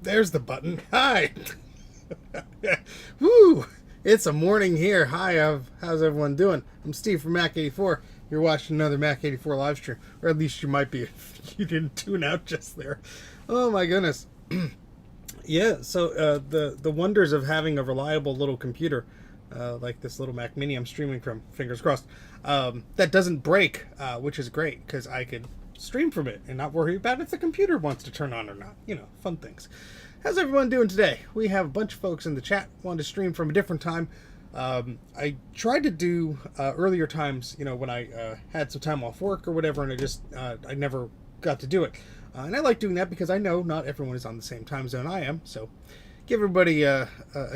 There's the button. Hi. Woo! It's a morning here. Hi, how's everyone doing? I'm Steve from Mac84. You're watching another Mac84 live stream, or at least you might be if you didn't tune out just there. Oh my goodness. Yeah. So the wonders of having a reliable little computer like this little Mac Mini I'm streaming from. Fingers crossed. That doesn't break, which is great because I could stream from it and not worry about if the computer wants to turn on or not. You know, fun things. How's everyone doing today? We have a bunch of folks in the chat wanting to stream from a different time. I tried to do earlier times, you know, when I had some time off work or whatever, and I never got to do it. And I like doing that because I know not everyone is on the same time zone I am, so give everybody a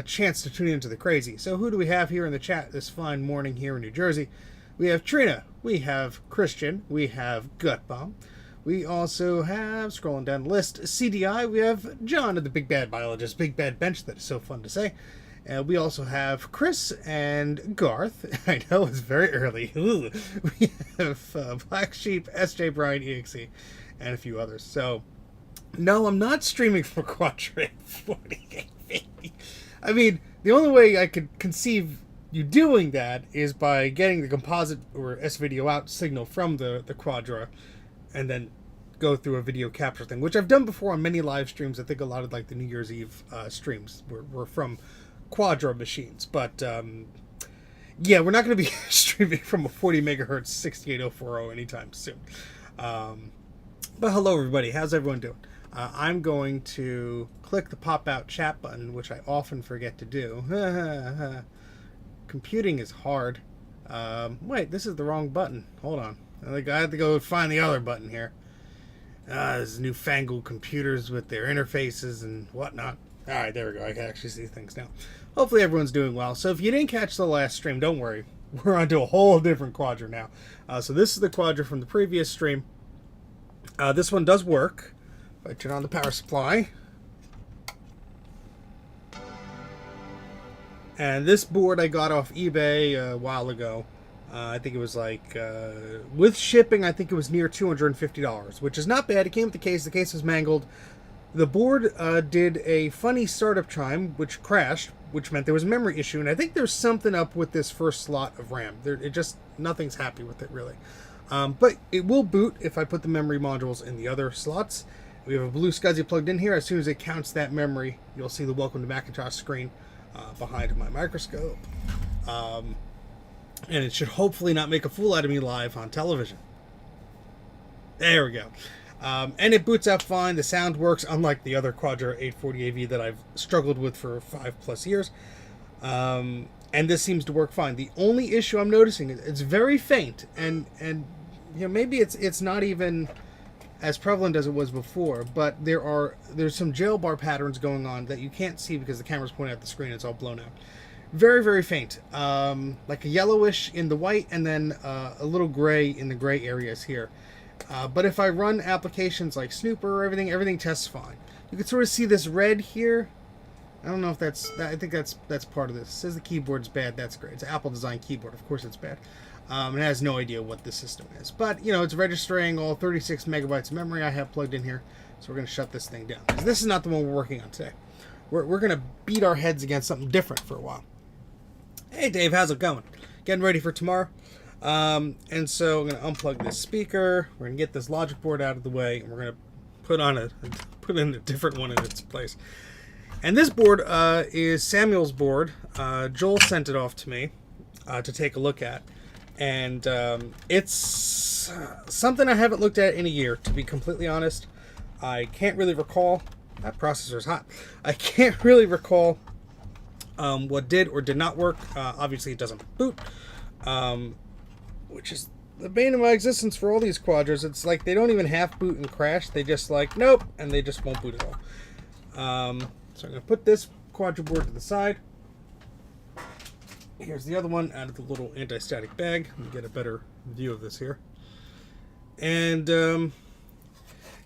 chance to tune into the crazy. So who do we have here in the chat this fine morning here in New Jersey? We have Trina, we have Christian, we have Gutbomb, we also have, scrolling down the list, CDI, we have John of the Big Bad Biologist, Big Bad Bench, that is so fun to say. We also have Chris and Garth. I know it's very early. Ooh. We have Black Sheep, SJ Brian, EXE, and a few others. So, no, I'm not streaming for Quadra 840AV. I mean, the only way I could conceive you doing that is by getting the composite or S-video out signal from the Quadra and then go through a video capture thing, which I've done before on many live streams. I think a lot of like the New Year's Eve streams were from Quadra machines. But yeah, we're not going to be streaming from a 40 megahertz 68040 anytime soon. But hello everybody, how's everyone doing? I'm going to click the pop out chat button, which I often forget to do. Computing is hard. Wait, this is the wrong button. Hold on. I think I have to go find the other button here. There's newfangled computers with their interfaces and whatnot. Alright, there we go. I can actually see things now. Hopefully everyone's doing well. So if you didn't catch the last stream, don't worry. We're onto a whole different Quadra now. So this is the Quadra from the previous stream. This one does work. If I turn on the power supply. And this board I got off eBay a while ago. I think it was like, with shipping, I think it was near $250, which is not bad. It came with the case. The case was mangled. The board did a funny startup time, which crashed, which meant there was a memory issue. And I think there's something up with this first slot of RAM. Nothing's happy with it, really. But it will boot if I put the memory modules in the other slots. We have a blue SCSI plugged in here. As soon as it counts that memory, you'll see the Welcome to Macintosh screen behind my microscope. And it should hopefully not make a fool out of me live on television. There we go. And it boots out fine. The sound works, unlike the other Quadra 840AV that I've struggled with for 5+ years. And this seems to work fine. The only issue I'm noticing is it's very faint, and you know, maybe it's not even as prevalent as it was before, but there's some jail bar patterns going on that you can't see because the camera's pointing at the screen. It's all blown out. Very, very faint. Like a yellowish in the white, and then a little gray in the gray areas here. But if I run applications like Snooper, everything tests fine. You can sort of see this red here. I don't know if I think that's part of this. It says the keyboard's bad. That's great. It's an Apple design keyboard. Of course it's bad. It has no idea what the system is. But, you know, it's registering all 36 megabytes of memory I have plugged in here. So we're going to shut this thing down. Because this is not the one we're working on today. We're going to beat our heads against something different for a while. Hey, Dave, how's it going? Getting ready for tomorrow. And so I'm going to unplug this speaker. We're going to get this logic board out of the way. And we're going to put in a different one in its place. And this board is Samuel's board. Joel sent it off to me to take a look at. And it's something I haven't looked at in a year, to be completely honest. I can't really recall. That processor's hot. I can't really recall what did or did not work. Obviously, it doesn't boot, which is the bane of my existence for all these Quadras. It's like they don't even half boot and crash. They just like, nope, and they just won't boot at all. So I'm going to put this Quadra board to the side. Here's the other one out of the little anti-static bag. Let me get a better view of this here. And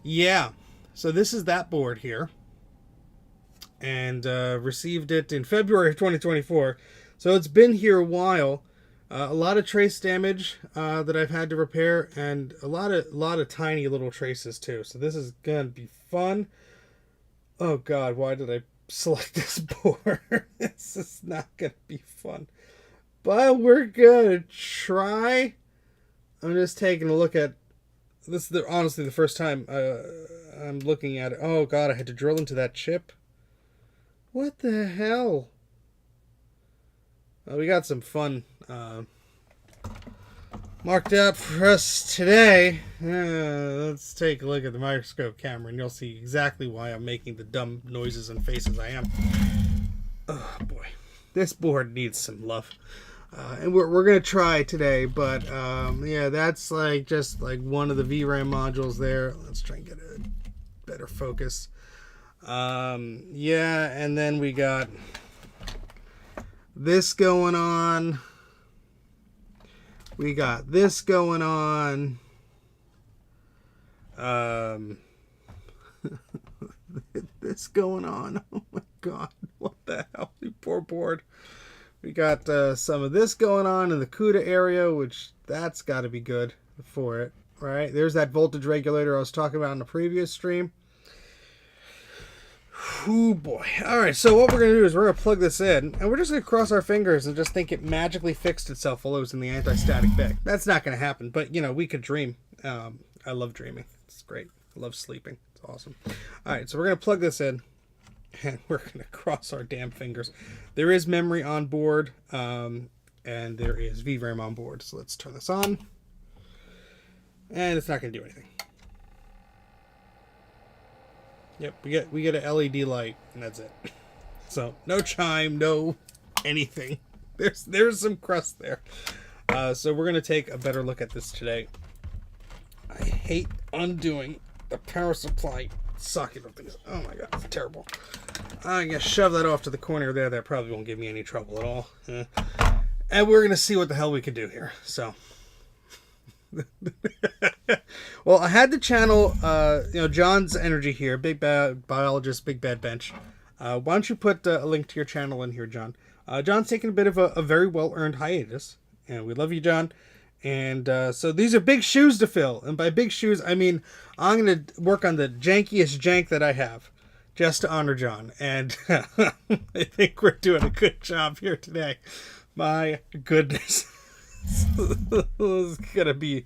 yeah, so this is that board here. And received it in February of 2024. So it's been here a while. A lot of trace damage that I've had to repair, and a lot of tiny little traces too. So this is gonna be fun. Oh God, why did I select this board? This is not gonna be fun. But we're gonna try. I'm just taking a look at this. Is honestly the first time I'm looking at it. Oh God, I had to drill into that chip. What the hell? Well, we got some fun marked out for us today. Let's take a look at the microscope camera and you'll see exactly why I'm making the dumb noises and faces I am. Oh boy, this board needs some love. And we're going to try today, but yeah, that's like just like one of the VRAM modules there. Let's try and get a better focus. Yeah, and then we got this going on. We got this going on. This going on. Oh my God, what the hell? You poor board. We got some of this going on in the CUDA area, which that's got to be good for it, right? There's that voltage regulator I was talking about in the previous stream. Oh boy. Alright, so what we're going to do is we're going to plug this in, and we're just going to cross our fingers and just think it magically fixed itself while it was in the anti-static bag. That's not going to happen, but, you know, we could dream. I love dreaming. It's great. I love sleeping. It's awesome. Alright, so we're going to plug this in, and we're going to cross our damn fingers. There is memory on board, and there is VRAM on board. So let's turn this on. And it's not going to do anything. Yep, we get an LED light, and that's it. So no chime, no anything. There's some crust there. So we're gonna take a better look at this today. I hate undoing the power supply socket of things. Oh my God, it's terrible. I'm gonna shove that off to the corner there. That probably won't give me any trouble at all. And we're gonna see what the hell we can do here. So. Well, I had the channel, you know, John's Energy here, Big Bad Biologist, Big Bad Bench. Why don't you put a link to your channel in here, John? John's taking a bit of a very well-earned hiatus, and we love you, John. And so these are big shoes to fill, and by big shoes, I mean I'm going to work on the jankiest jank that I have, just to honor John. And I think we're doing a good job here today. My goodness. This is gonna be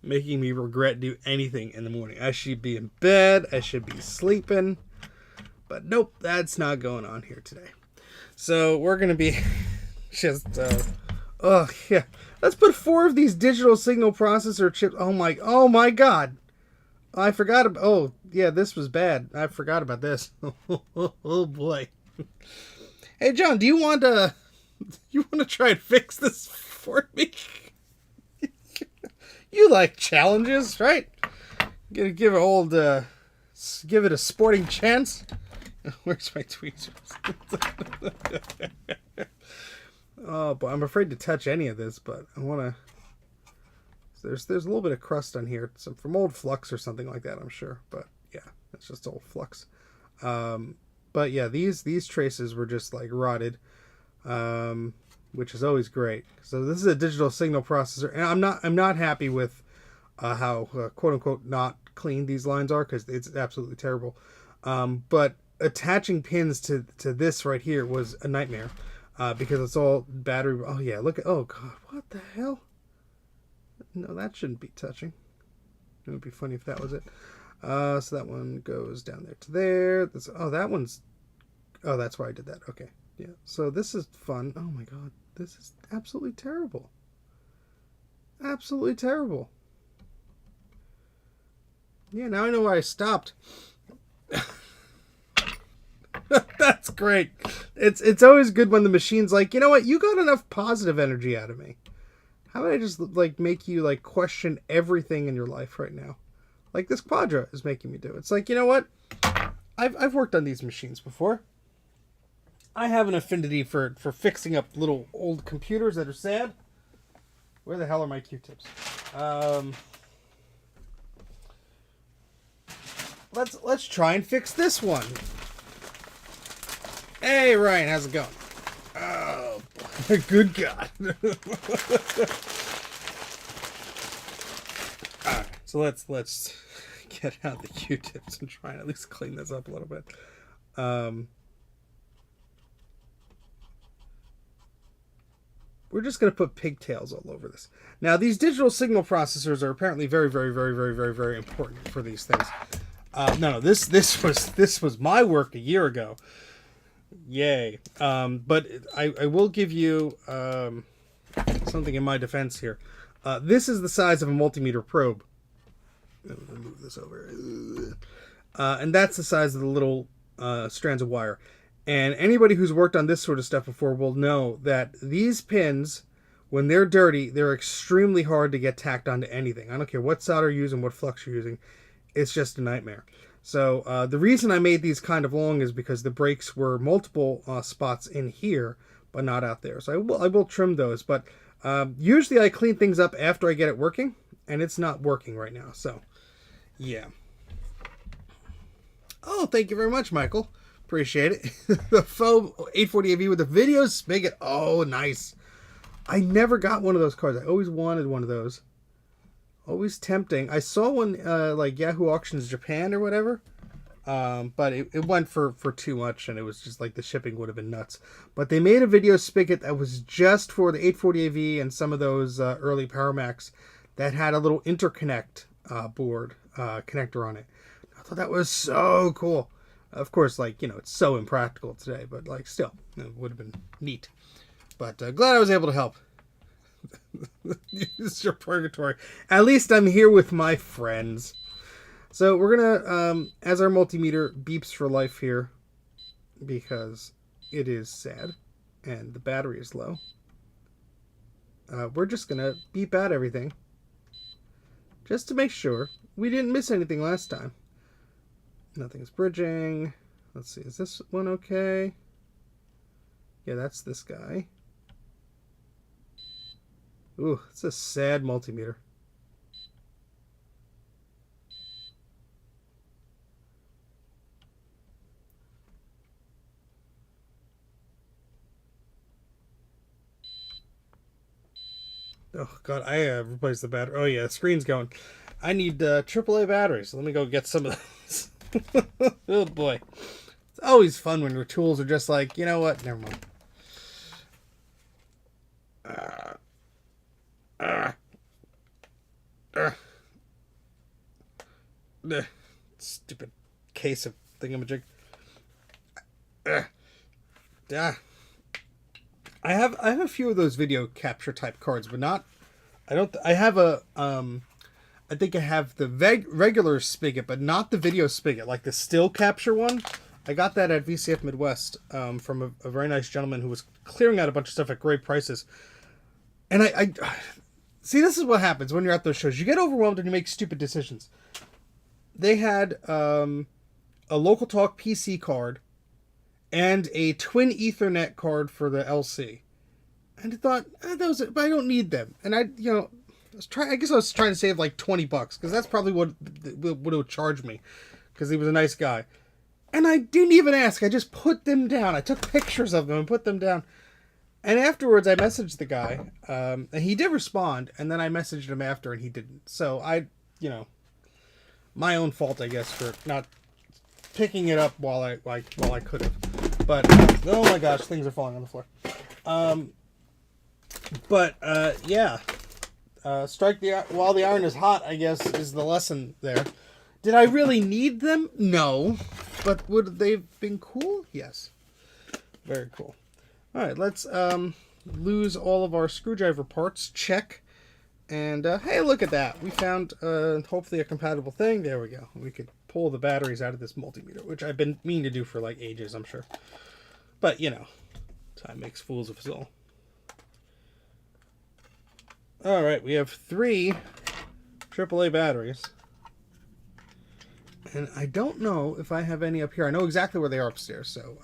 making me regret do anything in the morning. I should be in bed, I should be sleeping, but nope, that's not going on here today. So we're gonna be just oh yeah, let's put 4 of these digital signal processor chips. Oh my God, I forgot about, oh yeah, this was bad. I forgot about this. Oh boy. Hey John, do you want to try and fix this for me? You like challenges, right? Gonna give it a sporting chance. Where's my tweezers? Oh, but I'm afraid to touch any of this. But I want to. There's a little bit of crust on here, some from old flux or something like that, I'm sure. But yeah, it's just old flux. But yeah, these traces were just like rotted. Which is always great. So this is a digital signal processor, and I'm not happy with how quote unquote not clean these lines are, because it's absolutely terrible. But attaching pins to this right here was a nightmare, because it's all battery. Oh yeah, look at, oh God, what the hell? No, that shouldn't be touching. It would be funny if that was it. So that one goes down there to there. That one's. Oh, that's why I did that. Okay. Yeah, so this is fun. Oh my God, this is absolutely terrible. Absolutely terrible. Yeah, now I know why I stopped. That's great. It's always good when the machine's like, you know what, you got enough positive energy out of me. How about I just like make you like question everything in your life right now? Like this Quadra is making me do. It's like, you know what? I've worked on these machines before. I have an affinity for fixing up little old computers that are sad. Where the hell are my Q-tips? Let's try and fix this one. Hey Ryan, how's it going? Oh, good God. Alright, so let's get out the Q-tips and try and at least clean this up a little bit. We're just going to put pigtails all over this. Now, these digital signal processors are apparently very, very, very, very, very, very important for these things. No, this was my work a year ago. Yay. But I will give you something in my defense here. This is the size of a multimeter probe. Let me move this over. And that's the size of the little strands of wire. And anybody who's worked on this sort of stuff before will know that these pins, when they're dirty, they're extremely hard to get tacked onto anything. I don't care what solder you're using, what flux you're using. It's just a nightmare. So the reason I made these kind of long is because the breaks were multiple spots in here, but not out there. So I will trim those. But usually I clean things up after I get it working, and it's not working right now. So, yeah. Oh, thank you very much, Michael. Appreciate it. The faux 840AV with the video spigot. Oh, nice. I never got one of those cards. I always wanted one of those. Always tempting. I saw one like Yahoo Auctions Japan or whatever. But it went for too much, and it was just like the shipping would have been nuts. But they made a video spigot that was just for the 840AV and some of those early Power Macs that had a little interconnect board connector on it. I thought that was so cool. Of course, like, you know, it's so impractical today, but like still, it would have been neat. But glad I was able to help. It's your purgatory. At least I'm here with my friends. So we're gonna, as our multimeter beeps for life here, because it is sad and the battery is low, we're just gonna beep out everything just to make sure we didn't miss anything last time. Nothing's bridging. Let's see, is this one okay? Yeah, that's this guy. Ooh, it's a sad multimeter. Oh god, I replaced the battery. Oh yeah, the screen's going. I need AAA batteries. Let me go get some of those. Oh boy. It's always fun when your tools are just like, you know what? Never mind. Stupid case of thingamajig. I have a few of those video capture type cards, but not. I have a I think I have the regular spigot, but not the video spigot, like the still capture one. I got that at VCF Midwest from a very nice gentleman who was clearing out a bunch of stuff at great prices. And I see, this is what happens when you're at those shows. You get overwhelmed and you make stupid decisions. They had a Local Talk PC card and a twin Ethernet card for the LC. And I thought, those are, but I don't need them. And I guess I was trying to save like $20 because that's probably what it would charge me, because he was a nice guy. And I didn't even ask. I just put them down. I took pictures of them and put them down. And afterwards, I messaged the guy, and he did respond. And then I messaged him after, and he didn't. So my own fault, I guess, for not picking it up while I could have. But oh my gosh, things are falling on the floor. Yeah. Strike while the iron is hot, I guess, is the lesson there. Did I really need them? No. But would they have been cool? Yes. Very cool. Alright, let's lose all of our screwdriver parts. Check. And, hey, look at that. We found, hopefully, a compatible thing. There we go. We could pull the batteries out of this multimeter, which I've been meaning to do for, like, ages, I'm sure. But, you know, time makes fools of us all. Alright, we have 3 AAA batteries. And I don't know if I have any up here. I know exactly where they are upstairs. So,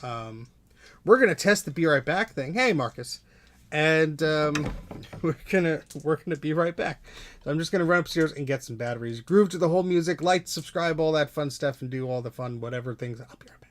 we're going to test the Be Right Back thing. Hey, Marcus. And we're gonna be right back. So I'm just gonna run upstairs and get some batteries, groove to the whole music, like, subscribe, all that fun stuff, and do all the fun whatever things. I'll be right back.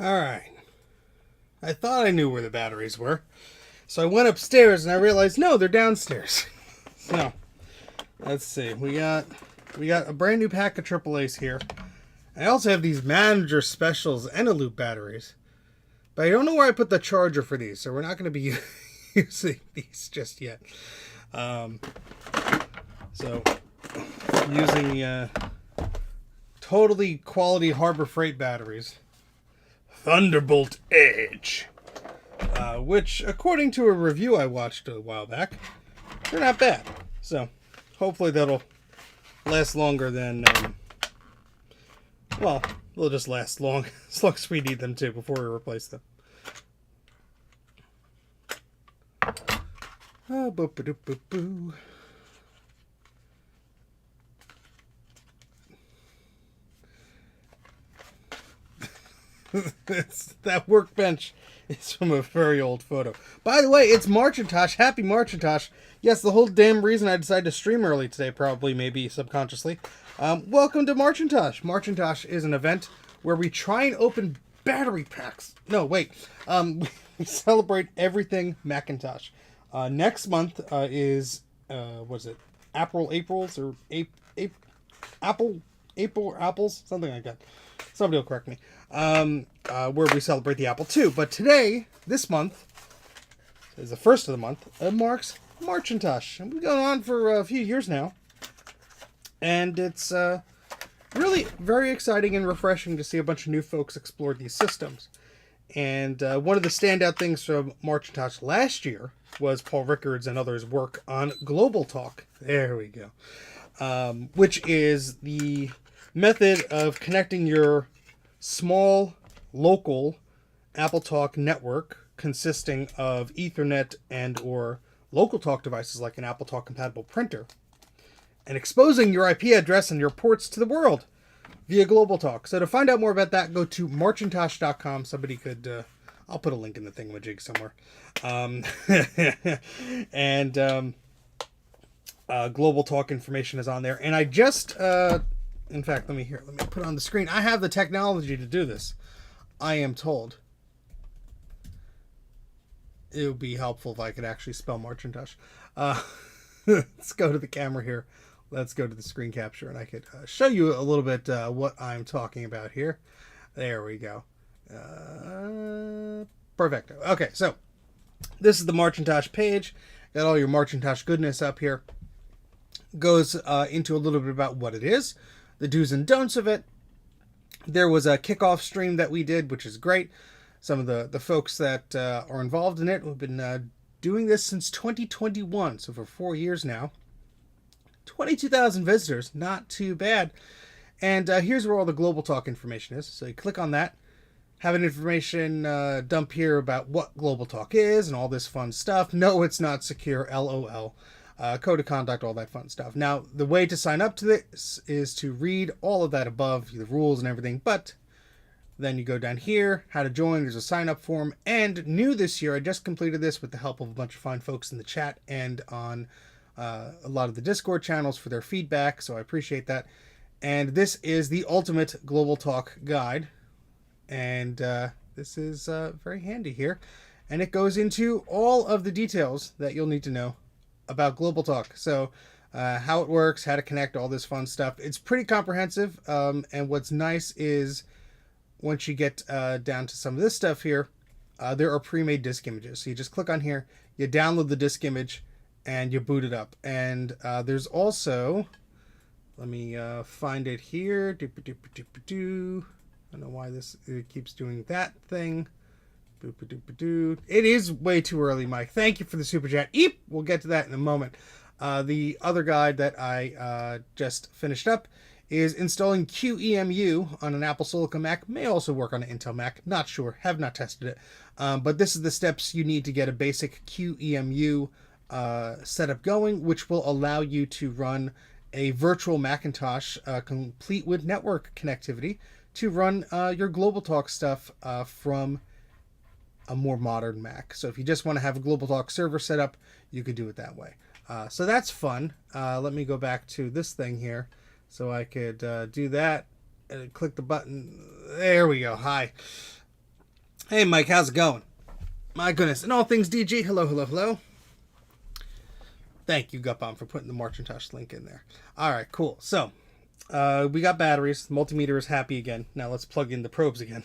Alright. I thought I knew where the batteries were. So I went upstairs and I realized, no, they're downstairs. So, let's see. We got a brand new pack of AAAs here. I also have these manager specials and a loop batteries. But I don't know where I put the charger for these, so we're not going to be using these just yet. So, I'm using totally quality Harbor Freight batteries. Thunderbolt Edge. Which, according to a review I watched a while back, they're not bad. So, hopefully that'll last longer than... well, they'll just last long as long as we need them to before we replace them. Oh, boo, boo, boo, boo. That workbench is from a very old photo. By the way, it's Marchintosh. Happy Marchintosh. Yes, the whole damn reason I decided to stream early today, probably, maybe subconsciously. Welcome to Marchintosh. Marchintosh is an event where we try and open battery packs. No, wait. We celebrate everything Macintosh. Next month is, what is it? Apples? Something like that. Somebody will correct me. Where we celebrate the Apple II. But today, this month, is the first of the month, marks Marchintosh. And we've gone on for a few years now. And it's really very exciting and refreshing to see a bunch of new folks explore these systems. And one of the standout things from Marchintosh last year was Paul Rickards and others' work on GlobalTalk. There we go. Which is the method of connecting your small, local AppleTalk network consisting of Ethernet and or local talk devices like an AppleTalk compatible printer and exposing your IP address and your ports to the world via GlobalTalk. So to find out more about that, go to marchintosh.com. Somebody could, I'll put a link in the thingamajig somewhere. GlobalTalk information is on there. And I just, in fact, let me put it on the screen. I have the technology to do this. I am told. It would be helpful if I could actually spell Marchintosh. Let's go to the camera here. Let's go to the screen capture, and I could show you a little bit what I'm talking about here. There we go. Perfect. Okay, so this is the Marchintosh page. Got all your Marchintosh goodness up here. Goes into a little bit about what it is, the do's and don'ts of it. There was a kickoff stream that we did, which is great. Some of the folks that are involved in it have been doing this since 2021, so for 4 years now. 22,000 visitors, not too bad. And here's where all the GlobalTalk information is. So you click on that, have an information dump here about what GlobalTalk is and all this fun stuff. No, it's not secure, LOL. Code of conduct, all that fun stuff. Now, the way to sign up to this is to read all of that above, the rules and everything, but then you go down here, how to join, there's a sign up form, and new this year, I just completed this with the help of a bunch of fine folks in the chat and on a lot of the Discord channels for their feedback, so I appreciate that. And this is the ultimate GlobalTalk guide, and this is very handy here, and it goes into all of the details that you'll need to know about GlobalTalk. So how it works, how to connect, all this fun stuff. It's pretty comprehensive, and what's nice is once you get down to some of this stuff here, there are pre-made disk images. So you just click on here, you download the disk image, and you boot it up. And there's also, let me find it here. I don't know why it keeps doing that thing. It is way too early, Mike. Thank you for the super chat. Eep! We'll get to that in a moment. The other guide that I just finished up is installing QEMU on an Apple Silicon Mac. May also work on an Intel Mac. Not sure. Have not tested it. But this is the steps you need to get a basic QEMU setup going, which will allow you to run a virtual Macintosh complete with network connectivity to run your GlobalTalk stuff from a more modern Mac. So if you just want to have a GlobalTalk server set up, you could do it that way. So that's fun. Let me go back to this thing here so I could do that and click the button. There we go. Hi. Hey, Mike. How's it going? My goodness. And all things DG. Hello, hello, hello. Thank you, Gupom, for putting the Marchintosh link in there. All right, cool. So we got batteries. The multimeter is happy again. Now let's plug in the probes again.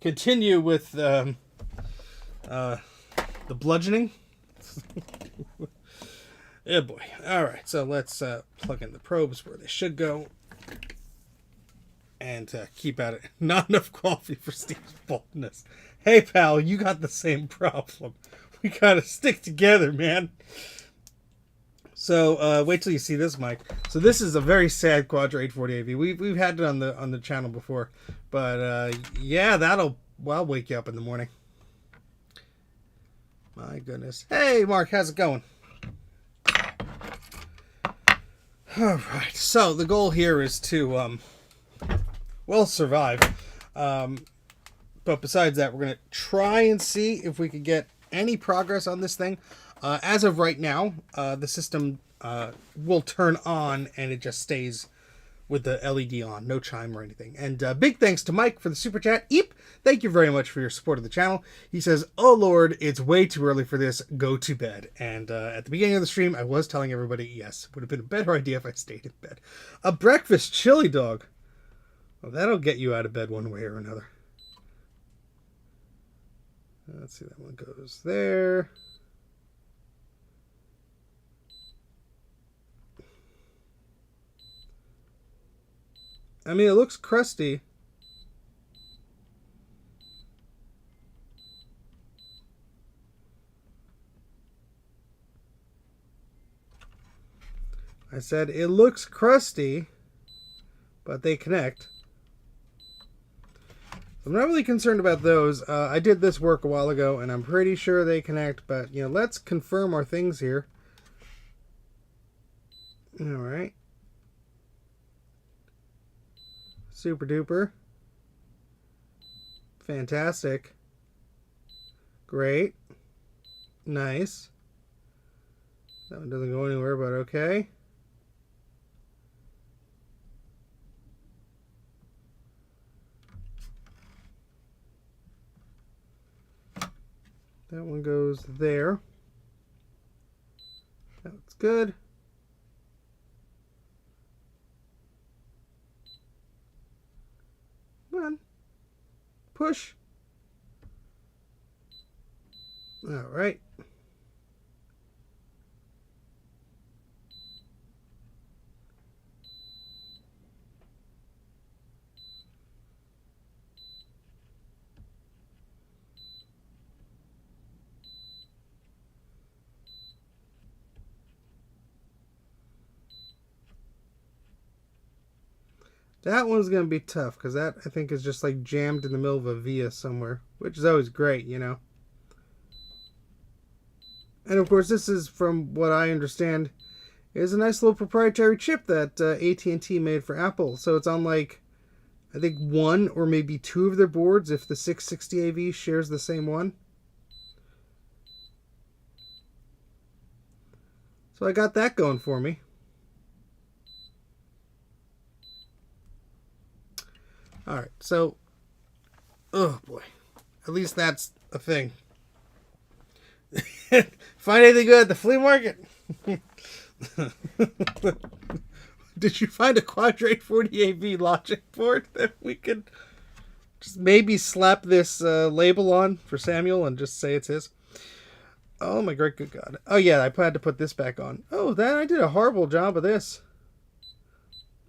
Continue with the bludgeoning. Yeah, boy. All right, so let's plug in the probes where they should go. And keep at it. Not enough coffee for Steve's baldness. Hey, pal, you got the same problem. We gotta stick together, man. So wait till you see this, Mike. So this is a very sad Quadra 840AV. We've had it on the channel before, but yeah, that'll wake you up in the morning. My goodness. Hey, Mark, how's it going? All right. So the goal here is to, survive. But besides that, we're going to try and see if we could get any progress on this thing. As of right now, the system will turn on and it just stays with the LED on, no chime or anything. And big thanks to Mike for the super chat. Eep, thank you very much for your support of the channel. He says, "Oh Lord, it's way too early for this. Go to bed." And at the beginning of the stream, I was telling everybody, yes, it would have been a better idea if I stayed in bed. A breakfast chili dog. Well, that'll get you out of bed one way or another. Let's see, that one goes there. I mean, it looks crusty. I said it looks crusty, but they connect. I'm not really concerned about those. I did this work a while ago, and I'm pretty sure they connect, but, you know, let's confirm our things here. All right. Super duper. Fantastic. Great. Nice. That one doesn't go anywhere, but okay. That one goes there. That's good. Come on. Push. All right. That one's going to be tough because that, I think, is just like jammed in the middle of a via somewhere, which is always great, you know. And of course, this is, from what I understand, is a nice little proprietary chip that AT&T made for Apple. So it's on like, I think, one or maybe two of their boards if the 660AV shares the same one. So I got that going for me. All right, so, oh boy, at least that's a thing. Find anything good at the flea market? Did you find a Quadra 840AV logic board that we could just maybe slap this label on for Samuel and just say it's his? Oh my great good God. Oh yeah, I had to put this back on. Oh, I did a horrible job of this.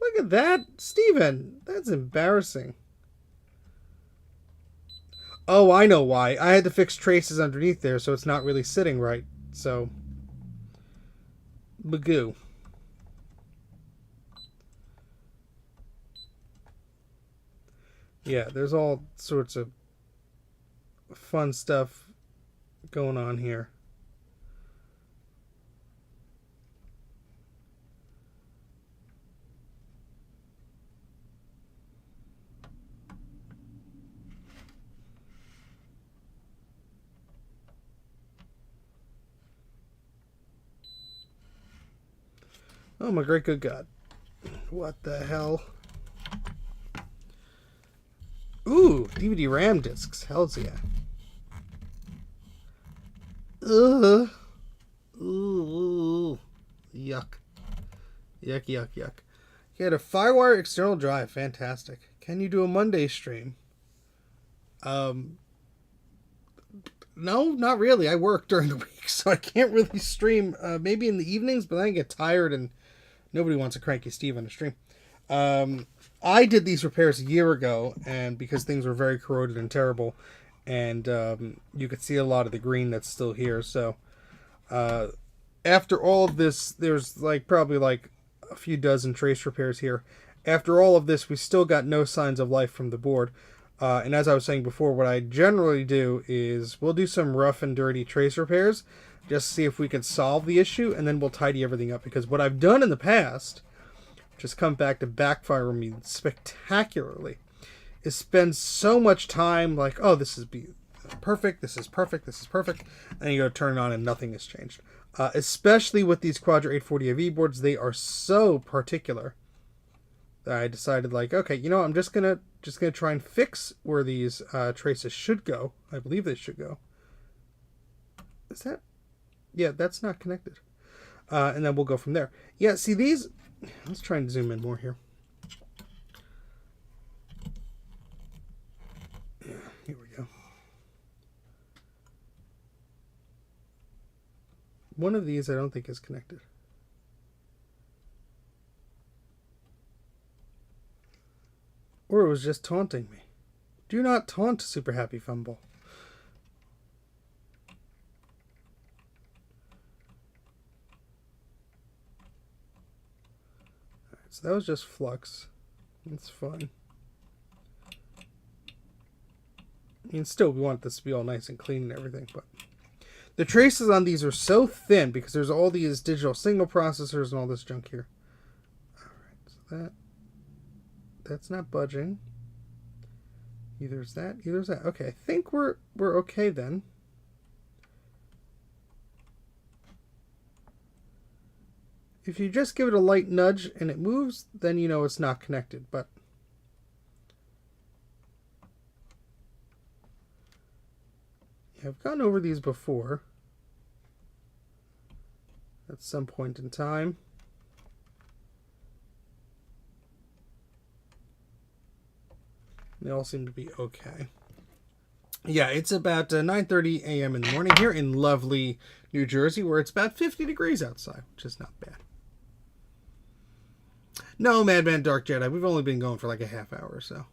Look at that, Steven. That's embarrassing. Oh, I know why. I had to fix traces underneath there, so it's not really sitting right. So, bagoo. Yeah, there's all sorts of fun stuff going on here. Oh my great good God. What the hell? Ooh, DVD RAM discs. Hells yeah. Ugh. Ooh. Yuck. Yuck, yuck, yuck. You had a Firewire external drive. Fantastic. Can you do a Monday stream? No, not really. I work during the week, so I can't really stream. Maybe in the evenings, but I get tired and nobody wants a cranky Steve on a stream. I did these repairs a year ago, and because things were very corroded and terrible, and you could see a lot of the green that's still here. So after all of this, there's probably a few dozen trace repairs here. After all of this, we still got no signs of life from the board. And as I was saying before, what I generally do is we'll do some rough and dirty trace repairs just to see if we can solve the issue, and then we'll tidy everything up. Because what I've done in the past, just come back to backfire me spectacularly, is spend so much time like, oh, this is perfect, this is perfect, this is perfect, and you go turn it on and nothing has changed. Especially with these Quadra 840AV boards, they are so particular that I decided, like, okay, you know, I'm just gonna try and fix where these traces should go. I believe they should go. Is that? Yeah, that's not connected. And then we'll go from there. Yeah, see these. Let's try and zoom in more here. Yeah, here we go. One of these I don't think is connected. Or it was just taunting me. Do not taunt, Super Happy Fumble. Alright, so that was just flux. That's fine. I mean, still, we want this to be all nice and clean and everything, but the traces on these are so thin because there's all these digital signal processors and all this junk here. Alright, so that's not budging. Either is that, either is that. Okay, I think we're okay then. If you just give it a light nudge and it moves, then you know it's not connected, but yeah, I've gone over these before at some point in time. They all seem to be okay. Yeah, it's about 9:30 a.m. in the morning here in lovely New Jersey, where it's about 50 degrees outside, which is not bad. No, Madman Dark Jedi, we've only been going for like a half hour or so.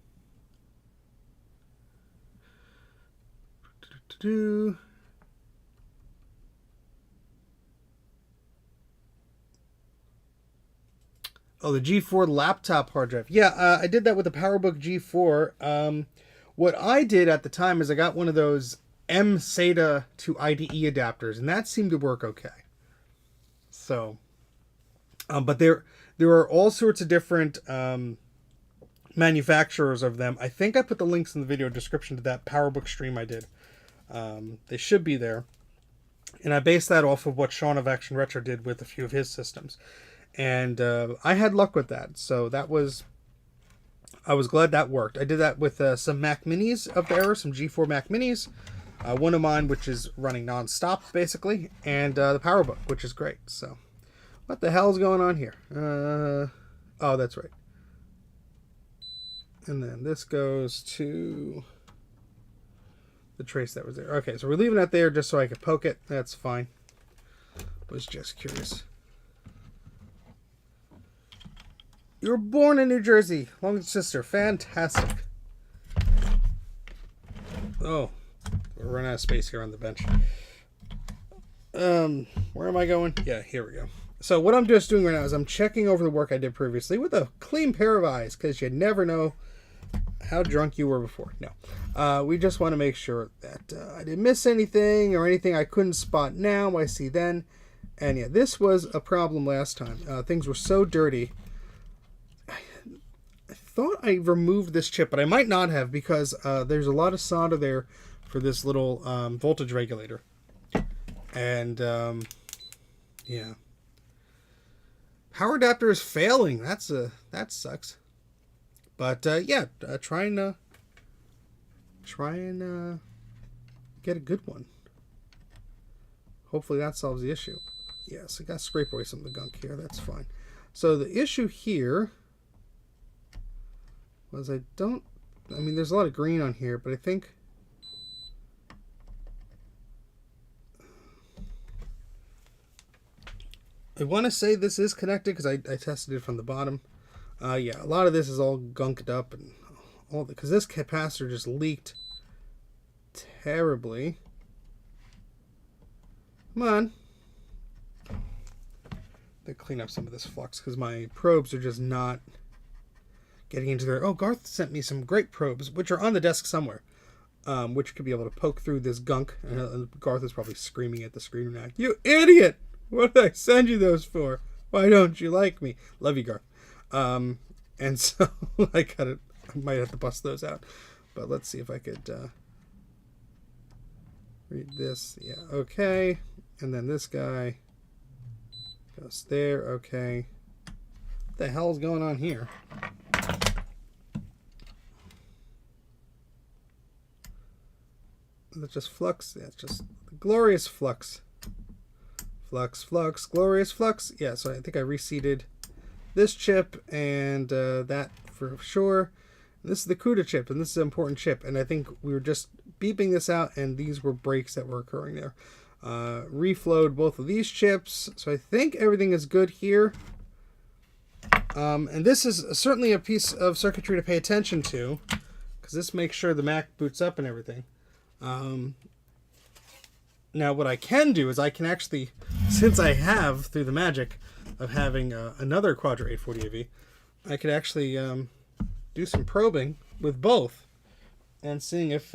Oh, the G4 laptop hard drive. Yeah, I did that with the PowerBook G4. What I did at the time is I got one of those M-SATA to IDE adapters, and that seemed to work okay. So, but there are all sorts of different manufacturers of them. I think I put the links in the video description to that PowerBook stream I did. They should be there. And I based that off of what Sean of Action Retro did with a few of his systems. And I had luck with that. So I was glad that worked. I did that with some Mac Minis of the era, some G4 Mac Minis. One of mine, which is running non-stop, basically. And the PowerBook, which is great. So what the hell's going on here? Oh, that's right. And then this goes to the trace that was there. Okay, so we're leaving that there just so I could poke it. That's fine. Was just curious. You were born in New Jersey. Long sister. Fantastic. Oh, we're running out of space here on the bench. Where am I going? Yeah, here we go. So what I'm just doing right now is I'm checking over the work I did previously with a clean pair of eyes, because you never know how drunk you were before. No. We just want to make sure that I didn't miss anything or anything I couldn't spot now, I see then. And yeah, this was a problem last time. Things were so dirty. I thought I removed this chip, but I might not have, because there's a lot of solder there for this little voltage regulator. And yeah. Power adapter is failing. That sucks. But yeah, try and get a good one. Hopefully that solves the issue. Yes, I got to scrape away some of the gunk here. That's fine. So the issue here was I mean, there's a lot of green on here, but I think I want to say this is connected because I tested it from the bottom. Yeah, a lot of this is all gunked up and all because this capacitor just leaked terribly. Come on. To clean up some of this flux because my probes are just not getting into there. Oh, Garth sent me some great probes, which are on the desk somewhere, which could be able to poke through this gunk. And Garth is probably screaming at the screen now. You idiot! What did I send you those for? Why don't you like me? Love you, Garth. And so I might have to bust those out. But let's see if I could read this. Yeah, okay. And then this guy goes there. Okay. What the hell is going on here? That's just flux. Yeah, it's just glorious flux. Flux, flux, glorious flux. Yeah, so I think I reseated this chip and that for sure. This is the CUDA chip, and this is an important chip. And I think we were just beeping this out, and these were breaks that were occurring there. Reflowed both of these chips, so I think everything is good here. And this is certainly a piece of circuitry to pay attention to, because this makes sure the Mac boots up and everything. Now what I can do is I can actually, since I have, through the magic of having another Quadra 840AV, I could actually do some probing with both and seeing if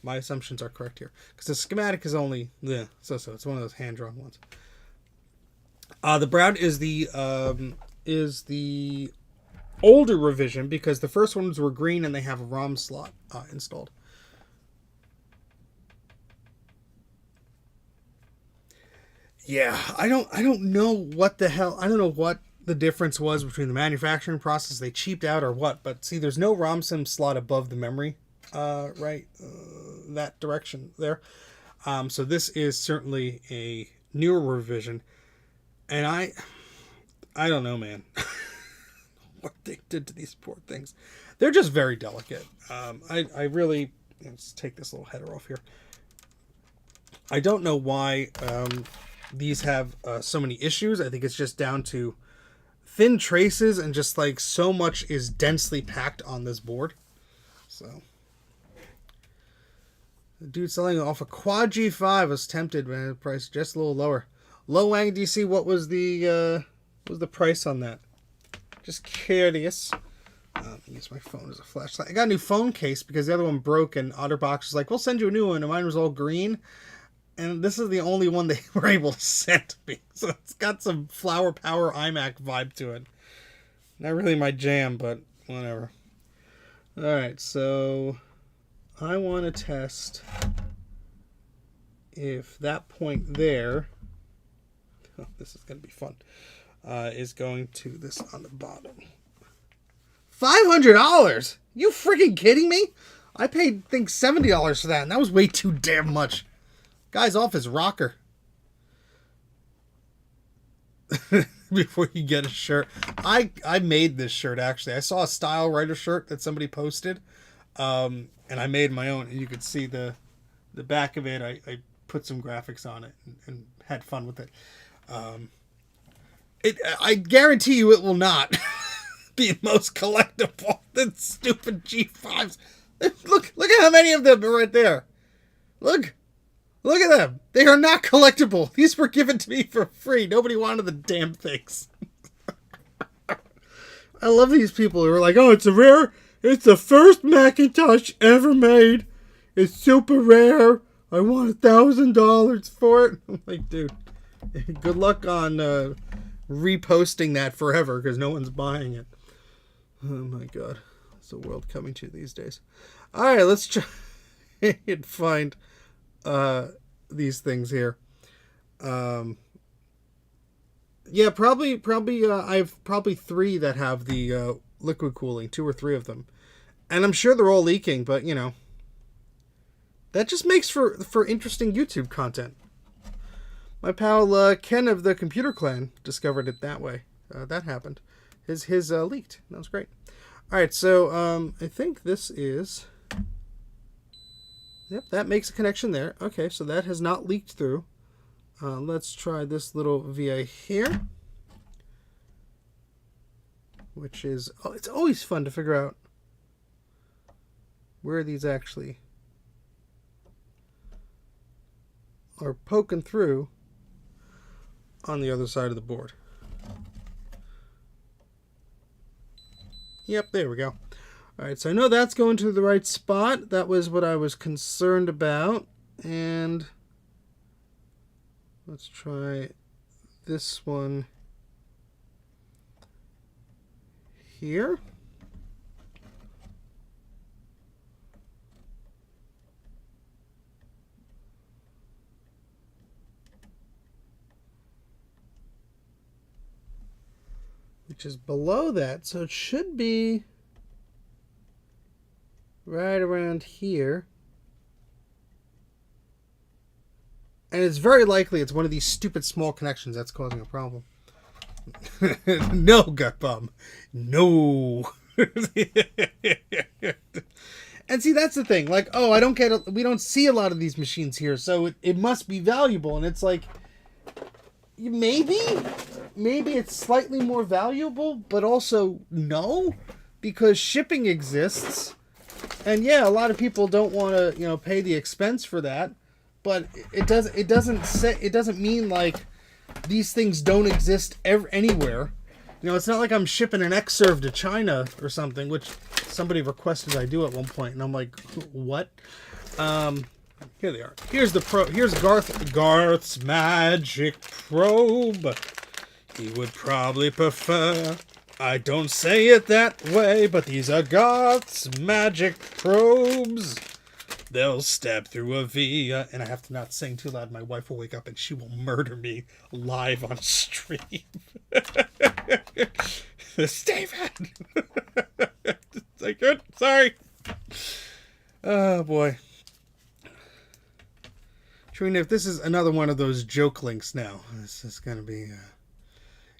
my assumptions are correct here. Because the schematic is only, so it's one of those hand-drawn ones. The brown is the older revision, because the first ones were green and they have a ROM slot installed. Yeah, I don't know what the hell, I don't know what the difference was between the manufacturing process, they cheaped out or what, but see, there's no ROM sim slot above the memory, right, that direction there. So this is certainly a newer revision, and I don't know, man, what they did to these poor things. They're just very delicate. I really, let's take this little header off here. I don't know why these have so many issues. I think it's just down to thin traces and just like so much is densely packed on this board. So the dude selling off a Quad G5 was tempted, man. The price just a little lower. Low Wang DC, what was the price on that? Just curious. Use my phone as a flashlight. I got a new phone case because the other one broke, and OtterBox was like, we'll send you a new one, and mine was all green. And this is the only one they were able to send to me. So it's got some Flower Power iMac vibe to it. Not really my jam, but whatever. Alright, so I want to test if that point there, oh, this is going to be fun, is going to this on the bottom. $500? You freaking kidding me? I paid, I think, $70 for that, and that was way too damn much. Guy's off his rocker. Before you get a shirt. I made this shirt, actually. I saw a Style Writer shirt that somebody posted. And I made my own. And you could see the back of it. I put some graphics on it and had fun with it. I guarantee you it will not be most collectible than stupid G5s. Look at how many of them are right there. Look at them. They are not collectible. These were given to me for free. Nobody wanted the damn things. I love these people who are like, oh, it's the first Macintosh ever made. It's super rare. I want $1,000 for it. I'm like, dude, good luck on reposting that forever because no one's buying it. Oh my God. It's the world coming to these days. All right, let's try and find these things here. Yeah, probably I have probably 3 that have the liquid cooling, 2 or 3 of them, and I'm sure they're all leaking, but you know, that just makes for interesting YouTube content. My pal Ken of the Computer Clan discovered it that way. That happened. His leaked. That was great. All right, so I think this is. Yep, that makes a connection there. Okay, so that has not leaked through. Let's try this little VA here. Which is, oh, it's always fun to figure out where these actually are poking through on the other side of the board. Yep, there we go. All right, so I know that's going to the right spot. That was what I was concerned about. And let's try this one here. Which is below that, so it should be right around here. And it's very likely it's one of these stupid small connections that's causing a problem. No, gut bum. No. And see, that's the thing. Like, oh, we don't see a lot of these machines here, so it must be valuable. And it's like, maybe it's slightly more valuable, but also no, because shipping exists. And yeah, a lot of people don't want to, pay the expense for that. But it doesn't mean like these things don't exist anywhere. It's not like I'm shipping an Xserve to China or something, which somebody requested I do at one point, and I'm like, what? Here they are. Here's Garth's magic probe. He would probably prefer I don't say it that way, but these are Garth's magic probes. They'll stab through a via, and I have to not sing too loud. My wife will wake up and she will murder me live on stream. David! It's like, good, sorry. Oh, boy. Trina, if this is another one of those joke links now, this is going to be...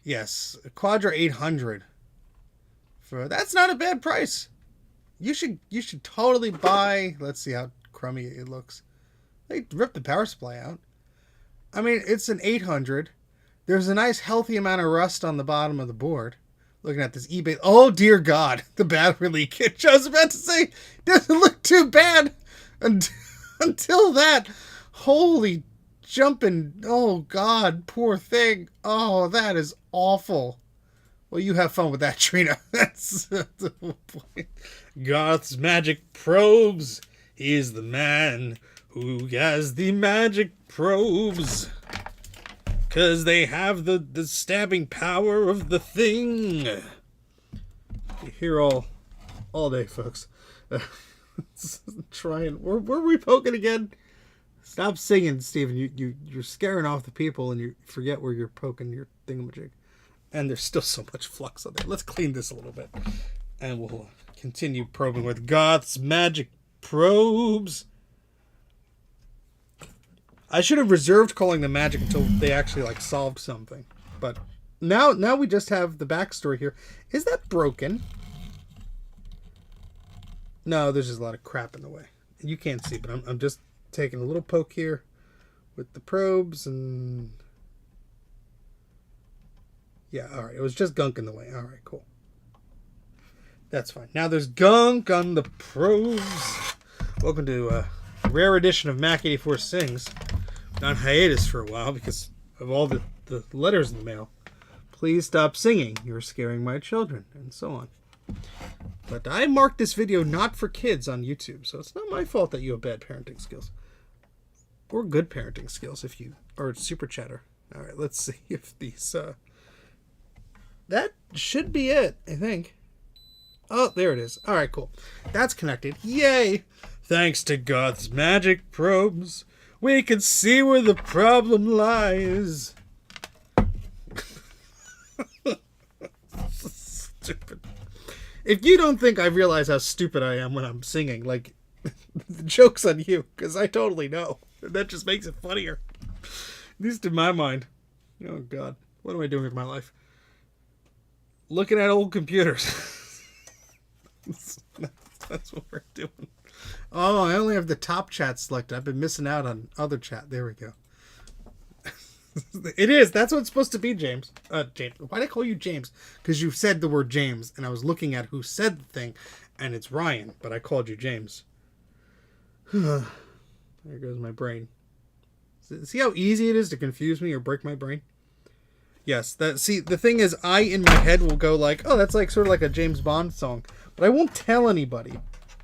yes, Quadra 800. That's not a bad price. You should totally buy... Let's see how crummy it looks. They ripped the power supply out. I mean, it's an 800. There's a nice healthy amount of rust on the bottom of the board. Looking at this eBay... Oh, dear God. The battery leak. I was about to say, doesn't look too bad until that. Holy jumping... Oh, God. Poor thing. Oh, that is awful. Well, you have fun with that, Trina. That's the point. Garth's magic probes. He is the man who has the magic probes. Because they have the stabbing power of the thing. You hear all day, folks. Trying. Where are we poking again? Stop singing, Steven. You're scaring off the people and you forget where you're poking your thingamajig. And there's still so much flux on there. Let's clean this a little bit. And we'll continue probing with Garth's magic probes. I should have reserved calling them magic until they actually solved something. But now we just have the backstory here. Is that broken? No, there's just a lot of crap in the way. You can't see, but I'm just taking a little poke here with the probes and... Yeah, alright. It was just gunk in the way. Alright, cool. That's fine. Now there's gunk on the probes. Welcome to a rare edition of Mac 84 Sings. Been on hiatus for a while because of all the letters in the mail. Please stop singing. You're scaring my children. And so on. But I marked this video not for kids on YouTube, so it's not my fault that you have bad parenting skills. Or good parenting skills if you are a super chatter. Alright, let's see if these... That should be it, I think. Oh, there it is. Alright, cool. That's connected. Yay! Thanks to Garth's magic probes, we can see where the problem lies. Stupid. If you don't think I realize how stupid I am when I'm singing, the joke's on you, because I totally know. That just makes it funnier. At least in my mind. Oh, God. What am I doing with my life? Looking at old computers. That's what we're doing. Oh, I only have the top chat selected. I've been missing out on other chat. There we go. It is. That's what it's supposed to be, James. James. Why did I call you James? Because you said the word James, and I was looking at who said the thing, and it's Ryan, but I called you James. There goes my brain. See how easy it is to confuse me or break my brain? Yes, see, the thing is, I, in my head, will go like, oh, that's like sort of like a James Bond song. But I won't tell anybody.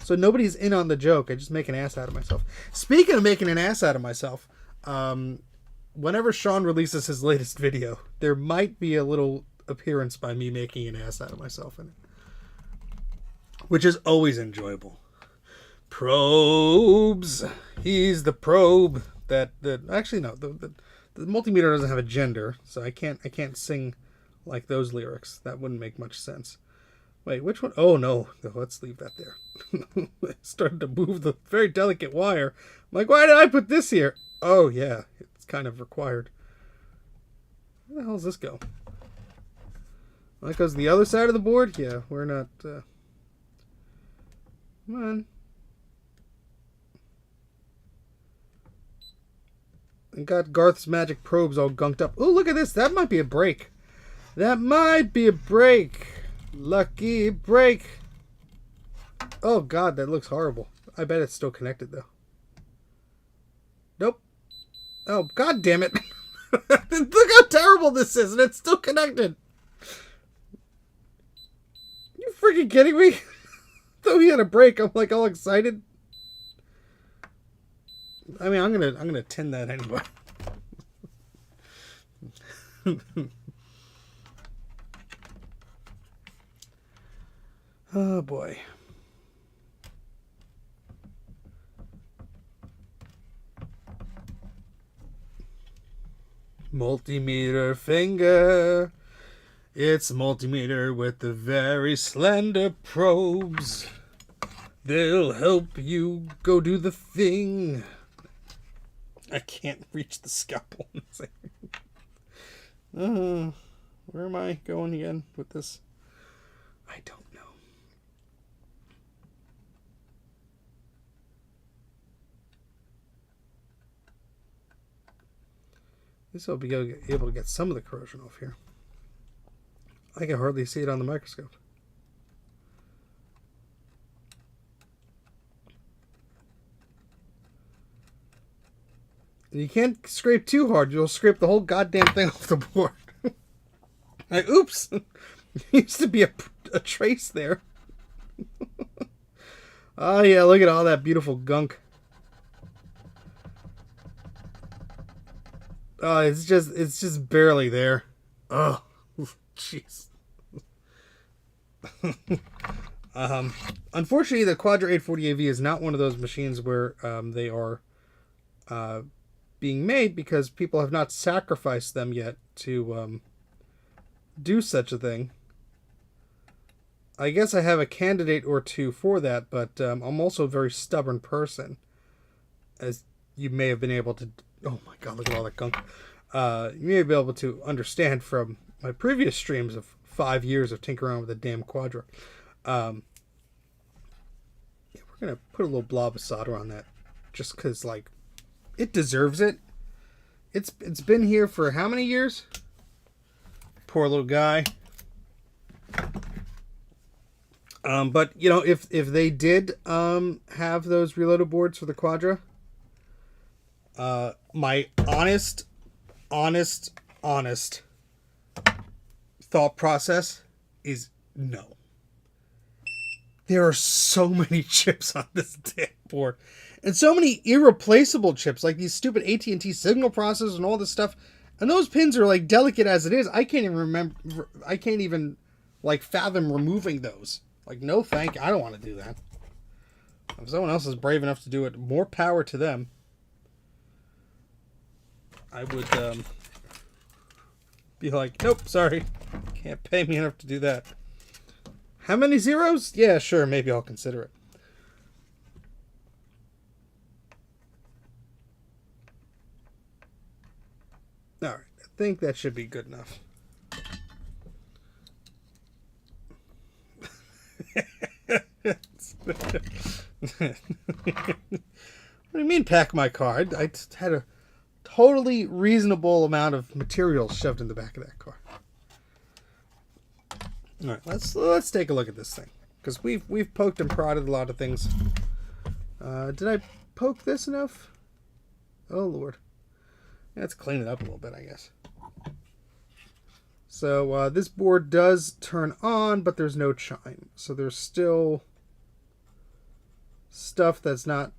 So nobody's in on the joke. I just make an ass out of myself. Speaking of making an ass out of myself, whenever Sean releases his latest video, there might be a little appearance by me making an ass out of myself in it. Which is always enjoyable. Probes. He's the probe that actually, no, the multimeter doesn't have a gender, so I can't sing like those lyrics. That wouldn't make much sense. Wait, which one? Oh no, let's leave that there. I started to move the very delicate wire. I'm like, why did I put this here? Oh yeah, it's kind of required. Where the hell does this go? That goes to the other side of the board? Yeah, we're not... Come on. And got Garth's magic probes all gunked up. Oh, look at this. That might be a break. That might be a break. Lucky break. Oh, God, that looks horrible. I bet it's still connected, though. Nope. Oh, God damn it. Look how terrible this is, and it's still connected. You freaking kidding me? Though he had a break, I'm like all excited. I mean, I'm gonna tend that anyway. Oh boy. Multimeter finger. It's a multimeter with the very slender probes. They'll help you go do the thing. I can't reach the scalpel. Where am I going again with this? I don't know. This will be able to get some of the corrosion off here. I can hardly see it on the microscope. You can't scrape too hard. You'll scrape the whole goddamn thing off the board. Like, oops. There used to be a trace there. Oh, yeah, look at all that beautiful gunk. Oh, it's just barely there. Oh, jeez. Unfortunately, the Quadra 840AV is not one of those machines where they are being made because people have not sacrificed them yet to do such a thing. I guess I have a candidate or two for that, but I'm also a very stubborn person, as you may have been able to... Oh my god, look at all that gunk. You may be able to understand from my previous streams of 5 years of tinkering around with the damn Quadra. Yeah, we're going to put a little blob of solder on that, just because, like, it deserves it. It's been here for how many years? Poor little guy. But, you know, if they did have those reloaded boards for the Quadra, my honest thought process is no. There are so many chips on this damn board. And so many irreplaceable chips, like these stupid AT&T signal processors and all this stuff. And those pins are like delicate as it is. I can't even like fathom removing those. Like, no thank you. I don't want to do that. If someone else is brave enough to do it, more power to them. I would be like, nope, sorry. Can't pay me enough to do that. How many zeros? Yeah, sure, maybe I'll consider it. Alright, I think that should be good enough. What do you mean pack my car? I just had a totally reasonable amount of material shoved in the back of that car. All right, let's take a look at this thing, because we've poked and prodded a lot of things. Did I poke this enough? Oh Lord, let's clean it up a little bit, I guess. So this board does turn on, but there's no chime. So there's still stuff that's not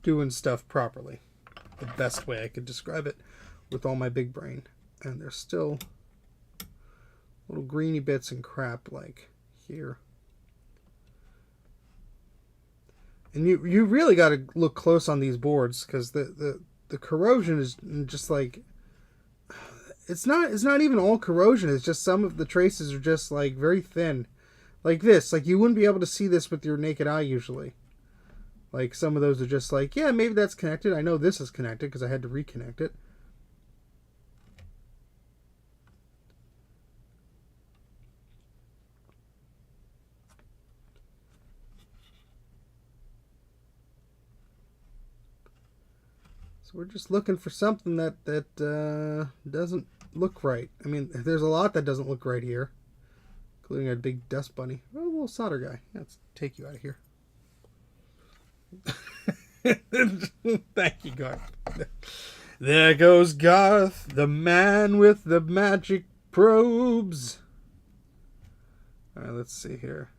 doing stuff properly. The best way I could describe it with all my big brain. And there's still little greeny bits and crap like here. And you really got to look close on these boards because the corrosion is just like, it's not even all corrosion. It's just some of the traces are just like very thin, like this. Like you wouldn't be able to see this with your naked eye usually. Like some of those are just like, yeah, maybe that's connected. I know this is connected because I had to reconnect it. So we're just looking for something that doesn't look right. I mean, there's a lot that doesn't look right here, including a big dust bunny. Oh, a little solder guy. Let's take you out of here. Thank you, Garth. There goes Garth, the man with the magic probes. All right, let's see here.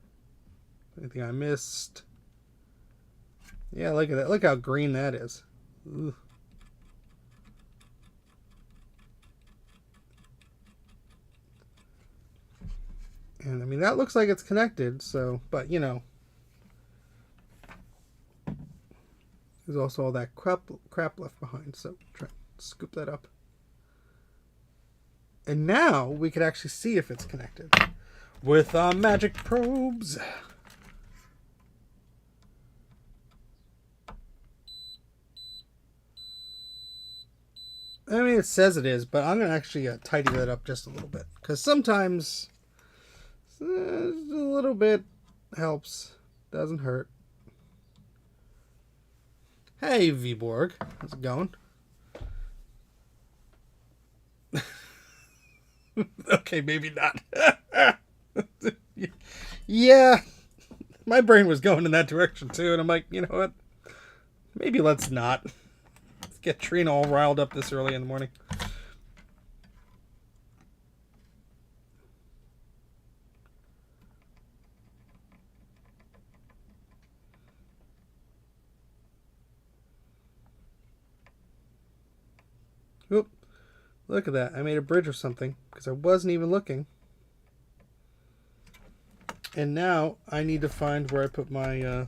Anything I missed? Yeah, look at that. Look how green that is. Ugh. And I mean, that looks like it's connected, so, but you know. There's also all that crap left behind, so try to scoop that up. And now we could actually see if it's connected with our magic probes. I mean, it says it is, but I'm going to actually tidy that up just a little bit. Because sometimes a little bit helps. Doesn't hurt. Hey, Viborg. How's it going? Okay, maybe not. Yeah. My brain was going in that direction, too. And I'm like, you know what? Maybe let's not. Let's get Trina all riled up this early in the morning. Oop. Look at that. I made a bridge or something because I wasn't even looking. And now I need to find where I put my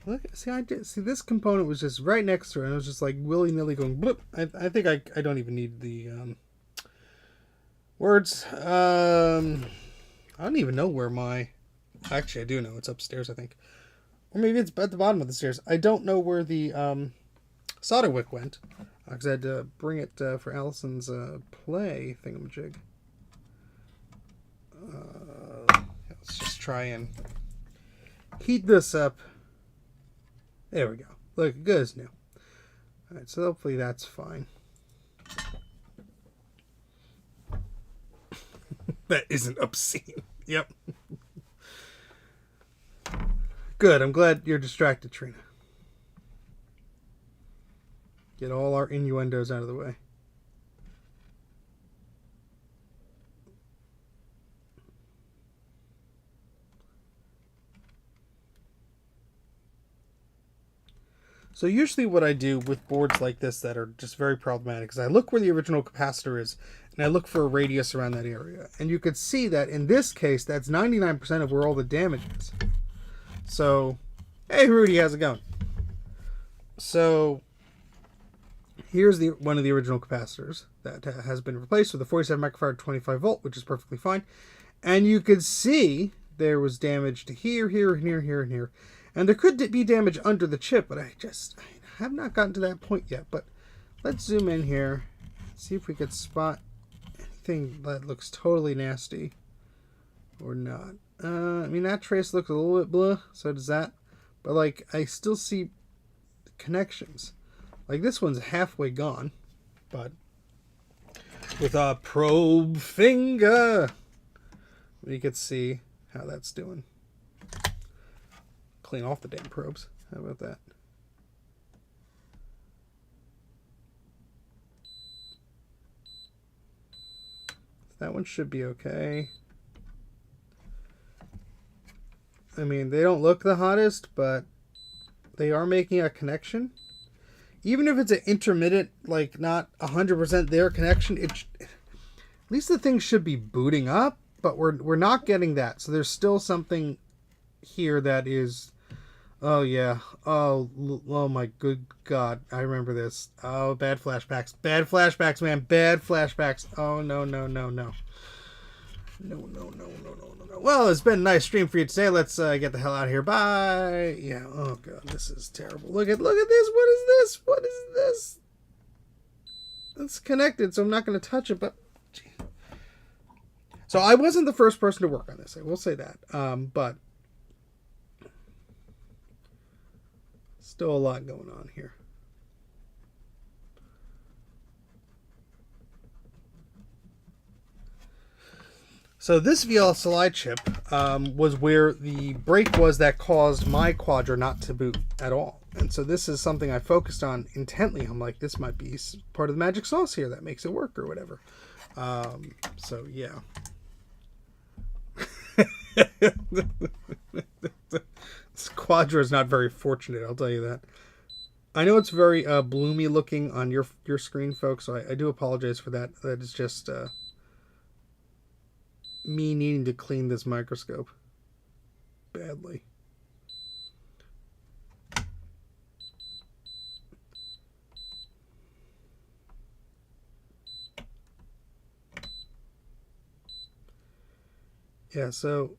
look, see this component was just right next to it and it was just like willy-nilly going bloop. I think I don't even need the words. I don't even know where my, actually I do know, it's upstairs I think. Or maybe it's at the bottom of the stairs. I don't know where the solder wick went because I had to bring it for Allison's play thingamajig. Let's just try and heat this up. There we go. Look, good as new. Alright, so hopefully that's fine. That isn't obscene. Yep. Good, I'm glad you're distracted, Trina. Get all our innuendos out of the way. So usually what I do with boards like this that are just very problematic is I look where the original capacitor is and I look for a radius around that area. And you could see that in this case, that's 99% of where all the damage is. So, hey Rudy, how's it going? So, here's one of the original capacitors that has been replaced with a 47 microfarad 25 volt, which is perfectly fine. And you could see there was damage to here, here, and here, here, and here. And there could be damage under the chip, but I have not gotten to that point yet. But let's zoom in here, see if we could spot anything that looks totally nasty or not. I mean, that trace looks a little bit bleh, so does that. But, like, I still see connections. Like, this one's halfway gone, but with a probe finger, we could see how that's doing. Clean off the damn probes. How about that? That one should be okay. I mean, they don't look the hottest, but they are making a connection. Even if it's an intermittent, like not 100% their connection, at least the thing should be booting up, but we're not getting that. So there's still something here that is, oh yeah, oh my good God, I remember this. Oh, bad flashbacks, man, bad flashbacks. Oh no. Well, it's been a nice stream for you today. Let's get the hell out of here. Bye. Yeah. Oh God, this is terrible. Look at this. What is this? It's connected, so I'm not going to touch it. But geez. So I wasn't the first person to work on this. I will say that. But still a lot going on here. So this VLSI chip was where the break was that caused my Quadra not to boot at all. And so this is something I focused on intently. I'm like, this might be part of the magic sauce here that makes it work or whatever. So yeah. This Quadra is not very fortunate, I'll tell you that. I know it's very bloomy looking on your screen, folks, so I do apologize for that. That is just me needing to clean this microscope badly. Yeah, so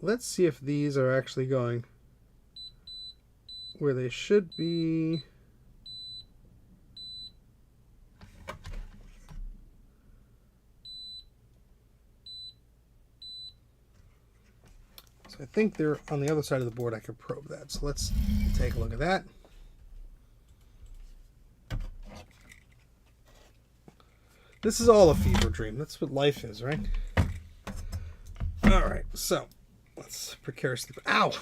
let's see if these are actually going where they should be. So I think they're on the other side of the board. I could probe that. So let's take a look at that. This is all a fever dream. That's what life is, right? All right, so let's precariously. Ow!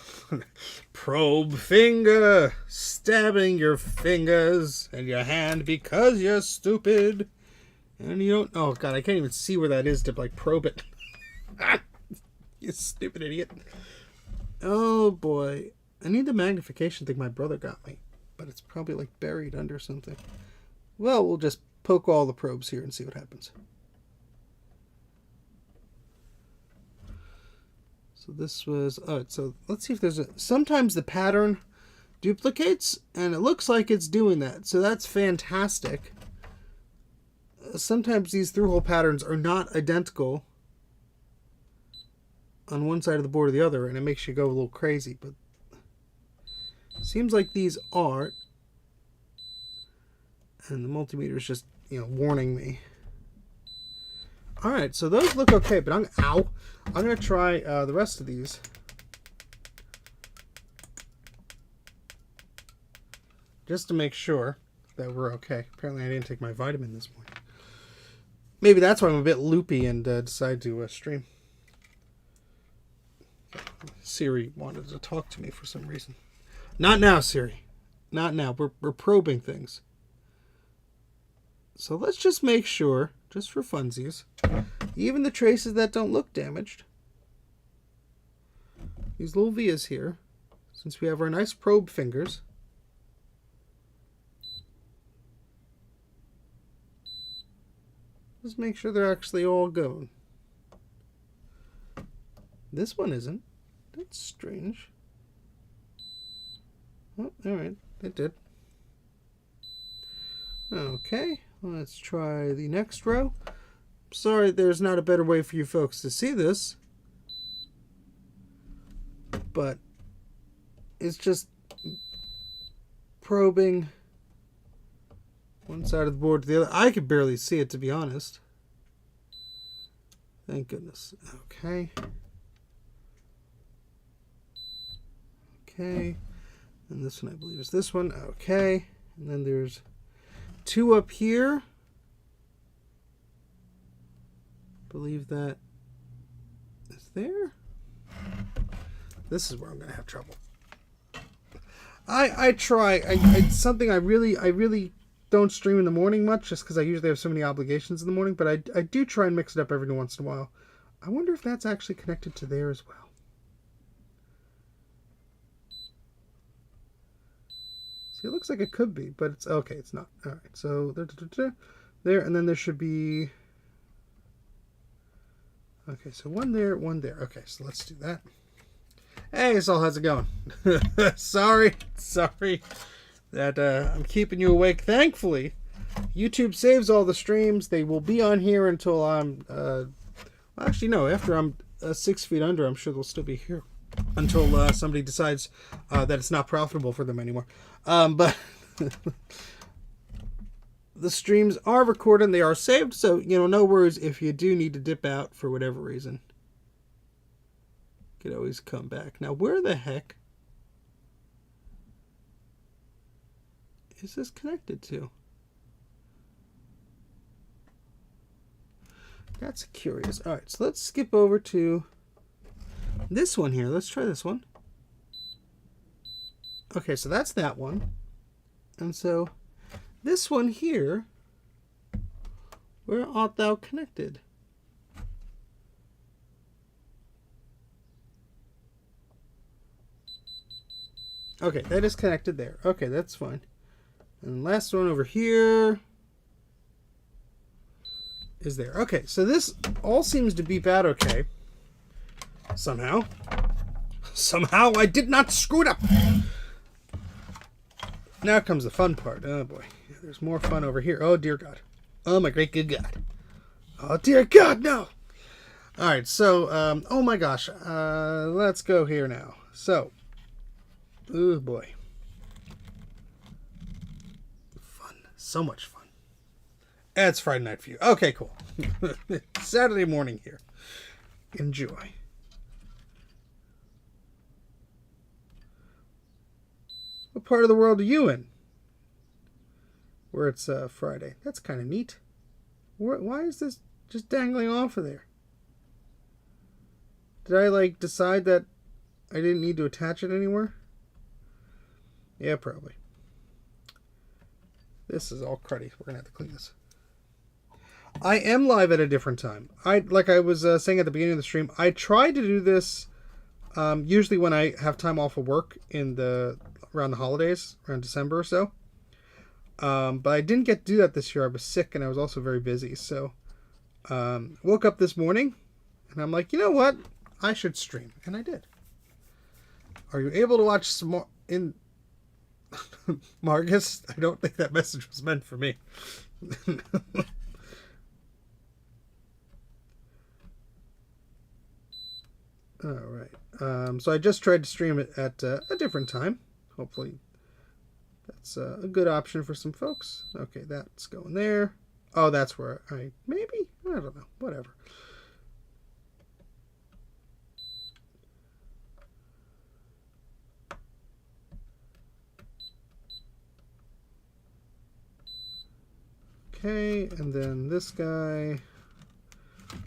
Probe finger, stabbing your fingers and your hand because you're stupid, and you don't. Oh God, I can't even see where that is to like probe it. You stupid idiot! Oh boy, I need the magnification thing my brother got me, but it's probably like buried under something. Well, we'll just poke all the probes here and see what happens. So this was, so let's see if there's sometimes the pattern duplicates and it looks like it's doing that. So that's fantastic. Sometimes these through-hole patterns are not identical on one side of the board or the other, and it makes you go a little crazy, but it seems like these are, and the multimeter is just, warning me. All right, so those look okay, but I'm going to try the rest of these. Just to make sure that we're okay. Apparently I didn't take my vitamin this morning. Maybe that's why I'm a bit loopy and decided to stream. Siri wanted to talk to me for some reason. Not now, Siri. Not now. We're probing things. So let's just make sure, just for funsies, even the traces that don't look damaged, these little vias here, since we have our nice probe fingers, let's make sure they're actually all going. This one isn't. That's strange. Oh, alright, it did. Okay, let's try the next row. Sorry, there's not a better way for you folks to see this, but it's just probing one side of the board to the other. I could barely see it, to be honest. Thank goodness. Okay. Okay. And this one, I believe, is this one. Okay. And then there's two up here. I believe that is there. This is where I'm going to have trouble. I try. It's something I really don't stream in the morning much just because I usually have so many obligations in the morning, but I do try and mix it up every once in a while. I wonder if that's actually connected to there as well. See, it looks like it could be, but it's okay. It's not. All right, so there, and then there should be. Okay, so one there, one there. Okay, so let's do that. Hey, Saul, how's it going? sorry that I'm keeping you awake. Thankfully, YouTube saves all the streams. They will be on here until I'm. Actually, no. After I'm 6 feet under, I'm sure they'll still be here until somebody decides that it's not profitable for them anymore. But the streams are recorded and they are saved, so no worries if you do need to dip out for whatever reason. You could always come back. Now, where the heck is this connected to? That's curious. All right, so let's skip over to this one here. Let's try this one. Okay, so that's that one. And so this one here, where art thou connected? Okay, that is connected there. Okay, that's fine. And last one over here is there. Okay, so this all seems to beep out okay. Somehow I did not screw it up. Now comes the fun part. Oh boy, there's more fun over here. Oh dear God. Oh my great good God. Oh dear God, no. All right, so oh my gosh, let's go here now. So, oh boy, fun, so much fun. It's Friday night for you. Okay, cool. Saturday morning here. Enjoy. What part of the world are you in? Where it's Friday. That's kind of neat. Why is this just dangling off of there? Did I decide that I didn't need to attach it anywhere? Yeah, probably. This is all cruddy. We're gonna have to clean this. I am live at a different time. Like I was saying at the beginning of the stream, I try to do this usually when I have time off of work around the holidays, around December or so. But I didn't get to do that this year. I was sick and I was also very busy. So woke up this morning and I'm like, you know what? I should stream. And I did. Are you able to watch some more in Marcus? I don't think that message was meant for me. All right. So I just tried to stream it at a different time. Hopefully that's a good option for some folks. Okay, that's going there. Oh, that's where maybe? I don't know. Whatever. Okay, and then this guy.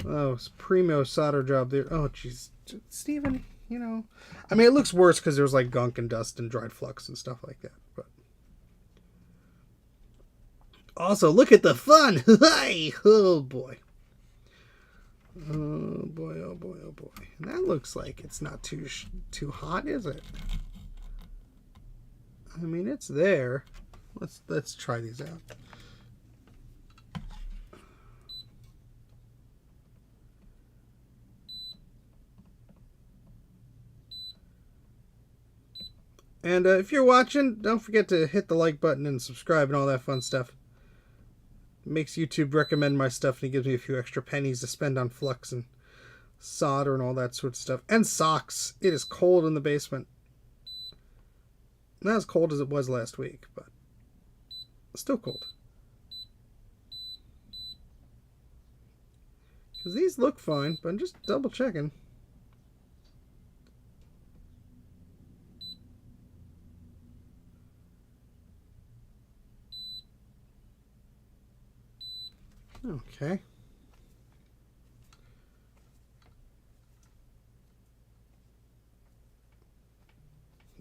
Oh, it's primo solder job there. Oh, jeez. Steven, I mean, it looks worse because there's gunk and dust and dried flux and stuff like that. But also, look at the fun. Oh, boy. Oh, boy, oh, boy, oh, boy. And that looks like it's not too hot, is it? I mean, it's there. Let's try these out. And if you're watching, don't forget to hit the like button and subscribe and all that fun stuff. It makes YouTube recommend my stuff and it gives me a few extra pennies to spend on flux and solder and all that sort of stuff. And socks. It is cold in the basement. Not as cold as it was last week, but still cold. Because these look fine, but I'm just double checking. Okay.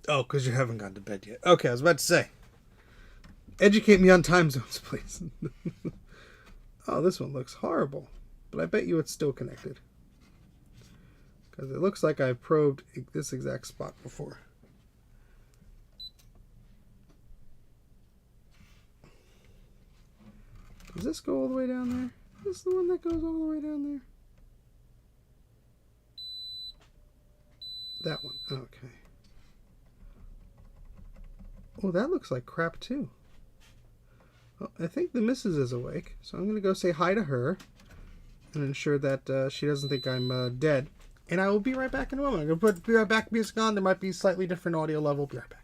Oh, because you haven't gone to bed yet. Okay, I was about to say. Educate me on time zones, please. Oh, this one looks horrible. But I bet you it's still connected. Because it looks like I've probed this exact spot before. Does this go all the way down there? Is this the one that goes all the way down there? That one. Okay. Oh, that looks like crap too. Well, I think the missus is awake, so I'm going to go say hi to her and ensure that she doesn't think I'm dead. And I will be right back in a moment. I'm going to be right back music on. There might be slightly different audio level. Be right back.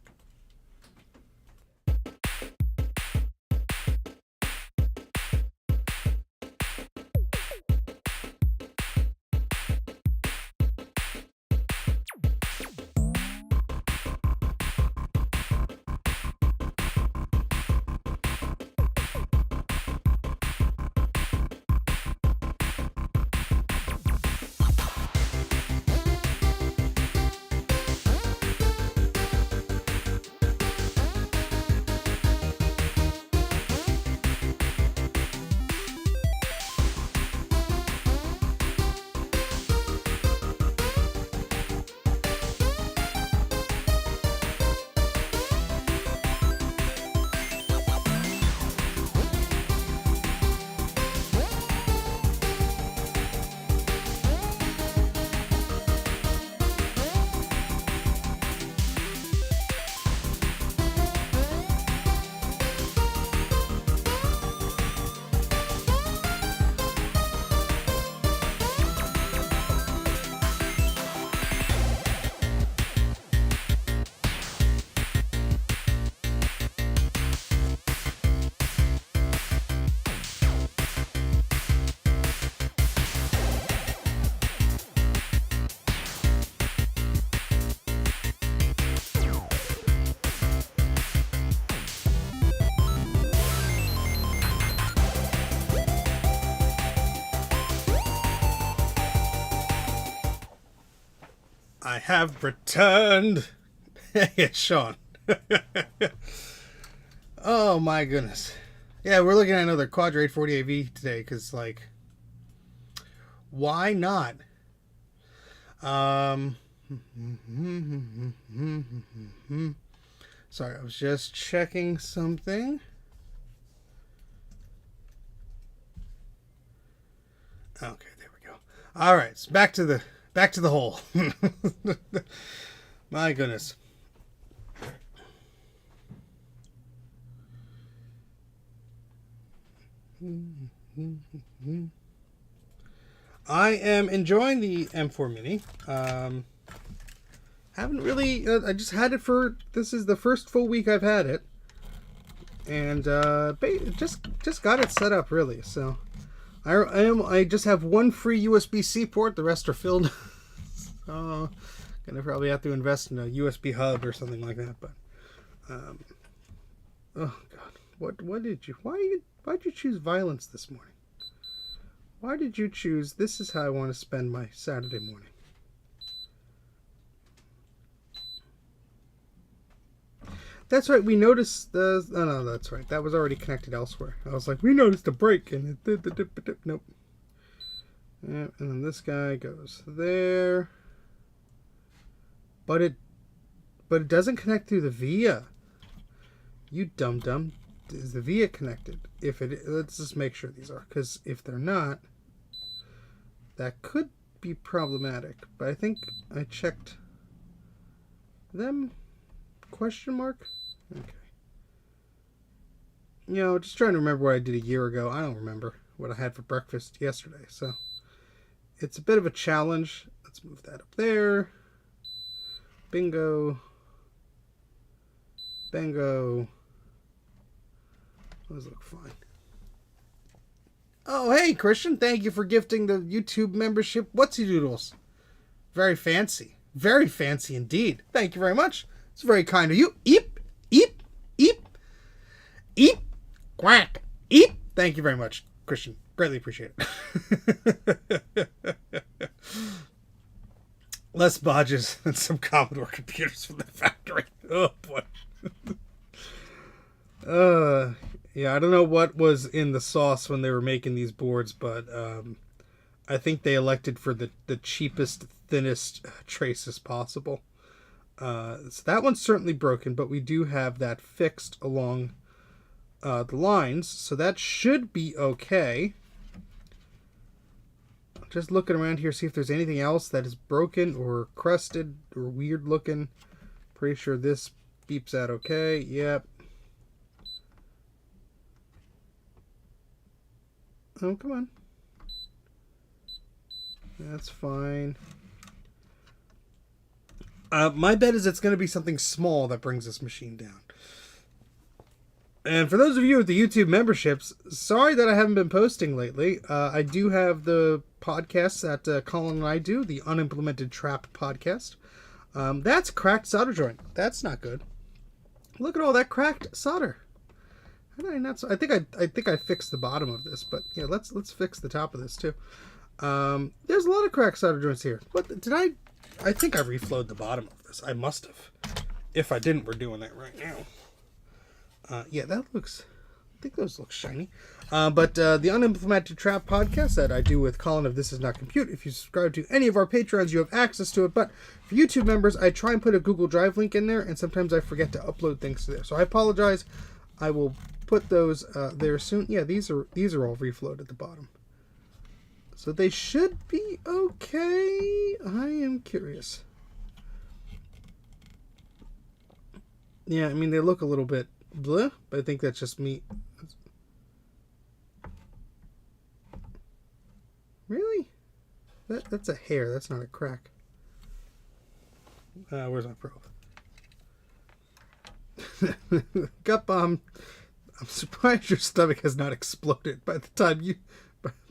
I have returned. It's Sean. Oh my goodness. Yeah, we're looking at another Quadra 840AV today because, like, why not? Sorry, I was just checking something. Okay, there we go. All right, so back to the hole. My goodness. I am enjoying the M4 Mini. Haven't really. I just had it for. This is the first full week I've had it, and just got it set up really. So I just have one free USB-C port. The rest are filled. So gonna probably have to invest in a USB hub or something like that. But oh god, what did you? Why'd you choose violence this morning? Why did you choose? This is how I want to spend my Saturday morning. That's right, we noticed the... Oh, no, that's right. That was already connected elsewhere. I was like, we noticed a break, and it did the... Nope. Yeah, and then this guy goes there. But it doesn't connect through the via. You dum-dum. Is the via connected? If it... Let's just make sure these are. Because if they're not, that could be problematic. But I think I checked them... Question mark? Okay. You know, just trying to remember what I did a year ago. I don't remember what I had for breakfast yesterday. So, it's a bit of a challenge. Let's move that up there. Bingo. Bango. Those look fine. Oh, hey, Christian. Thank you for gifting the YouTube membership. Whatsy Doodles. Very fancy. Very fancy indeed. Thank you very much. It's very kind of you. Eep, eep, eep, eep, quack, eep. Thank you very much, Christian. Greatly appreciate it. Less bodges and some Commodore computers from the factory. Oh, boy. Yeah, I don't know what was in the sauce when they were making these boards, but I think they elected for the cheapest, thinnest traces possible. So that one's certainly broken, but we do have that fixed along the lines, so that should be okay. Just looking around here, see if there's anything else that is broken or crusted or weird looking. Pretty sure this beeps out okay. Yep. Oh, come on. That's fine. My bet is it's going to be something small that brings this machine down. And for those of you with the YouTube memberships, sorry that I haven't been posting lately. I do have the podcasts that Colin and I do, the Unimplemented Trap podcast. That's cracked solder joint. That's not good. Look at all that cracked solder. How did I not? I think I fixed the bottom of this, but yeah, let's fix the top of this too. There's a lot of cracked solder joints here. What did I? I think I reflowed the bottom of this. I must have. If I didn't, we're doing that right now. Yeah, that looks. I think those look shiny. But the Unimplemented Trap podcast that I do with Colin of This Is Not Compute. If you subscribe to any of our Patreons, you have access to it. But for YouTube members, I try and put a Google Drive link in there, and sometimes I forget to upload things to there. So I apologize. I will put those there soon. Yeah, these are all reflowed at the bottom, so they should be okay. I am curious. Yeah, I mean they look a little bit bleh, but I think that's just me. Really? That's a hair. That's not a crack. Where's my probe? Gut bomb. I'm surprised your stomach has not exploded by the time you,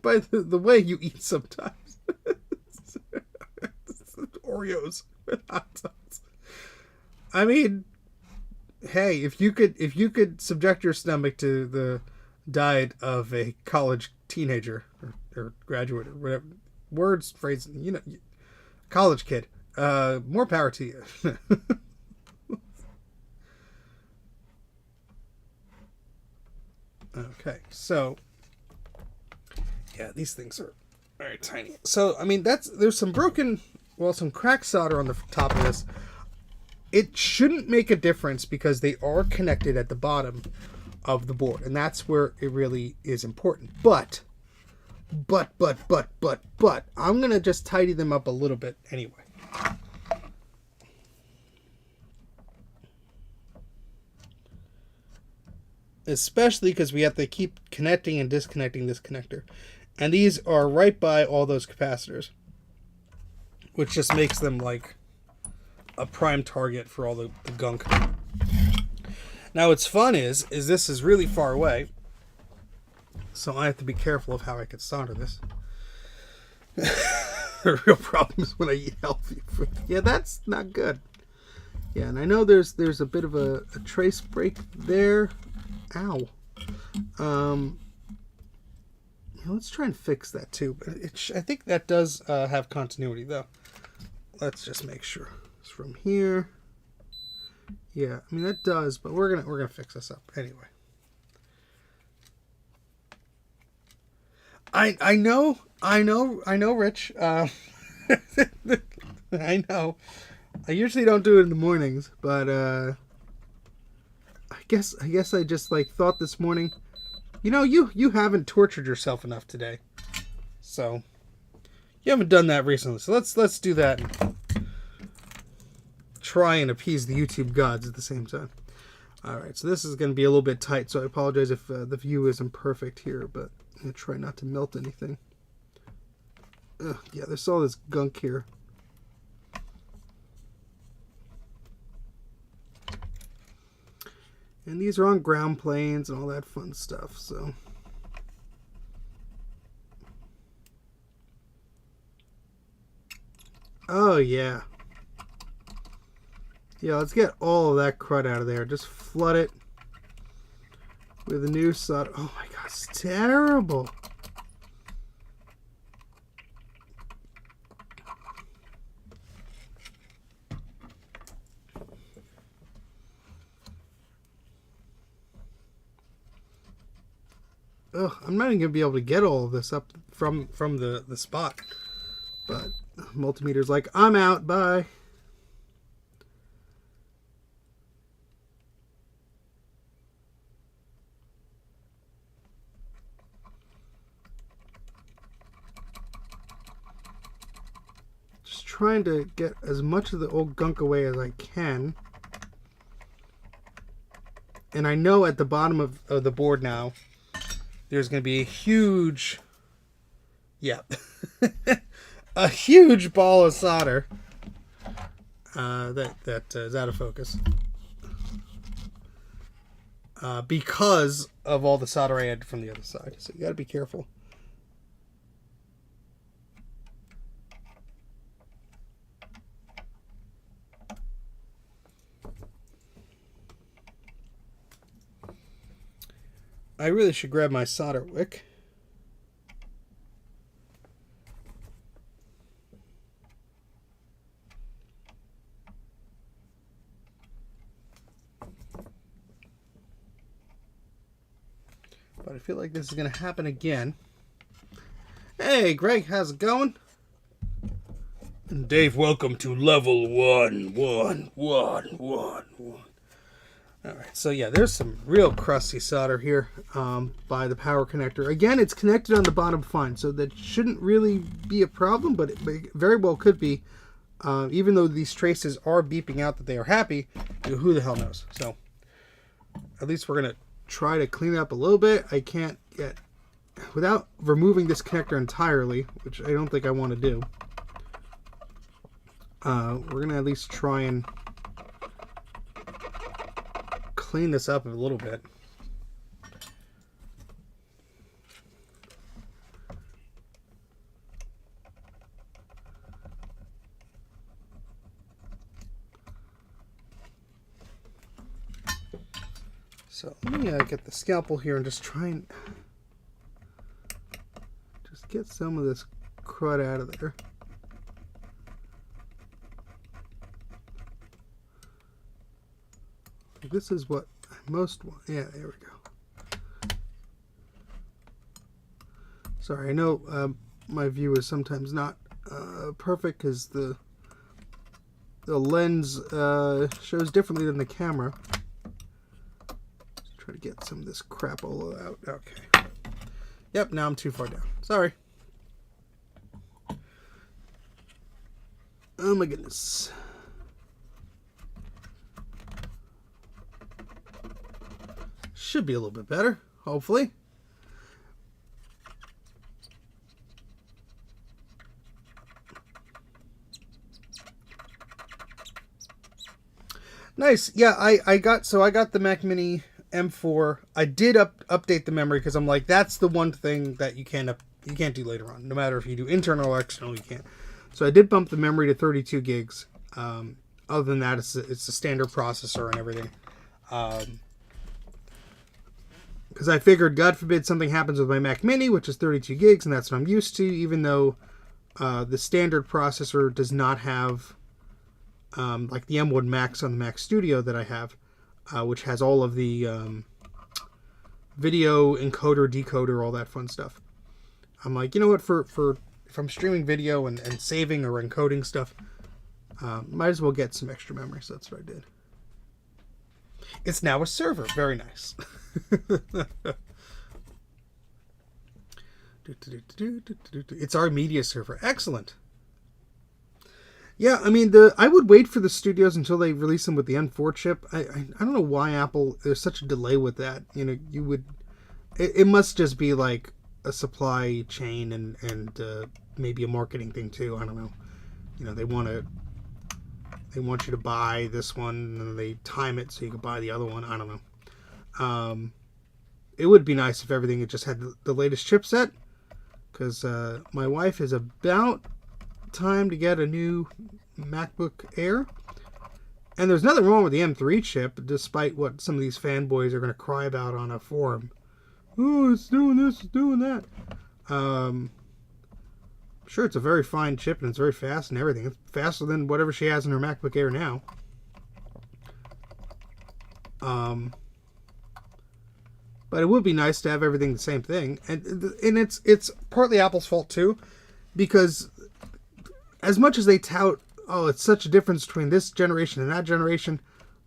by the way you eat sometimes. Oreos with hot sauce. I mean, hey, if you could subject your stomach to the diet of a college teenager or graduate or whatever words, phrase, college kid, more power to you. Okay, so yeah, these things are very tiny. So I mean, there's some some cracked solder on the top of this. It shouldn't make a difference because they are connected at the bottom of the board, and that's where it really is important. But I'm gonna just tidy them up a little bit anyway. Especially because we have to keep connecting and disconnecting this connector. And these are right by all those capacitors, which just makes them like a prime target for all the gunk. Now what's fun is this is really far away, so I have to be careful of how I can solder this. The real problem is when I eat healthy food. Yeah, that's not good. Yeah, and I know there's a bit of a trace break there. Ow. Let's try and fix that too. But I think that does have continuity though. Let's just make sure it's from here. Yeah, I mean that does, but we're gonna fix this up anyway. I know, Rich. I know. I usually don't do it in the mornings, but I guess I just thought this morning, you haven't tortured yourself enough today. So you haven't done that recently. So let's do that and try and appease the YouTube gods at the same time. All right, so this is going to be a little bit tight, so I apologize if the view isn't perfect here, but I'm going to try not to melt anything. Yeah, there's all this gunk here. And these are on ground planes and all that fun stuff, so. Oh, yeah. Yeah, let's get all of that crud out of there. Just flood it with a new solder. Oh my god, it's terrible. ugh, I'm not even gonna be able to get all of this up from the spot. But multimeter's like, I'm out, bye. Just trying to get as much of the old gunk away as I can. And I know at the bottom of the board now, there's going to be a huge, yeah, a huge ball of solder that is out of focus because of all the solder I had from the other side. So you got to be careful. I really should grab my solder wick. But I feel like this is going to happen again. Hey, Greg, how's it going? And Dave, welcome to level 1. Alright, so yeah, there's some real crusty solder here by the power connector. Again, it's connected on the bottom fine, so that shouldn't really be a problem, but it very well could be. Even though these traces are beeping out that they are happy, who the hell knows? So, at least we're going to try to clean it up a little bit. I can't get, without removing this connector entirely, which I don't think I want to do, we're going to at least try and clean this up a little bit. So let me get the scalpel here and just try and just get some of this crud out of there. This is what I most want. Yeah, there we go. Sorry, I know my view is sometimes not perfect because the lens shows differently than the camera. Let's try to get some of this crap all out. Okay. Yep, now I'm too far down. Sorry. Oh my goodness. Should be a little bit better, hopefully. Nice. Yeah, I got the Mac Mini M4. I did update the memory because I'm like, that's the one thing that you can't do later on. No matter if you do internal or external, you can't. So I did bump the memory to 32 gigs. Other than that, it's a standard processor and everything. Because I figured, God forbid, something happens with my Mac Mini, which is 32 gigs, and that's what I'm used to, even though the standard processor does not have, like the M1 Max on the Mac Studio that I have, which has all of the video encoder, decoder, all that fun stuff. I'm like, you know what, for if I'm streaming video and saving or encoding stuff, might as well get some extra memory, so that's what I did. It's now a server. Very nice. It's our media server. Excellent. Yeah, I mean, I would wait for the studios until they release them with the M4 chip. I don't know why Apple, there's such a delay with that. You know, you would, it must just be like a supply chain and maybe a marketing thing too. I don't know. You know, they want you to buy this one and then they time it so you can buy the other one. I don't know. It would be nice if everything had just had the latest chipset, because my wife is about time to get a new MacBook Air, and there's nothing wrong with the M3 chip, despite what some of these fanboys are going to cry about on a forum. Oh, it's doing this, it's doing that. Sure, it's a very fine chip and it's very fast and everything. It's faster than whatever she has in her MacBook Air now. But it would be nice to have everything the same thing. And it's partly Apple's fault too, because as much as they tout, oh, it's such a difference between this generation and that generation,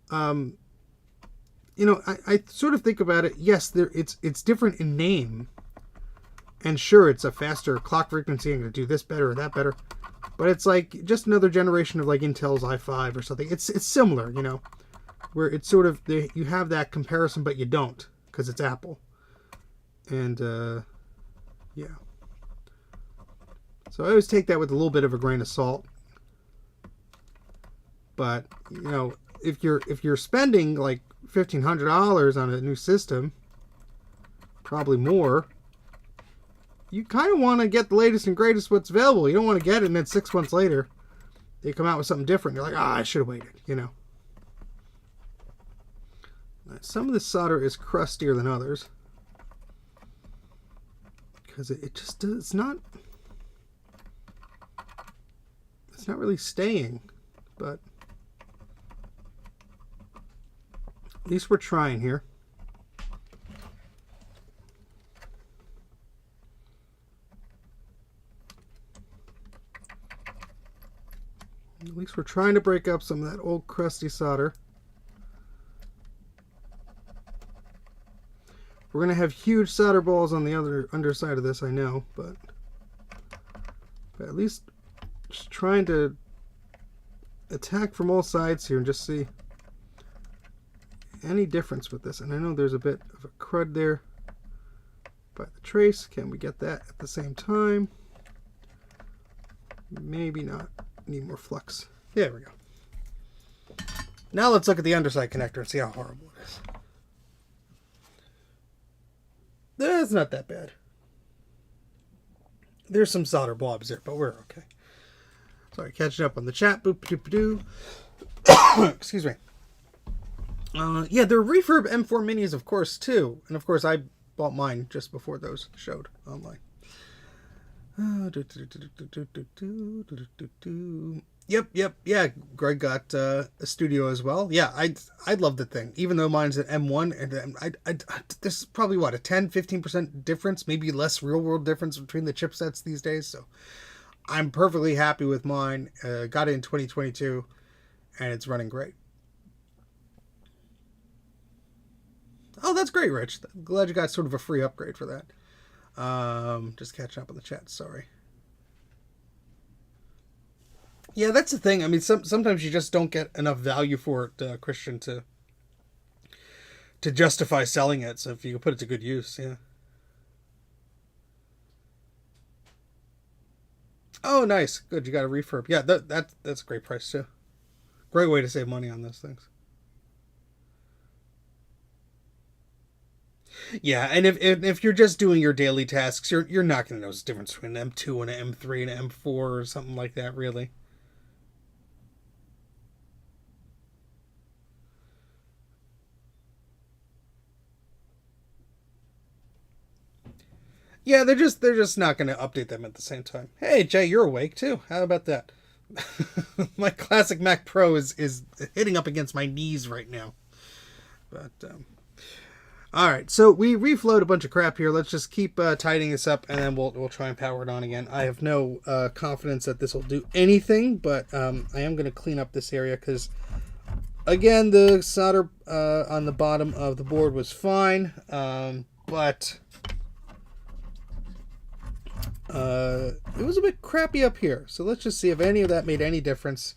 you know, I sort of think about it. Yes, it's different in name, and sure, it's a faster clock frequency and going to do this better or that better, but it's like just another generation of like Intel's i5 or something. It's similar, you know, where it's sort of you have that comparison, but you don't because it's Apple, and yeah. So I always take that with a little bit of a grain of salt. But you know, if you're spending like $1,500 on a new system, probably more, you kind of want to get the latest and greatest what's available. You don't want to get it and then 6 months later they come out with something different. You're like, I should have waited, you know. Some of the solder is crustier than others because it just does, it's not really staying, but at least we're trying here. At least we're trying to break up some of that old crusty solder. We're going to have huge solder balls on the other underside of this, I know, but at least just trying to attack from all sides here and just see any difference with this. And I know there's a bit of a crud there by the trace. Can we get that at the same time? Maybe not. Need more flux. There we go. Now let's look at the underside connector and see how horrible it is. That's not that bad. There's some solder blobs there, but we're okay. Sorry, catching up on the chat. Boop, doop, doo. Excuse me. Yeah, there are Refurb M4 Minis, of course, too. And, of course, I bought mine just before those showed online. Yep. Yeah, Greg got a Studio as well. Yeah, I love the thing. Even though mine's an M1, and there's probably, what, a 10-15% difference, maybe less real-world difference between the chipsets these days. So I'm perfectly happy with mine. Got it in 2022, and it's running great. Oh, that's great, Rich. Glad you got sort of a free upgrade for that. Just catching up on the chat. Sorry. Yeah, that's the thing. I mean, sometimes you just don't get enough value for it, Christian, to justify selling it. So if you can put it to good use, yeah. Oh, nice. Good. You got a refurb. Yeah, that's a great price too. Great way to save money on those things. Yeah, and if you're just doing your daily tasks, you're not going to notice the difference between an M2 and an M3 and an M4 or something like that, really. Yeah, they're just not going to update them at the same time. Hey, Jay, you're awake too. How about that? My classic Mac Pro is hitting up against my knees right now. But all right, so we reflowed a bunch of crap here. Let's just keep tidying this up, and then we'll try and power it on again. I have no confidence that this will do anything, but I am going to clean up this area because, again, the solder on the bottom of the board was fine, but it was a bit crappy up here. So let's just see if any of that made any difference.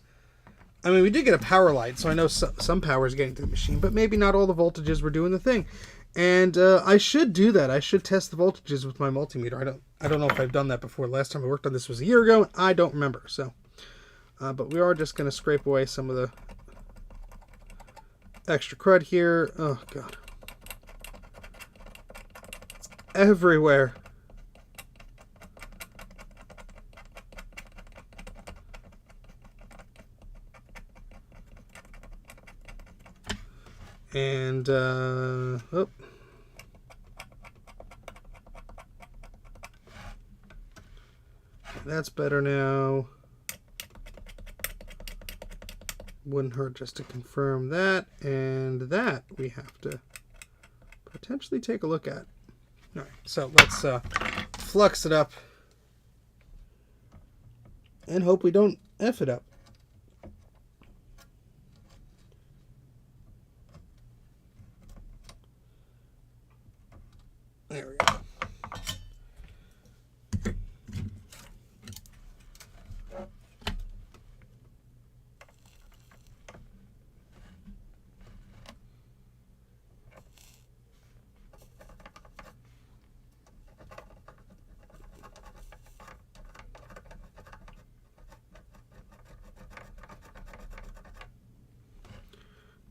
I mean, we did get a power light, so I know some power is getting to the machine, but maybe not all the voltages were doing the thing. And I should do that. I should test the voltages with my multimeter. I don't know if I've done that before. Last time I worked on this was a year ago. I don't remember. So, but we are just going to scrape away some of the extra crud here. Oh God, it's everywhere. And oh. That's better now. Wouldn't hurt just to confirm that, and that we have to potentially take a look at. All right, so let's flux it up and hope we don't F it up. There we go.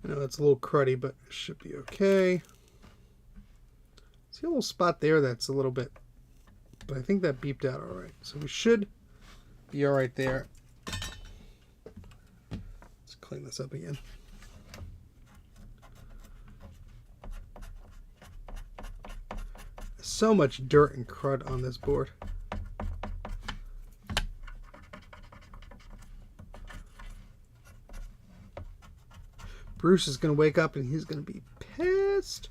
I know it's a little cruddy, but it should be okay. See a little spot there that's a little bit, but I think that beeped out all right. So we should be all right there. Let's clean this up again. So much dirt and crud on this board. Bruce is going to wake up and he's going to be pissed.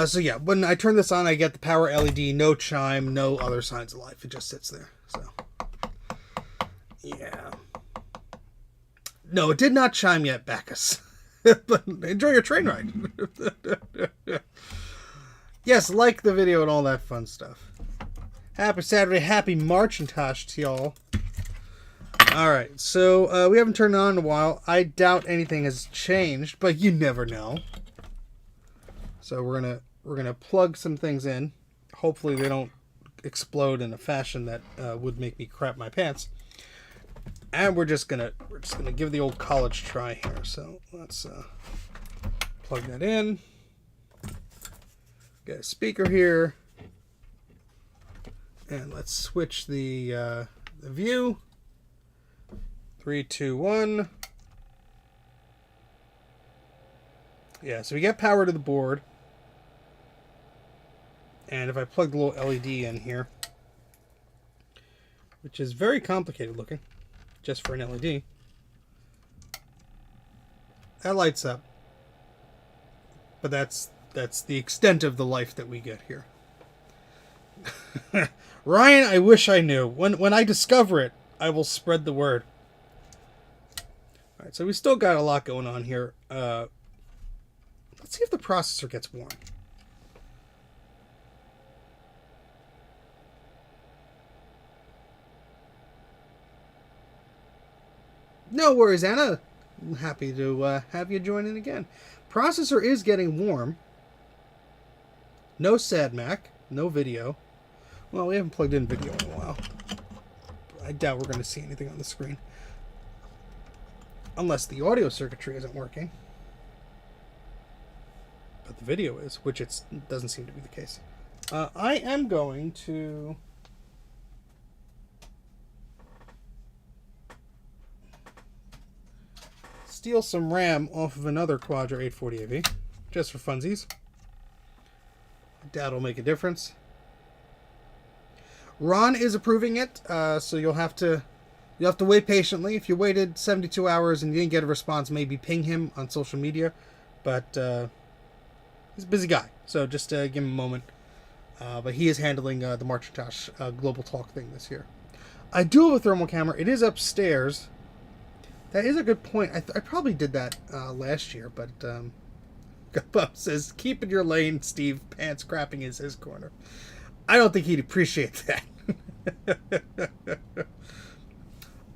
So yeah, when I turn this on, I get the power LED, no chime, no other signs of life. It just sits there. So yeah. No, it did not chime yet, Bacchus. But enjoy your train ride. Yes, like the video and all that fun stuff. Happy Saturday, happy Marchintosh to y'all. Alright, so we haven't turned it on in a while. I doubt anything has changed, but you never know. So we're gonna plug some things in. Hopefully they don't explode in a fashion that would make me crap my pants. And we're just gonna give the old college try here. So let's plug that in. Get a speaker here. And let's switch the view. 3, 2, 1. Yeah, so we get power to the board. And if I plug the little LED in here, which is very complicated looking, just for an LED, that lights up. But that's the extent of the life that we get here. Ryan, I wish I knew. When I discover it, I will spread the word. Alright, so we still got a lot going on here. Let's see if the processor gets warm. No worries, Anna. I'm happy to have you join in again. Processor is getting warm. No sad Mac. No video. Well, we haven't plugged in video in a while. I doubt we're going to see anything on the screen. Unless the audio circuitry isn't working. But the video is, which it doesn't seem to be the case. I am going to... steal some RAM off of another Quadra 840AV. Just for funsies. I doubt it'll make a difference. Ron is approving it, so you'll have to wait patiently. If you waited 72 hours and you didn't get a response, maybe ping him on social media. But he's a busy guy, so just give him a moment. But he is handling the Marchintosh GlobalTalk thing this year. I do have a thermal camera. It is upstairs. That is a good point. I probably did that last year, but Bob says, "Keep in your lane, Steve. Pants crapping is his corner." I don't think he'd appreciate that.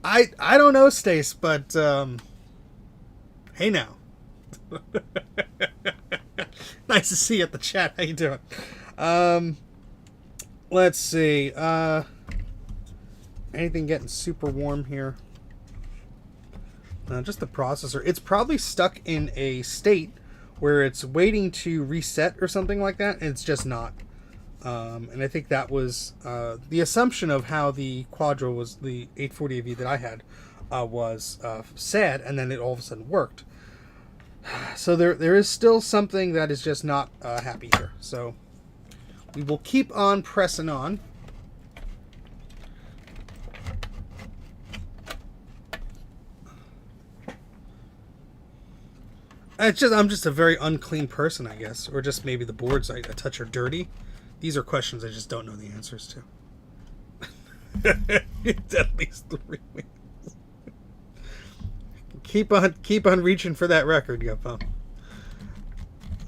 I don't know, Stace, but hey now. Nice to see you at the chat. How you doing? Let's see. Anything getting super warm here? Just the processor. It's probably stuck in a state where it's waiting to reset or something like that, and it's just not. And I think that was the assumption of how the Quadra was, the 840AV that I had, was sad, and then it all of a sudden worked. So there is still something that is just not happy here. So we will keep on pressing on. I'm just a very unclean person, I guess, or just maybe the boards I touch are dirty. These are questions I just don't know the answers to. It's at least 3 weeks. Keep on reaching for that record, Guppo.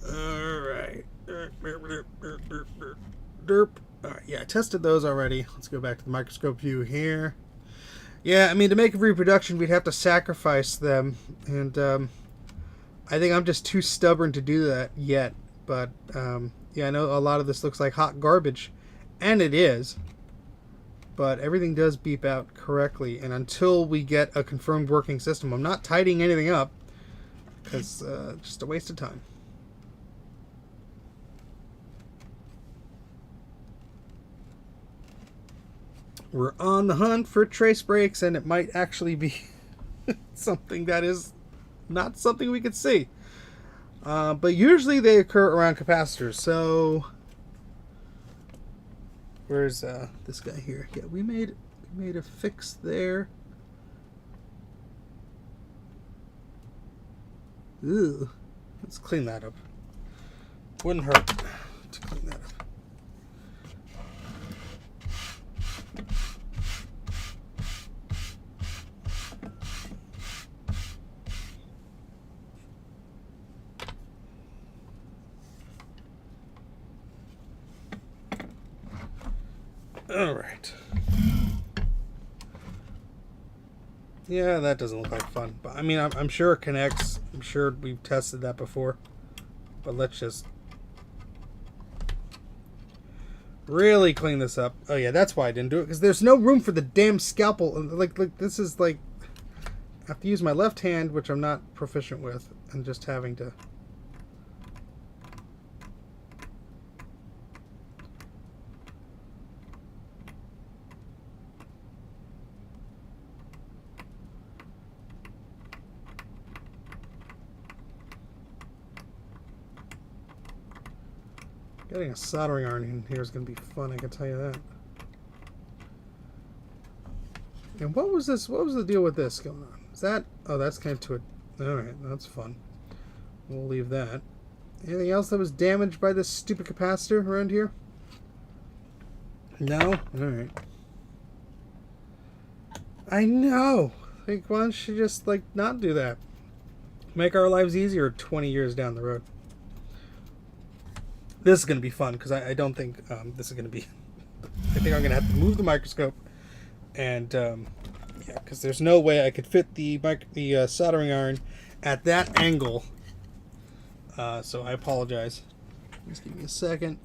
All right. Derp. All right. Yeah, I tested those already. Let's go back to the microscope view here. Yeah, I mean, to make a reproduction, we'd have to sacrifice them, and I think I'm just too stubborn to do that yet. But yeah, I know a lot of this looks like hot garbage, and it is. But everything does beep out correctly, and until we get a confirmed working system, I'm not tidying anything up, because just a waste of time. We're on the hunt for trace breaks, and it might actually be something that is not something we could see. But usually they occur around capacitors, so... Where's this guy here? Yeah, we made a fix there. Ooh, let's clean that up. Wouldn't hurt to clean that up. All right. Yeah, that doesn't look like fun. But I mean, I'm sure it connects. I'm sure we've tested that before. But let's just really clean this up. Oh yeah, that's why I didn't do it, because there's no room for the damn scalpel. Like this is like, I have to use my left hand, which I'm not proficient with, and just having to. Getting a soldering iron in here is going to be fun, I can tell you that. And what was this? What was the deal with this going on? Is that... Oh, that's kind of to it. Alright, that's fun. We'll leave that. Anything else that was damaged by this stupid capacitor around here? No? Alright. I know! Like, why don't you just, like, not do that? Make our lives easier 20 years down the road. This is going to be fun, because I don't think this is going to be... I think I'm going to have to move the microscope. And, yeah, because there's no way I could fit the soldering iron at that angle. So I apologize. Just give me a second.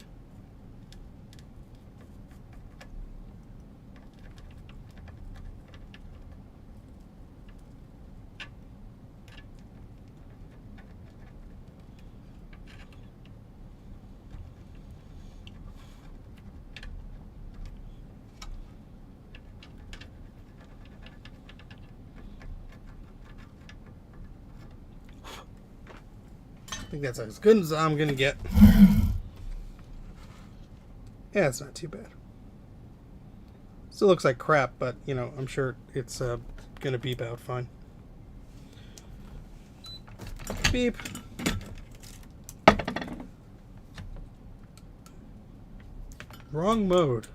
I think that's as good as I'm going to get. Yeah, it's not too bad. Still looks like crap, but, you know, I'm sure it's going to beep out fine. Beep. Wrong mode.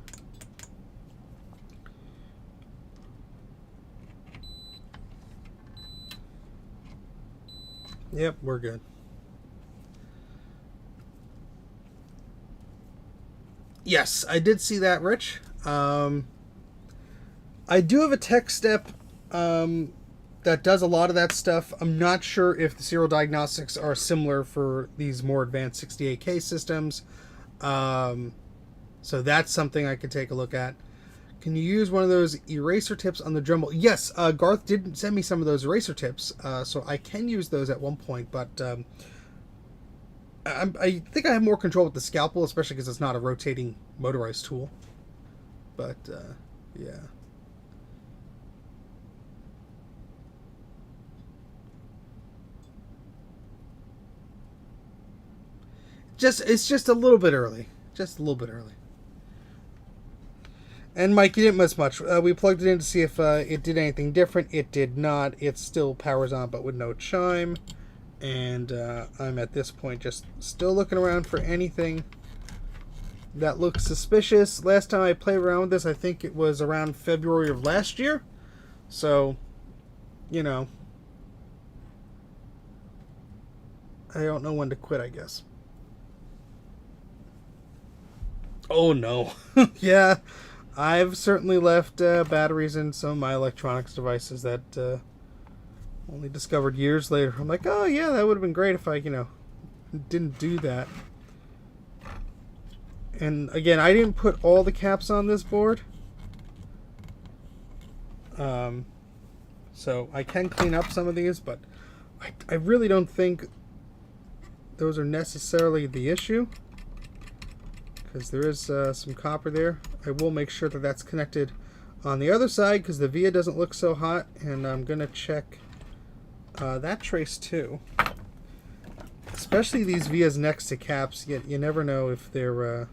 Yep, we're good. Yes, I did see that, Rich. I do have a tech step that does a lot of that stuff. I'm not sure if the serial diagnostics are similar for these more advanced 68K systems. So that's something I could take a look at. Can you use one of those eraser tips on the Dremel? Yes, Garth did send me some of those eraser tips, so I can use those at one point, but I think I have more control with the scalpel, especially because it's not a rotating motorized tool. But, yeah. It's just a little bit early. Just a little bit early. And Mike, you didn't miss much. We plugged it in to see if it did anything different. It did not. It still powers on, but with no chime. And I'm at this point just still looking around for anything that looks suspicious. Last time I played around with this, I think it was around February of last year. So, you know, I don't know when to quit, I guess. Oh no. Yeah, I've certainly left batteries in some of my electronics devices that only discovered years later. I'm like, oh yeah, that would have been great if I, didn't do that. And again, I didn't put all the caps on this board. So I can clean up some of these, but I really don't think those are necessarily the issue, because there is some copper there. I will make sure that that's connected on the other side, because the via doesn't look so hot, and I'm going to check that trace too. Especially these vias next to caps, you never know if they're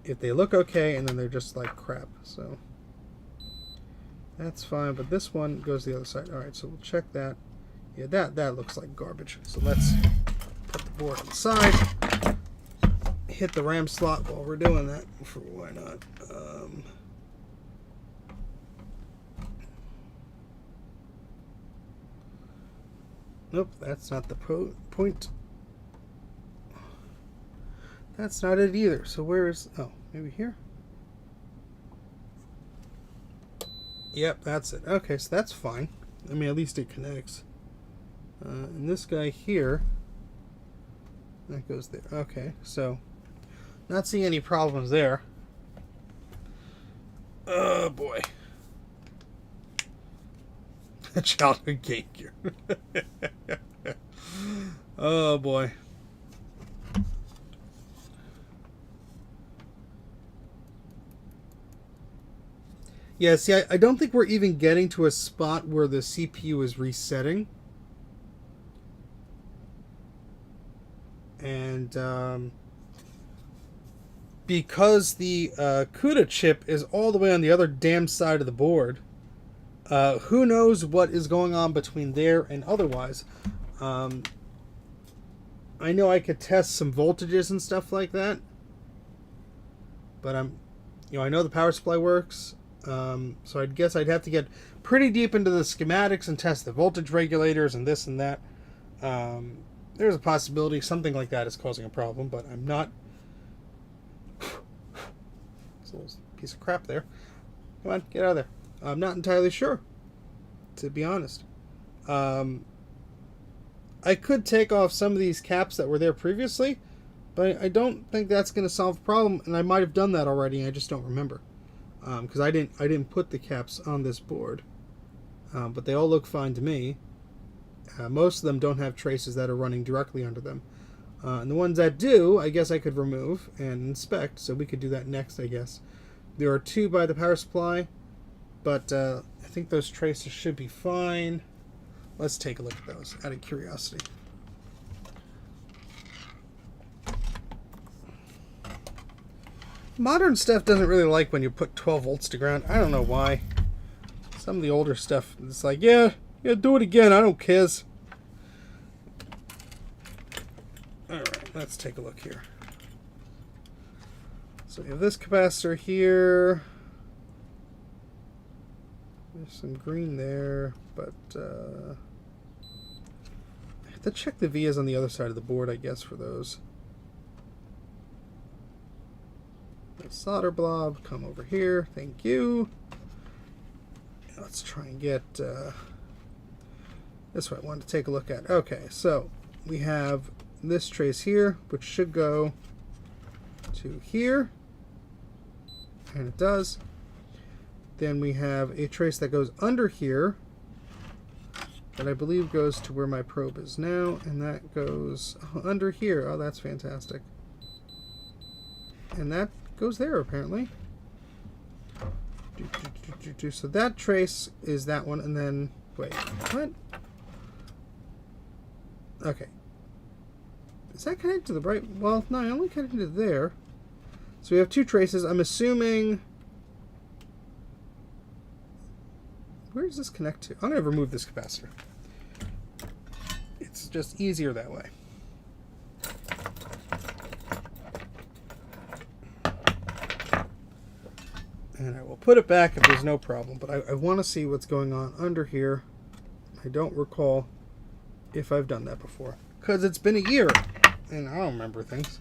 if they look okay and then they're just like crap. So that's fine, but this one goes the other side. All right, so we'll check that. Yeah, that looks like garbage. So let's put the board on the side. Hit the RAM slot while we're doing that. For why not? Nope, that's not the point. That's not it either. So where is... Oh, maybe here? Yep, that's it. Okay, so that's fine. I mean, at least it connects. And this guy here... That goes there. Okay, so... Not seeing any problems there. Oh, boy. Childhood game gear. Oh boy. Yeah, see, I don't think we're even getting to a spot where the CPU is resetting. And because the CUDA chip is all the way on the other damn side of the board, who knows what is going on between there and otherwise. I know I could test some voltages and stuff like that, but I know the power supply works, so I'd guess I'd have to get pretty deep into the schematics and test the voltage regulators and this and that. There's a possibility something like that is causing a problem, but I'm not... It's a little piece of crap there. Come on, get out of there. I'm not entirely sure, to be honest. I could take off some of these caps that were there previously, but I don't think that's going to solve the problem, and I might have done that already, I just don't remember. Because I didn't put the caps on this board. But they all look fine to me. Most of them don't have traces that are running directly under them. And the ones that do, I guess I could remove and inspect, so we could do that next, I guess. There are two by the power supply, but I think those traces should be fine. Let's take a look at those out of curiosity. Modern stuff doesn't really like when you put 12 volts to ground. I don't know why. Some of the older stuff, it's like, yeah, do it again. I don't care. Alright, let's take a look here. So we have this capacitor here. There's some green there, but I have to check the vias on the other side of the board, I guess, for those. The solder blob, come over here. Thank you. Let's try and get this one I wanted to take a look at. Okay, so we have this trace here, which should go to here, and it does. Then we have a trace that goes under here that I believe goes to where my probe is now, and that goes under here. Oh, that's fantastic. And that goes there, apparently. So that trace is that one, and then... Wait, what? Okay. Is that connected to the bright... Well, no, I only connected it there. So we have two traces. I'm assuming... Where does this connect to? I'm going to remove this capacitor. It's just easier that way. And I will put it back if there's no problem, but I want to see what's going on under here. I don't recall if I've done that before, because it's been a year, and I don't remember things.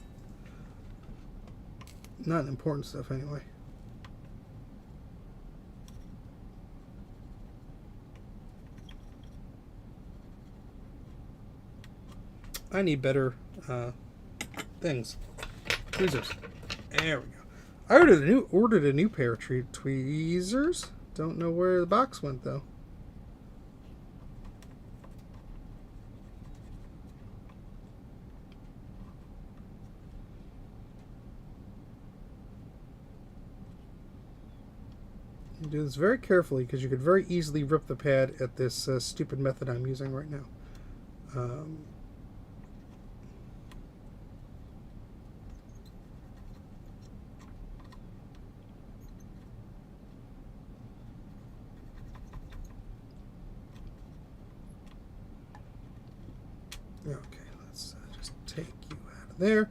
Not important stuff, anyway. I need better things. Tweezers. There we go. I ordered a new pair of tweezers. Don't know where the box went, though. You do this very carefully because you could very easily rip the pad at this stupid method I'm using right now. Okay, let's just take you out of there.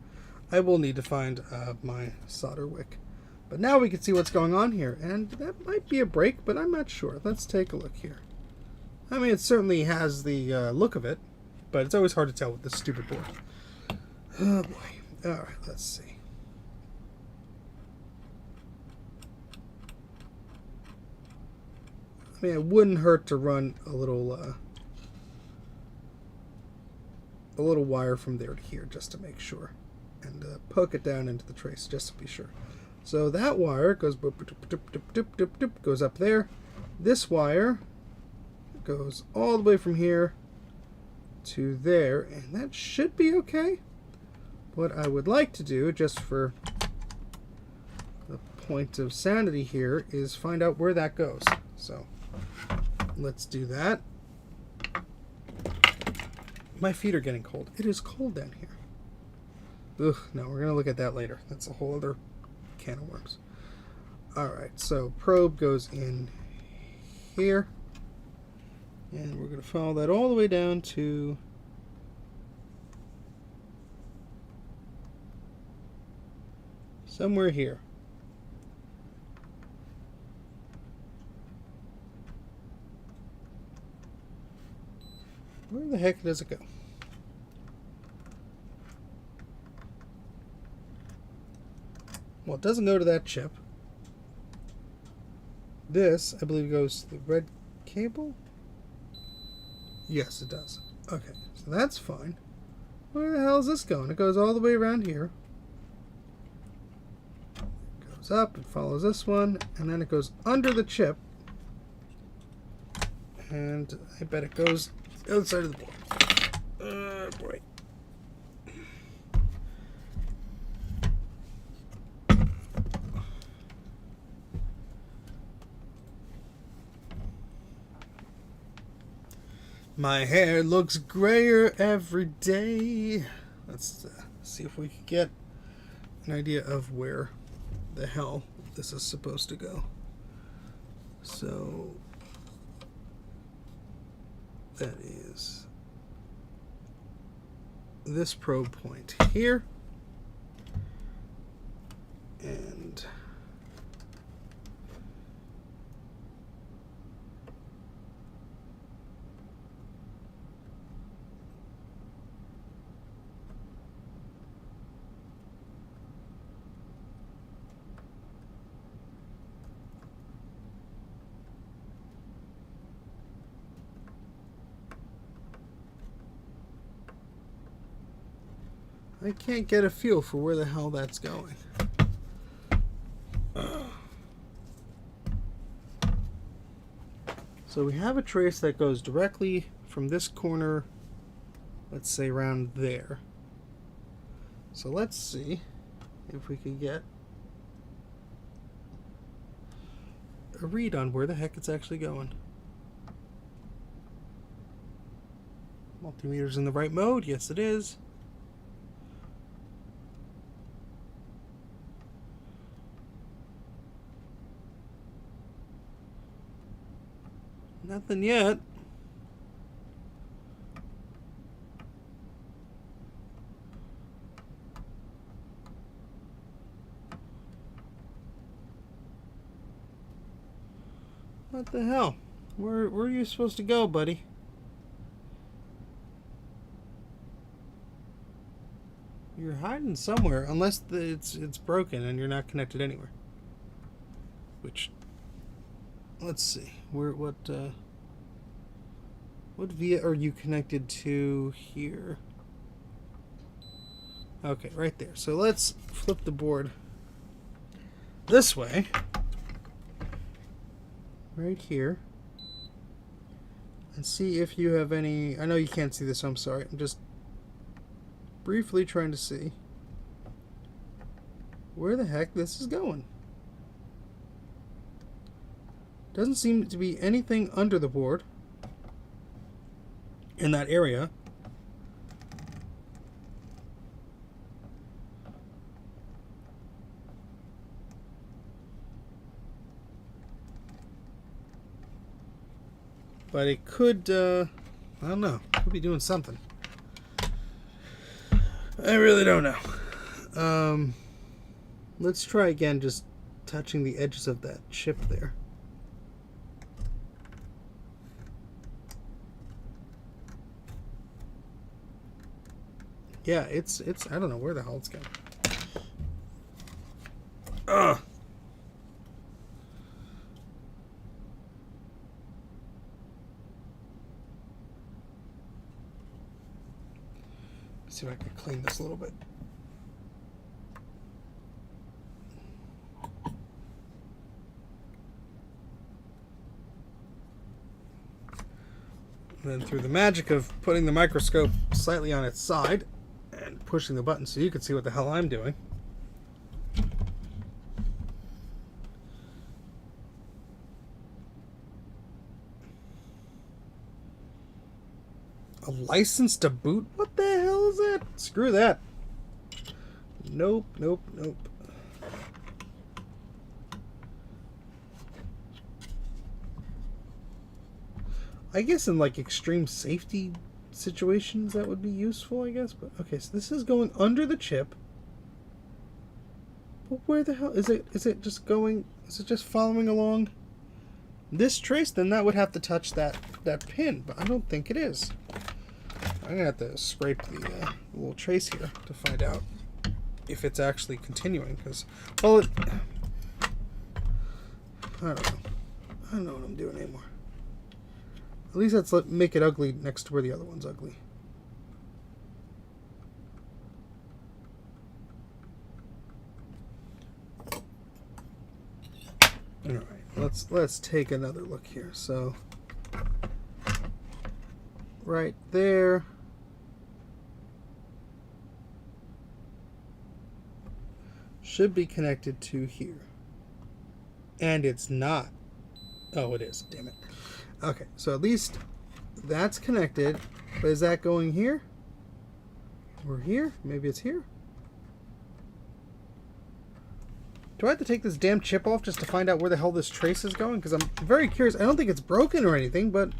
I will need to find my solder wick. But now we can see what's going on here. And that might be a break, but I'm not sure. Let's take a look here. I mean, it certainly has the look of it, but it's always hard to tell with this stupid board. Oh boy. Alright, let's see. I mean, it wouldn't hurt to run a little wire from there to here just to make sure, and poke it down into the trace just to be sure. So that wire goes goes up there. This wire goes all the way from here to there, and that should be okay. What I would like to do, just for the point of sanity here, is find out where that goes. So let's do that. My feet are getting cold. It is cold down here. Ugh, no, we're going to look at that later. That's a whole other can of worms. Alright, so probe goes in here. And we're going to follow that all the way down to somewhere here. Where the heck does it go? Well, it doesn't go to that chip. This, I believe, goes to the red cable. Yes, it does. Okay, so that's fine. Where the hell is this going? It goes all the way around here. It goes up, it follows this one, and then it goes under the chip. And I bet it goes the other side of the board. Boy. My hair looks grayer every day. Let's see if we can get an idea of where the hell this is supposed to go. So that is this probe point here, and I can't get a feel for where the hell that's going. So we have a trace that goes directly from this corner, let's say around there. So let's see if we can get a read on where the heck it's actually going. Multimeter's in the right mode. Yes, it is. Nothing yet. What the hell? Where are you supposed to go, buddy? You're hiding somewhere, unless it's broken and you're not connected anywhere. Which, let's see, what via are you connected to here? Okay, right there. So let's flip the board this way, right here, and see if you have any. I know you can't see this, so I'm sorry. I'm just briefly trying to see where the heck this is going. Doesn't seem to be anything under the board in that area. But it could, I don't know, could be doing something. I really don't know. Let's try again, just touching the edges of that chip there. Yeah, it's I don't know where the hell it's going. Ugh. Let's see if I can clean this a little bit. And then through the magic of putting the microscope slightly on its side and pushing the button so you can see what the hell I'm doing. A license to boot? What the hell is that? Screw that. Nope, nope, nope. I guess in like extreme safety situations that would be useful, I guess. But okay, so this is going under the chip. But where the hell is it? Is it just going? Is it just following along this trace? Then that would have to touch that pin, but I don't think it is. I'm gonna have to scrape the little trace here to find out if it's actually continuing. Because, well, I don't know. I don't know what I'm doing anymore. At least let's make it ugly next to where the other one's ugly. All right, let's take another look here. So, right there. Should be connected to here. And it's not. Oh, it is. Damn it. Okay, so at least that's connected. But is that going here? Or here? Maybe it's here? Do I have to take this damn chip off just to find out where the hell this trace is going? Because I'm very curious. I don't think it's broken or anything, but...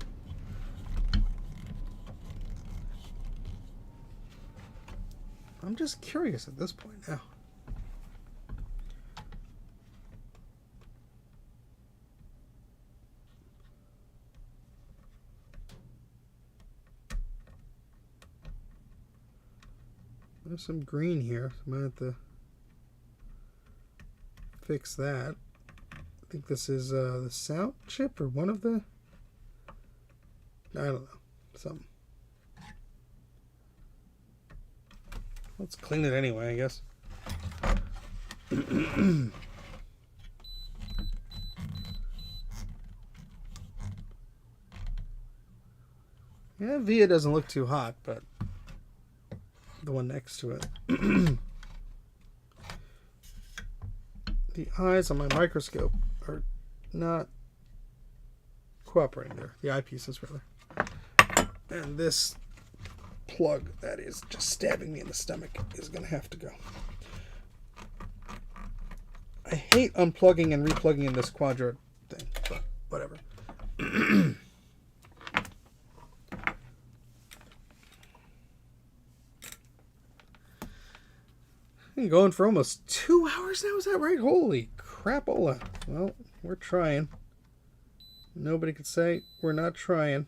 I'm just curious at this point now. There's some green here. I might have to fix that. I think this is the sound chip or one of the... I don't know. Something. Let's clean it anyway, I guess. Yeah, Via doesn't look too hot, but the one next to it. The eyes on my microscope are not cooperating there. The eyepieces, rather. And this plug that is just stabbing me in the stomach is going to have to go. I hate unplugging and replugging in this Quadra thing, but whatever. Been going for almost 2 hours now, is that right? Holy crapola. Well, we're trying. Nobody could say we're not trying.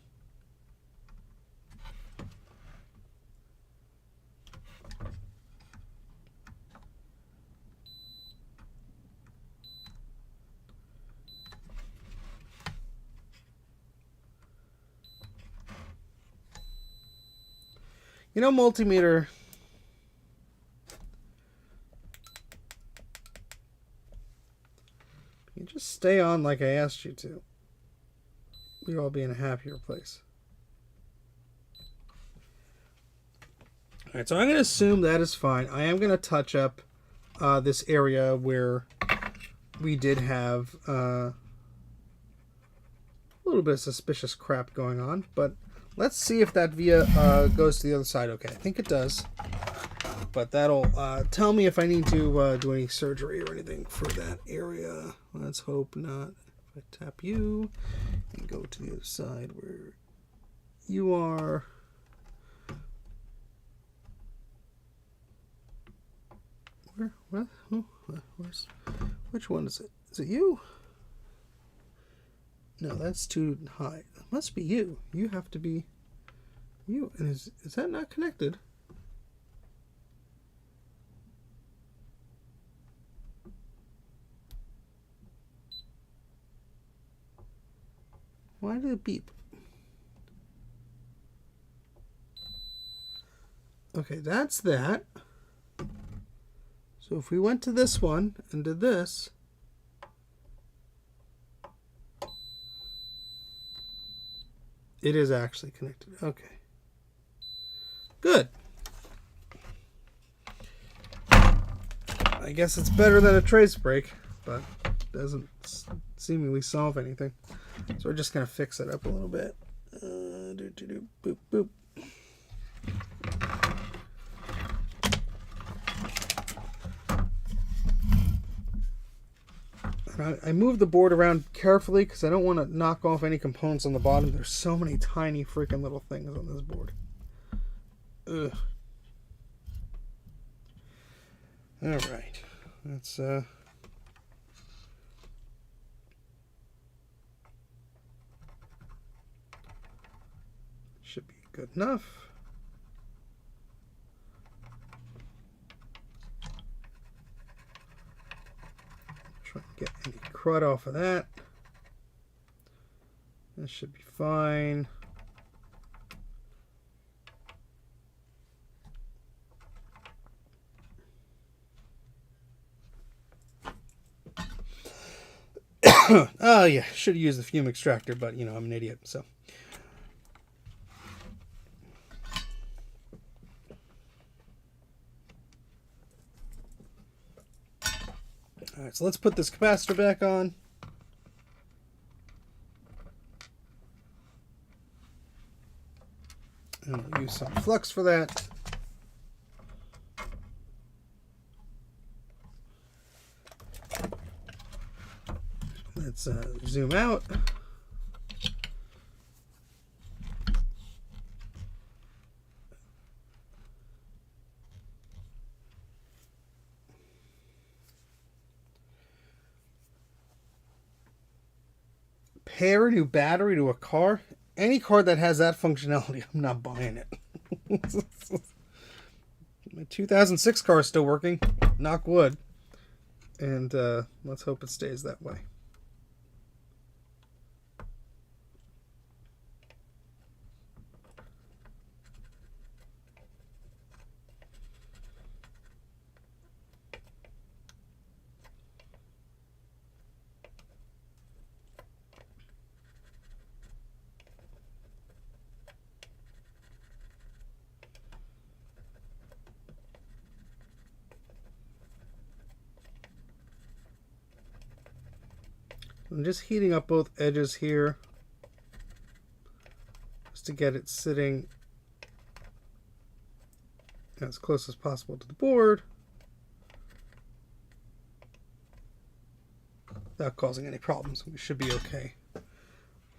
You know, multimeter, you just stay on like I asked you to. We'd all be in a happier place. Alright, so I'm going to assume that is fine. I am going to touch up this area where we did have a little bit of suspicious crap going on, but let's see if that via goes to the other side. Okay, I think it does. But that'll tell me if I need to do any surgery or anything for that area. Let's hope not. If I tap you and go to the other side where you are. Where? What? Oh, which one is it? Is it you? No, that's too high. It must be you. You have to be you. And is that not connected? Why did it beep? Okay, that's that. So if we went to this one and did this, it is actually connected. Okay. Good. I guess it's better than a trace break, but doesn't seemingly solve anything. So we're just going to fix it up a little bit. Boop, boop. I moved the board around carefully because I don't want to knock off any components on the bottom. There's so many tiny freaking little things on this board. Ugh. All right. That's should be good enough. Try to get any crud off of that. That should be fine. Oh yeah, should have used the fume extractor, but you know, I'm an idiot, so. Alright, so let's put this capacitor back on. And we'll use some flux for that. Let's zoom out. Pair a new battery to a car. Any car that has that functionality, I'm not buying it. My 2006 car is still working. Knock wood. And let's hope it stays that way. I'm just heating up both edges here just to get it sitting as close as possible to the board without causing any problems. We should be okay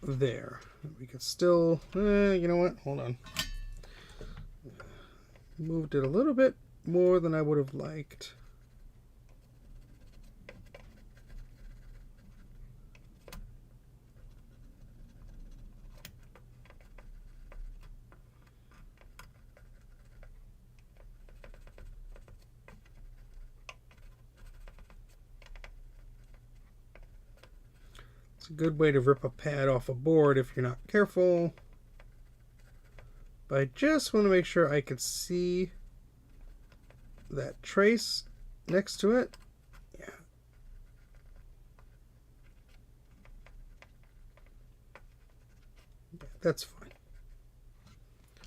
there. We can still, you know what? Hold on. Moved it a little bit more than I would have liked. It's a good way to rip a pad off a board if you're not careful. But I just want to make sure I could see that trace next to it. Yeah. That's fine.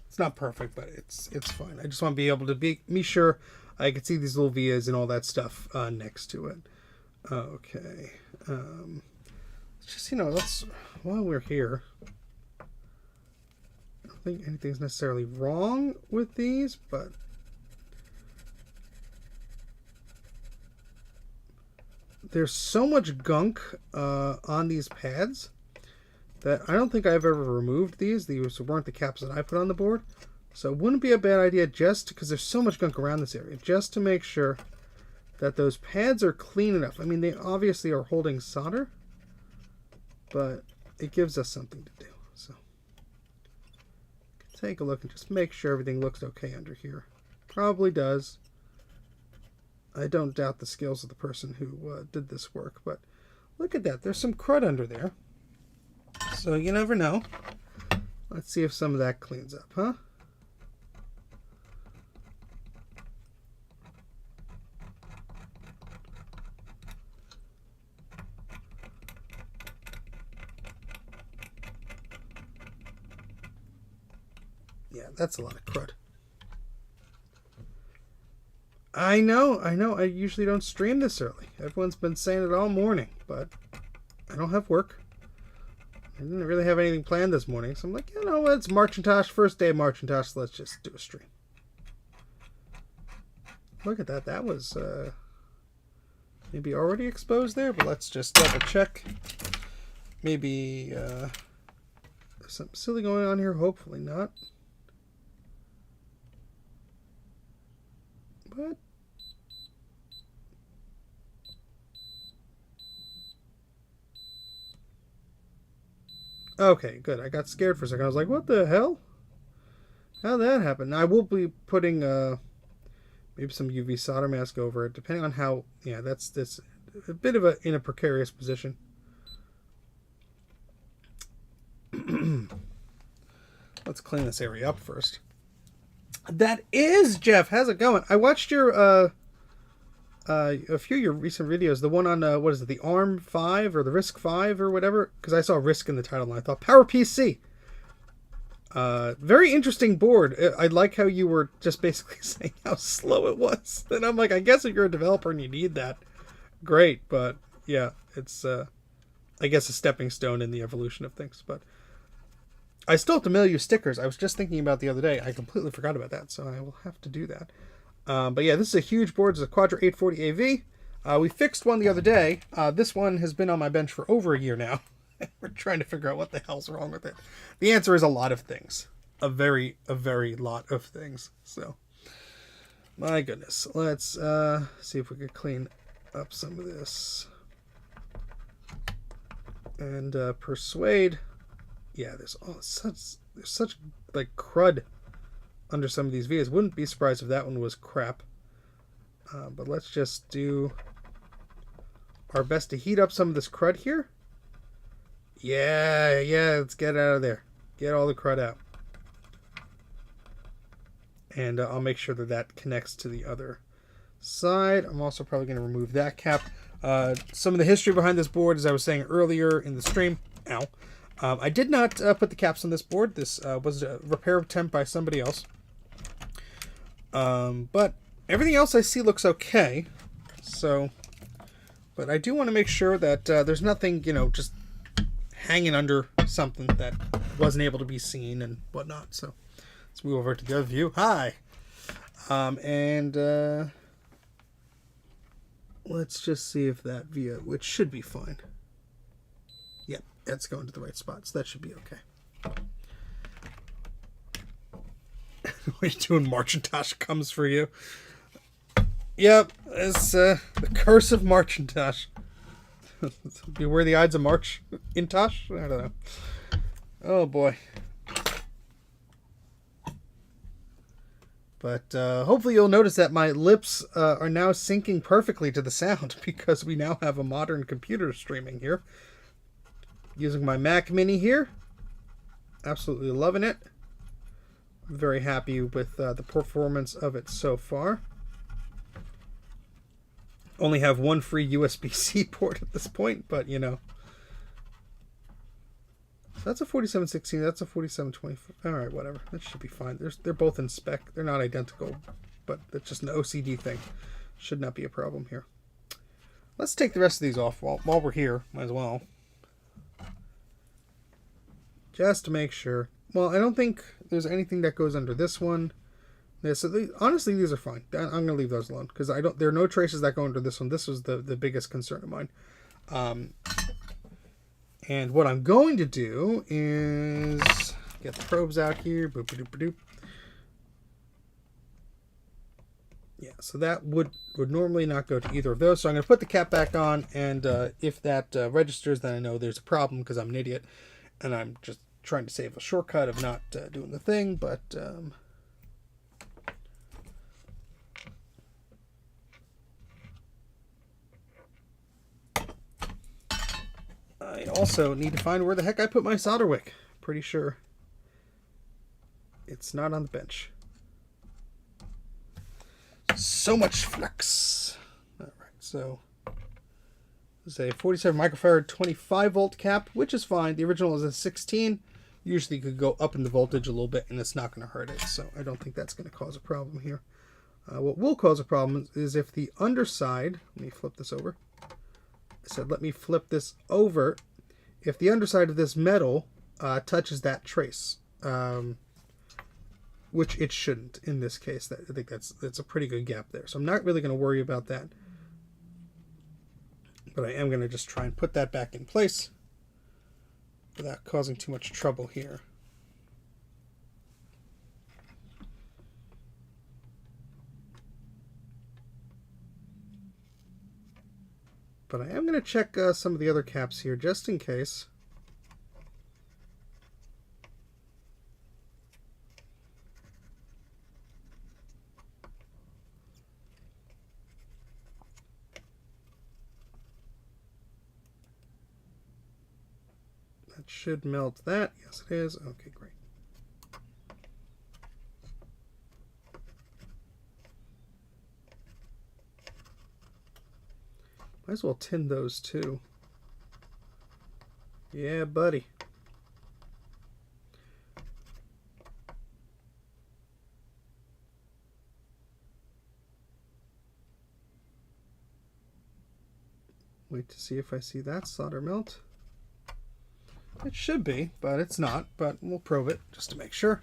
It's not perfect, but it's fine. I just want to be able to be sure I can see these little vias and all that stuff next to it. Okay. Just, let's, while we're here, I don't think anything's necessarily wrong with these, but there's so much gunk on these pads that I don't think I've ever removed these. These weren't the caps that I put on the board. So it wouldn't be a bad idea, just because there's so much gunk around this area, just to make sure that those pads are clean enough. I mean, they obviously are holding solder, but it gives us something to do. So take a look and just make sure everything looks okay under here. Probably does. I don't doubt the skills of the person who did this work, but look at that. There's some crud under there. So you never know. Let's see if some of that cleans up, huh? Yeah, that's a lot of crud. I know. I usually don't stream this early. Everyone's been saying it all morning, but I don't have work. I didn't really have anything planned this morning, so I'm like, you know what, it's Marchintosh, first day of Marchintosh, so let's just do a stream. Look at that, that was maybe already exposed there, but let's just double check. Maybe there's something silly going on here, hopefully not. But okay, good. I got scared for a second. I was like, what the hell? How'd that happen? Now, I will be putting maybe some UV solder mask over it, depending on how... Yeah, that's a bit of in a precarious position. Let's clean this area up first. That is Jeff. How's it going? I watched your a few of your recent videos. The one on what is it, the ARM 5 or the RISC 5 or whatever? Because I saw RISC in the title and I thought PowerPC. Very interesting board. I like how you were just basically saying how slow it was. And I'm like, I guess if you're a developer and you need that, great. But yeah, it's I guess a stepping stone in the evolution of things. But I still have to mail you stickers. I was just thinking about the other day. I completely forgot about that, so I will have to do that. But yeah, this is a huge board. It's a Quadra 840AV. We fixed one the other day. This one has been on my bench for over a year now. We're trying to figure out what the hell's wrong with it. The answer is a lot of things. A very lot of things. So, my goodness. Let's see if we can clean up some of this. And persuade. Yeah, there's such like crud under some of these vias. Wouldn't be surprised if that one was crap. But let's just do our best to heat up some of this crud here. Yeah, let's get it out of there. Get all the crud out. And I'll make sure that connects to the other side. I'm also probably going to remove that cap. Some of the history behind this board, as I was saying earlier in the stream. Ow. I did not put the caps on this board. This was a repair attempt by somebody else. But everything else I see looks okay. So, but I do want to make sure that there's nothing, just hanging under something that wasn't able to be seen and whatnot. So let's move over to the other view. Hi. Let's just see if that via, which should be fine. Yep, that's going to the right spot, so that should be okay. What are you doing? Marchintosh comes for you. Yep, it's the curse of Marchintosh. Beware the Ides of Marchintosh? I don't know. Oh boy. But hopefully you'll notice that my lips are now syncing perfectly to the sound because we now have a modern computer streaming here. Using my Mac Mini here. Absolutely loving it. Very happy with the performance of it so far. Only have one free USB-C port at this point, but you know. So that's a 4716, that's a 4724. Alright, whatever. That should be fine. They're both in spec. They're not identical, but it's just an OCD thing. Should not be a problem here. Let's take the rest of these off while we're here. Might as well. Just to make sure. Well, I don't think there's anything that goes under this one. So honestly, these are fine. I'm going to leave those alone because there are no traces that go under this one. This was the biggest concern of mine. And what I'm going to do is get the probes out here. Boop, boop, boop, boop. Yeah, so that would normally not go to either of those. So I'm going to put the cap back on, and if that registers, then I know there's a problem because I'm an idiot, and I'm just trying to save a shortcut of not doing the thing, but... I also need to find where the heck I put my solder wick. Pretty sure it's not on the bench. So much flux. All right, so this is a 47 microfarad 25 volt cap, which is fine. The original is a 16. Usually you could go up in the voltage a little bit and it's not going to hurt it, so I don't think that's going to cause a problem here. What will cause a problem is if the underside, let me flip this over. I said let me flip this over. If the underside of this metal touches that trace, which it shouldn't in this case. I think that's a pretty good gap there. So I'm not really going to worry about that. But I am going to just try and put that back in place without causing too much trouble here. But I am going to check some of the other caps here just in case. That should melt that. Yes, it is. Okay, great. Might as well tin those too. Yeah, buddy. Wait to see if I see that solder melt. It should be, but it's not. But we'll probe it just to make sure.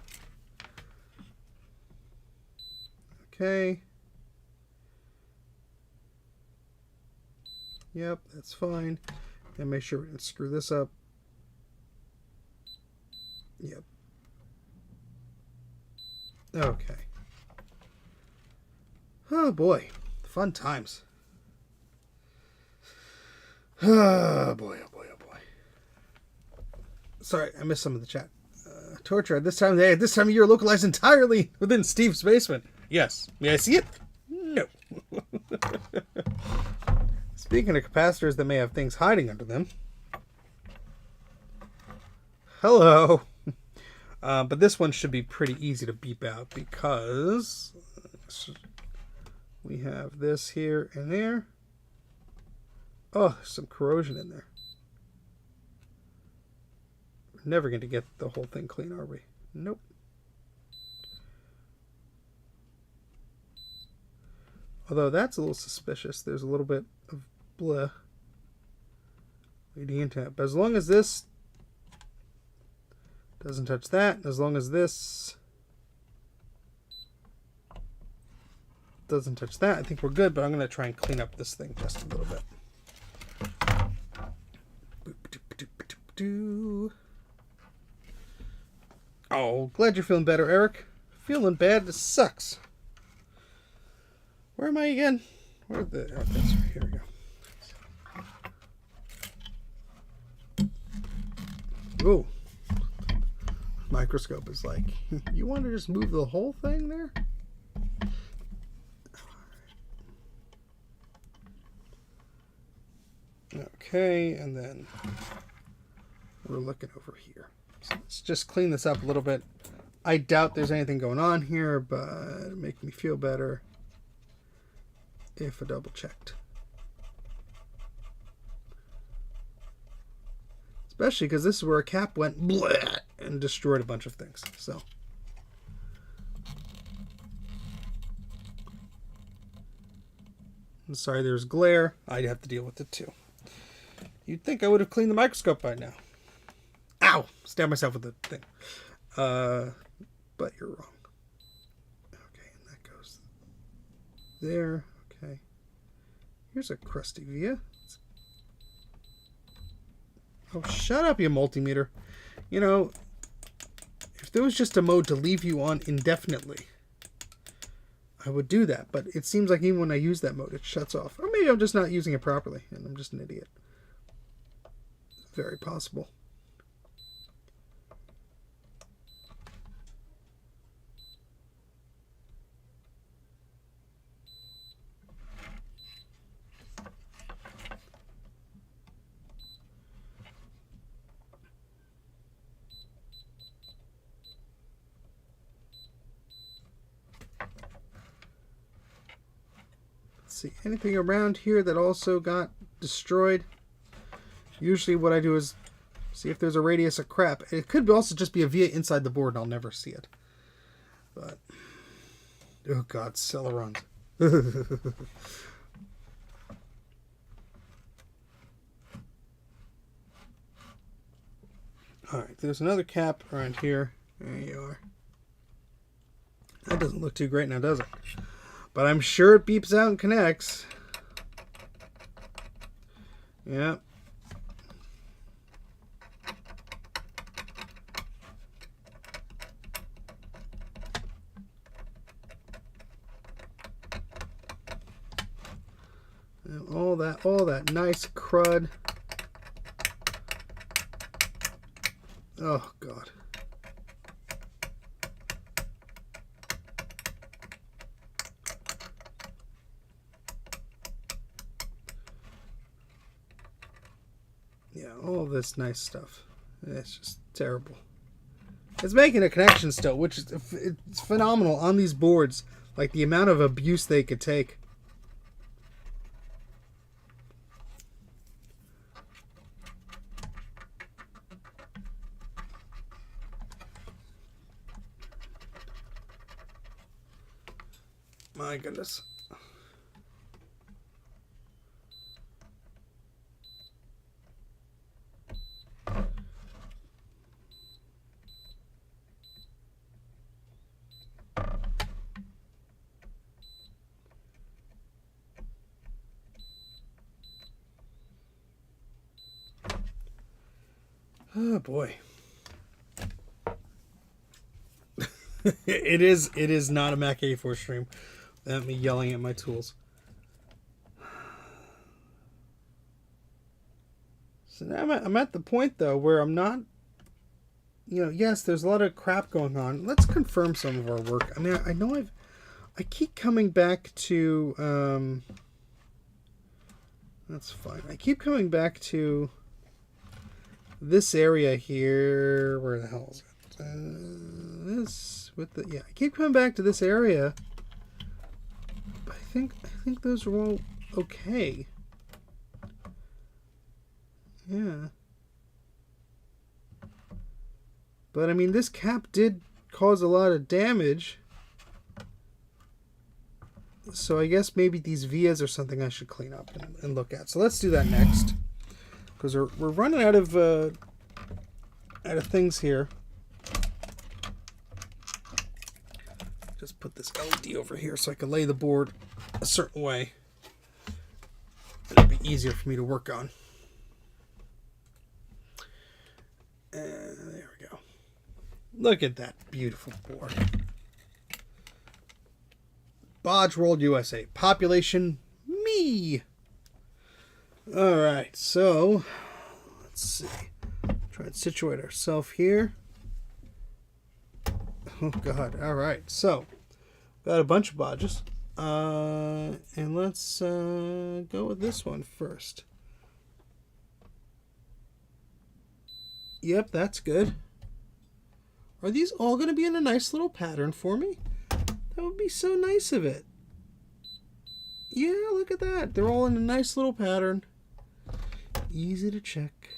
Okay. Yep, that's fine. And make sure we can screw this up. Yep. Okay. Oh boy, fun times. Oh boy, oh boy, oh boy. Sorry, I missed some of the chat. Torture at this time of day, at this time of year, localized entirely within Steve's basement. Yes. May I see it? No. Speaking of capacitors that may have things hiding under them. Hello. But this one should be pretty easy to beep out because we have this here and there. Oh, there's some corrosion in there. We're never going to get the whole thing clean, are we? Nope. Although that's a little suspicious. There's a little bit of blah leading into it. But as long as this doesn't touch that, as long as this doesn't touch that, I think we're good. But I'm going to try and clean up this thing just a little bit. Oh, glad you're feeling better, Eric. Feeling bad, this sucks. Where am I again? Where the? Oh, that's right. Here we go. Ooh. Microscope is like, you want to just move the whole thing there? Okay, and then we're looking over here. So let's just clean this up a little bit. I doubt there's anything going on here, but it'd make me feel better if I double checked. Especially because this is where a cap went blah and destroyed a bunch of things. So I'm sorry there's glare. I'd have to deal with it too. You'd think I would have cleaned the microscope by now. Ow! Stabbed myself with the thing. But you're wrong. Okay, and that goes there. Okay. Here's a crusty via. Oh, shut up, you multimeter. You know, if there was just a mode to leave you on indefinitely, I would do that. But it seems like even when I use that mode, it shuts off. Or maybe I'm just not using it properly, and I'm just an idiot. Very possible. See anything around here that also got destroyed. Usually what I do is see if there's a radius of crap. It could also just be a via inside the board and I'll never see it. But oh god, Celerons. Alright, there's another cap around here. There you are. That doesn't look too great now, does it? But I'm sure it beeps out and connects. Yeah. And all that nice crud. Oh God. Yeah, all this nice stuff. It's just terrible. It's making a connection still, which is it's phenomenal on these boards. Like the amount of abuse they could take. My goodness. Oh boy. It is not a Mac 84 stream without me yelling at my tools. So now I'm at the point though where I'm not, you know, yes, there's a lot of crap going on. Let's confirm some of our work. I mean, I know I keep coming back to that's fine. I keep coming back to this area here. Where the hell is it? This with the I keep coming back to this area. But I think those are all okay. Yeah. But I mean, this cap did cause a lot of damage. So I guess maybe these vias are something I should clean up and look at. So let's do that next. Because we're running out of things here. Just put this LED over here so I can lay the board a certain way. It'll be easier for me to work on. And there we go. Look at that beautiful board. Bodge World USA. Population me. Alright, so let's see. Try and situate ourselves here. Oh god. Alright, so got a bunch of bodges. And let's go with this one first. Yep, that's good. Are these all going to be in a nice little pattern for me? That would be so nice of it. Yeah, look at that. They're all in a nice little pattern. Easy to check.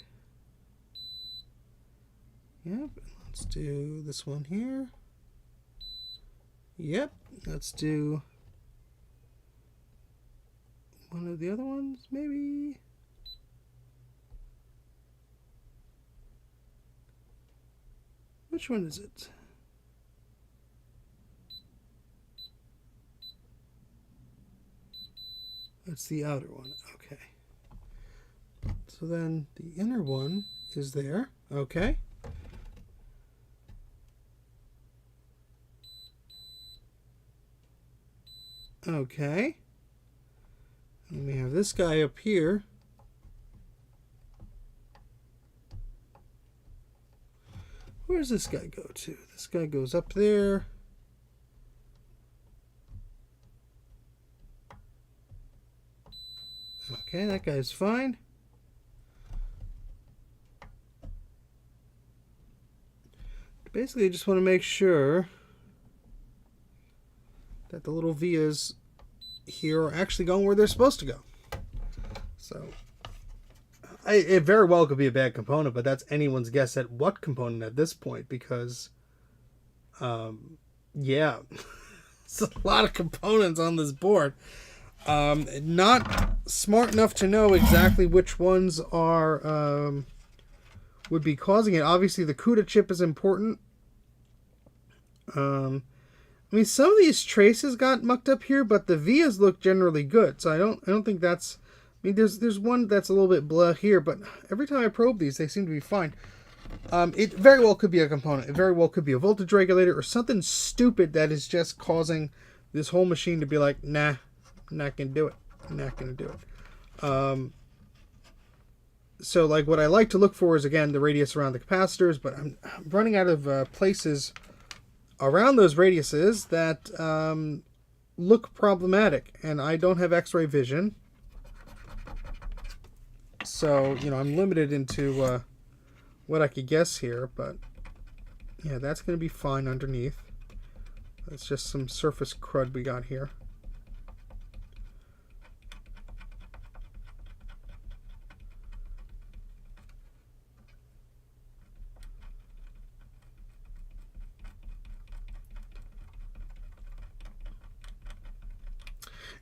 Yep, let's do this one here. Yep, let's do one of the other ones, maybe. Which one is it? That's the outer one. Okay. So then the inner one is there. Okay. Okay. And we have this guy up here. Where does this guy go to? This guy goes up there. Okay, that guy's fine. Basically, I just want to make sure that the little vias here are actually going where they're supposed to go. So, it very well could be a bad component, but that's anyone's guess at what component at this point, because, yeah, it's a lot of components on this board. Not smart enough to know exactly which ones are, would be causing it. Obviously, the CUDA chip is important. I mean, some of these traces got mucked up here, but the vias look generally good. So I don't think that's. I mean, there's one that's a little bit blah here, but every time I probe these, they seem to be fine. It very well could be a component. It very well could be a voltage regulator or something stupid that is just causing this whole machine to be like, nah, I'm not gonna do it. I'm not gonna do it. So like what I like to look for is, again, the radius around the capacitors, but I'm running out of places around those radiuses that look problematic, and I don't have X-ray vision, so I'm limited into what I could guess here. But yeah, that's going to be fine underneath. It's just some surface crud we got here.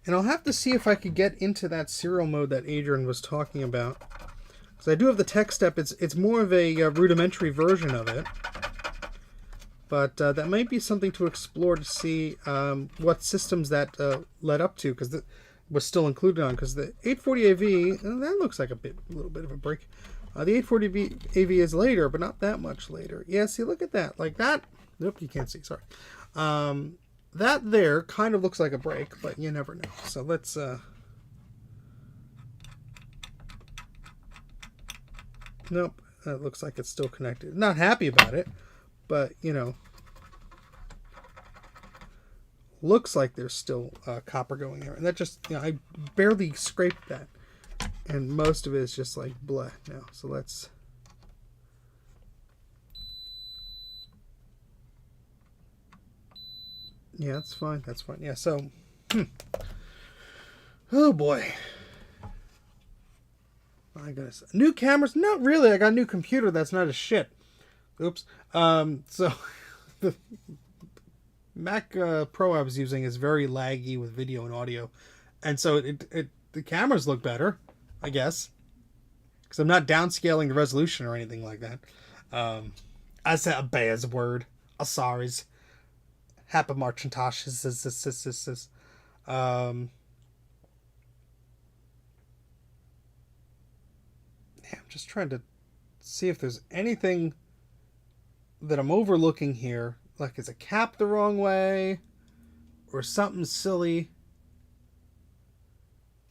And I'll have to see if I could get into that serial mode that Adrian was talking about. Because I do have the tech step. It's more of a rudimentary version of it. But that might be something to explore to see what systems that led up to. Because it was still included on. Because the 840AV, that looks like a little bit of a break. The 840AV is later, but not that much later. Yeah, see, look at that. Like that. Nope, you can't see. Sorry. That there kind of looks like a break, but you never know. So let's nope, that looks like it's still connected. Not happy about it, but looks like there's still copper going there. And that just, I barely scraped that. And most of it is just like blah now. So let's yeah, that's fine. That's fine. Yeah, so oh boy. My goodness. New cameras? Not really. I got a new computer that's not a shit. Oops. So the Mac Pro I was using is very laggy with video and audio. And so the cameras look better, I guess. Because I'm not downscaling the resolution or anything like that. I said a bad word. A sorry's. Happy Marchintosh. Yeah, I'm just trying to see if there's anything that I'm overlooking here. Like, is a cap the wrong way? Or something silly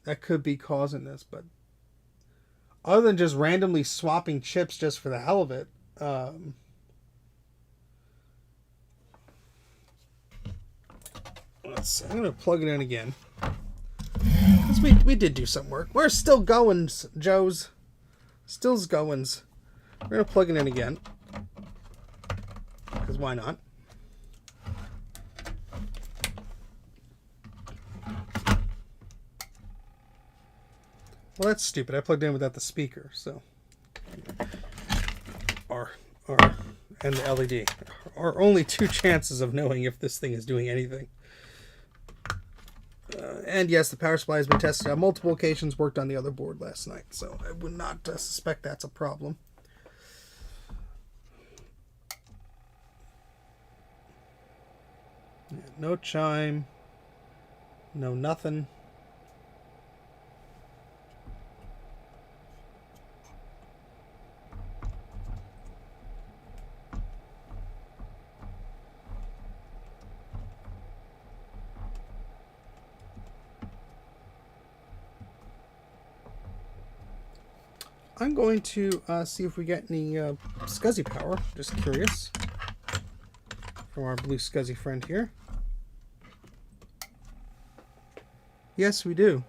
that could be causing this. But other than just randomly swapping chips just for the hell of it, let's see. I'm going to plug it in again. Because we did do some work. We're still going, Joes. Still's goings. We're going to plug it in again, because why not? Well, that's stupid. I plugged in without the speaker, so... and the LED are only two chances of knowing if this thing is doing anything. And yes, the power supply has been tested on multiple occasions, worked on the other board last night, so I would not suspect that's a problem. Yeah, no chime, no nothing. I'm going to see if we get any SCSI power. Just curious. From our blue SCSI friend here. Yes, we do.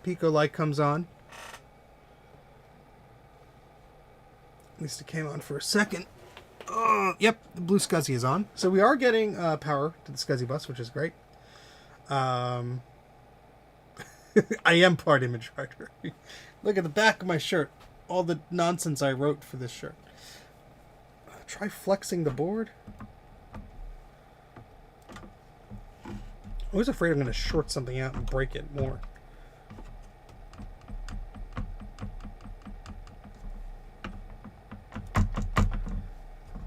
Pico light comes on. At least it came on for a second. Yep, the blue SCSI is on. So we are getting power to the SCSI bus, which is great. I am part image writer. Look at the back of my shirt. All the nonsense I wrote for this shirt. Try flexing the board. I'm always afraid I'm going to short something out and break it more.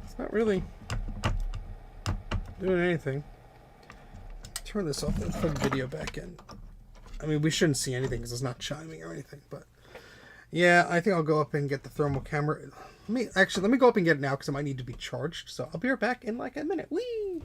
It's not really doing anything. Turn this off and put the video back in. I mean, we shouldn't see anything because it's not chiming or anything, but yeah, I think I'll go up and get the thermal camera. Let me go up and get it now because it might need to be charged. So I'll be right back in like a minute. Whee!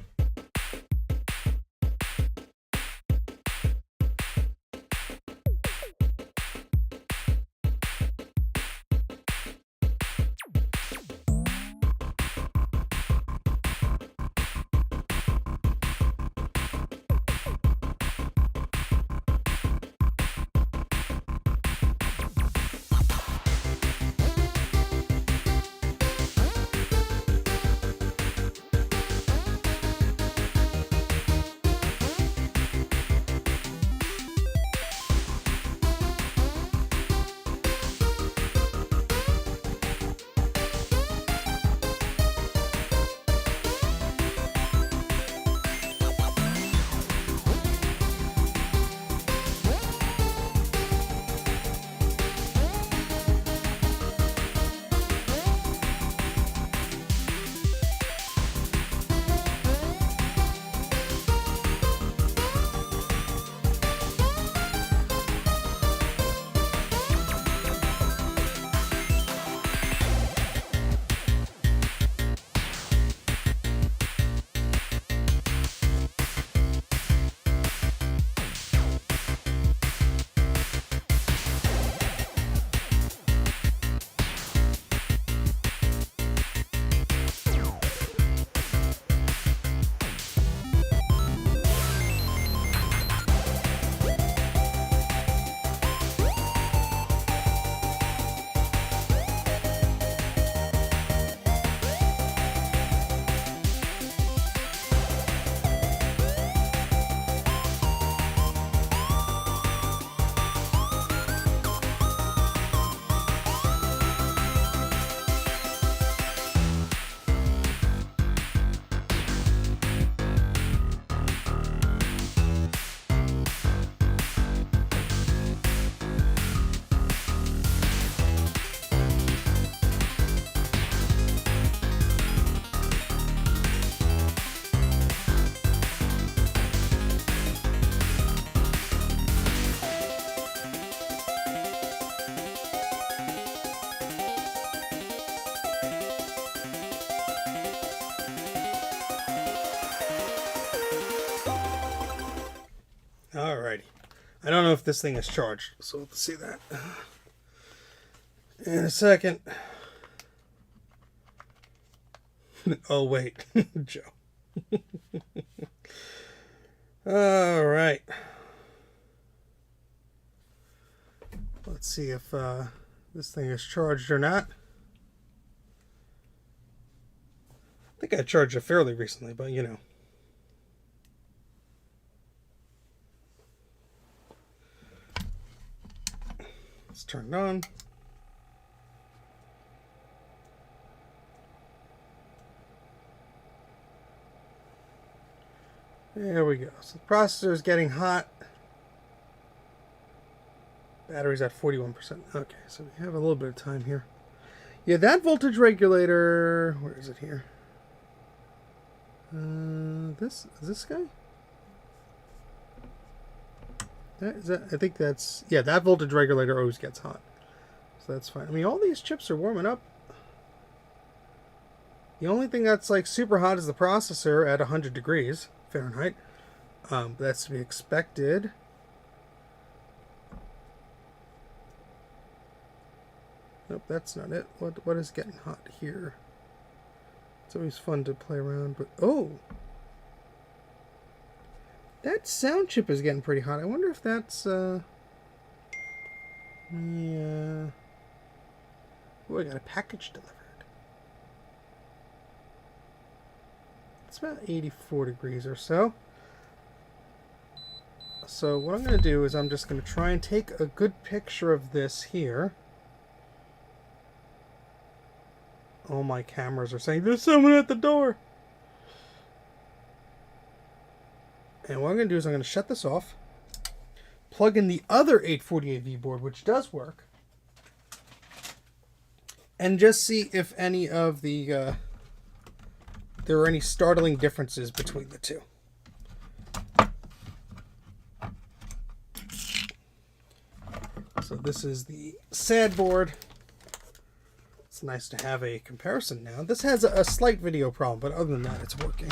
Alrighty. I don't know if this thing is charged, so we'll see that in a second. Oh, wait. Joe. Alright. Let's see if this thing is charged or not. I think I charged it fairly recently, but you know. Let's turn it on. There we go. So the processor is getting hot. Battery's at 41%. Okay, so we have a little bit of time here. Yeah, that voltage regulator... Where is it here? This guy? I think that's... Yeah, that voltage regulator always gets hot. So that's fine. I mean, all these chips are warming up. The only thing that's like super hot is the processor at 100 degrees Fahrenheit. That's to be expected. Nope, that's not it. What is getting hot here? It's always fun to play around, but oh! That sound chip is getting pretty hot. I wonder if that's yeah. Oh, I got a package delivered. It's about 84 degrees or so. So what I'm going to do is I'm just going to try and take a good picture of this here. All my cameras are saying, there's someone at the door! And what I'm going to do is I'm going to shut this off. Plug in the other 840AV board, which does work. And just see if any of the... there are any startling differences between the two. So this is the SAD board. It's nice to have a comparison now. This has a slight video problem, but other than that, it's working.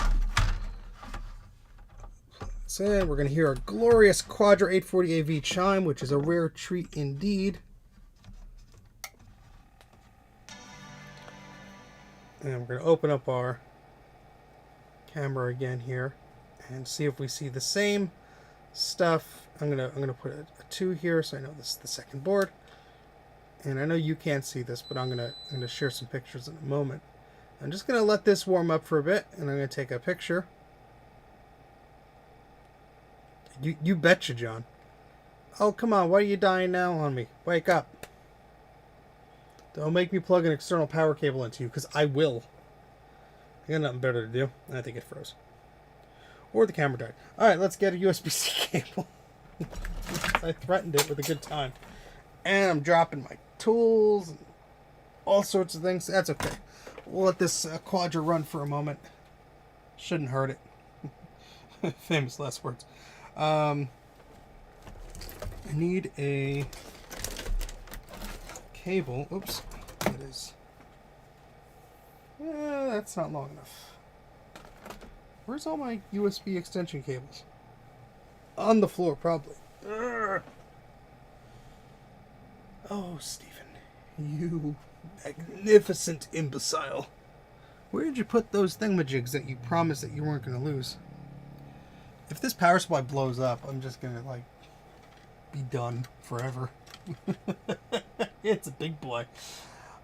So we're going to hear a glorious Quadra 840AV chime, which is a rare treat indeed. And we're going to open up our camera again here and see if we see the same stuff. I'm gonna put a 2 here so I know this is the second board. And I know you can't see this, but I'm gonna share some pictures in a moment. I'm just gonna let this warm up for a bit, and I'm gonna take a picture. You betcha, John. Oh, come on, why are you dying now on me? Wake up. Don't make me plug an external power cable into you, because I will. I got nothing better to do. I think it froze. Or the camera died. Alright, let's get a USB-C cable. I threatened it with a good time. And I'm dropping my tools and all sorts of things. That's okay. We'll let this Quadra run for a moment. Shouldn't hurt it. Famous last words. I need a cable. Oops. That is... that's not long enough. Where's all my USB extension cables? On the floor, probably. Urgh. Oh, Stephen. You magnificent imbecile. Where did you put those thingamajigs that you promised that you weren't going to lose? If this power supply blows up, I'm just going to, like, be done forever. It's a big boy.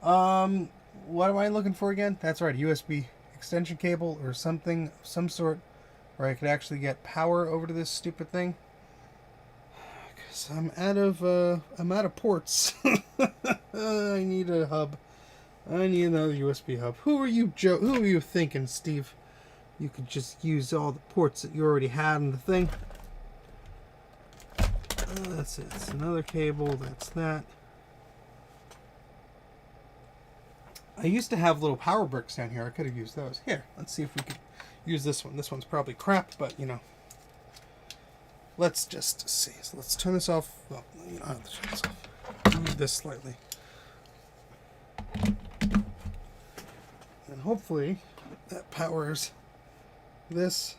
What am I looking for again? That's right, USB extension cable or something of some sort where I could actually get power over to this stupid thing. Because I'm out of ports. I need a hub. I need another USB hub. Who are you thinking, Steve? You could just use all the ports that you already had in the thing. That's it. It's another cable. That's that. I used to have little power bricks down here. I could have used those. Here, let's see if we could use this one. This one's probably crap, but you know. Let's just see. So let's turn this off. Well, you don't have to turn this off. Move this slightly. And hopefully that powers this.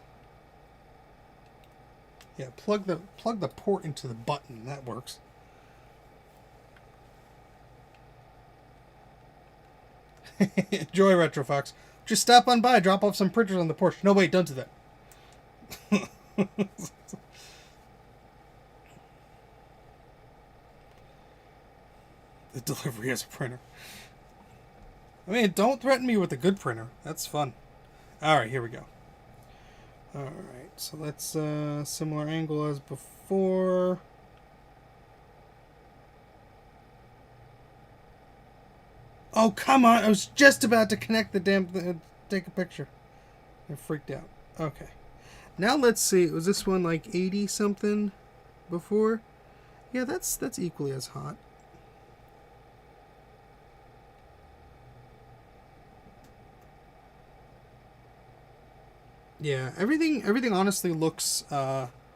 Yeah, plug the port into the button. That works. Enjoy, Retrofox. Just stop on by, drop off some printers on the porch. No, wait, don't do that. The delivery has a printer. I mean, don't threaten me with a good printer. That's fun. All right, here we go. All right, so let's similar angle as before. Oh, come on. I was just about to connect the damn thing, take a picture. I freaked out. Okay. Now let's see. Was this one like 80 something before? Yeah, that's equally as hot. Yeah, everything honestly looks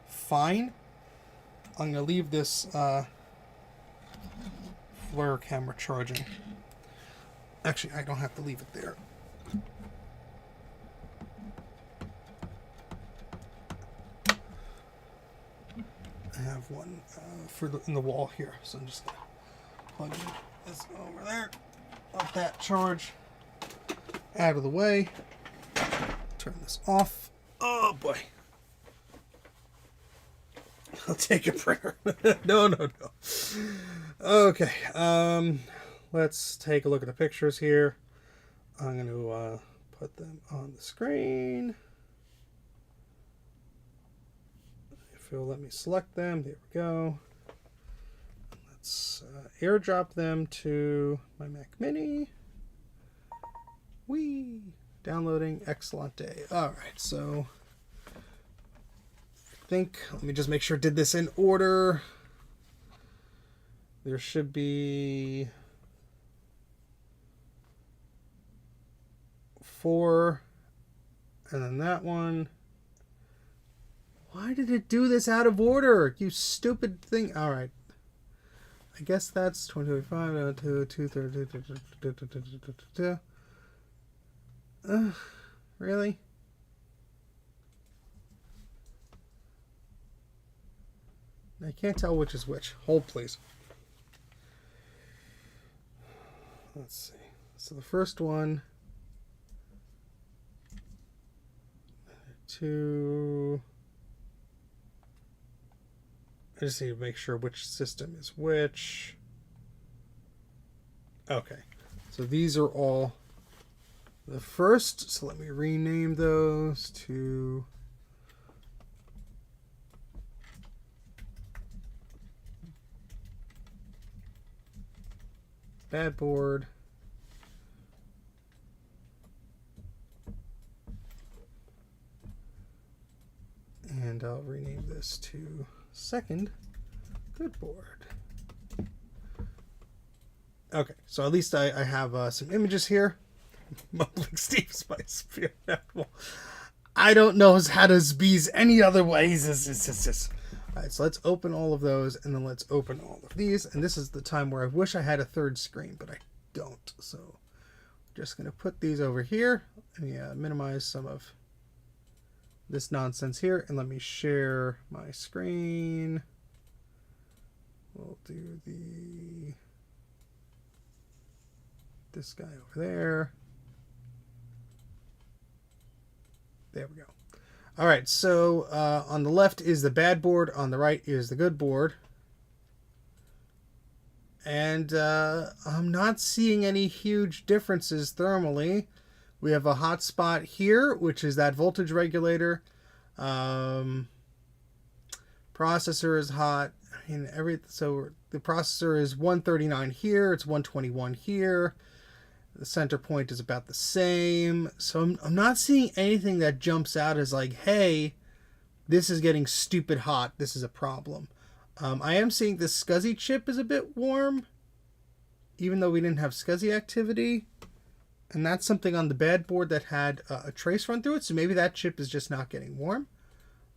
fine. I'm gonna leave this flare camera charging. Actually, I don't have to leave it there. I have one in the wall here, so I'm just gonna plug this over there. Let that charge out of the way. Turn this off. Oh boy. I'll take a printer. No. Okay. Let's take a look at the pictures here. I'm going to put them on the screen. If you'll let me select them, there we go. Let's airdrop them to my Mac Mini. Whee! Downloading. Excellent day. All right, so let me just make sure I did this in order. There should be 4, and then that one. Why did it do this out of order? You stupid thing. All right. I guess that's 2025, 230. Really? I can't tell which is which. Hold, please. Let's see. So the first one, 2. I just need to make sure which system is which. Okay. So these are all the first. So let me rename those to bad board. And I'll rename this to second good board. Okay, so at least I have some images here. Mumbling Steve Spice. I don't know how to bees any other ways. Alright, so let's open all of those, and then let's open all of these. And this is the time where I wish I had a third screen, but I don't. So I'm just going to put these over here. And minimize some of this nonsense here, and let me share my screen. We'll do this guy over there. There we go. All right, so on the left is the bad board, on the right is the good board. And I'm not seeing any huge differences thermally. We have a hot spot here, which is that voltage regulator. Processor is hot. So the processor is 139 here. It's 121 here. The center point is about the same. So I'm not seeing anything that jumps out as like, hey, this is getting stupid hot. This is a problem. I am seeing the SCSI chip is a bit warm, even though we didn't have SCSI activity. And that's something on the bad board that had a trace run through it. So maybe that chip is just not getting warm.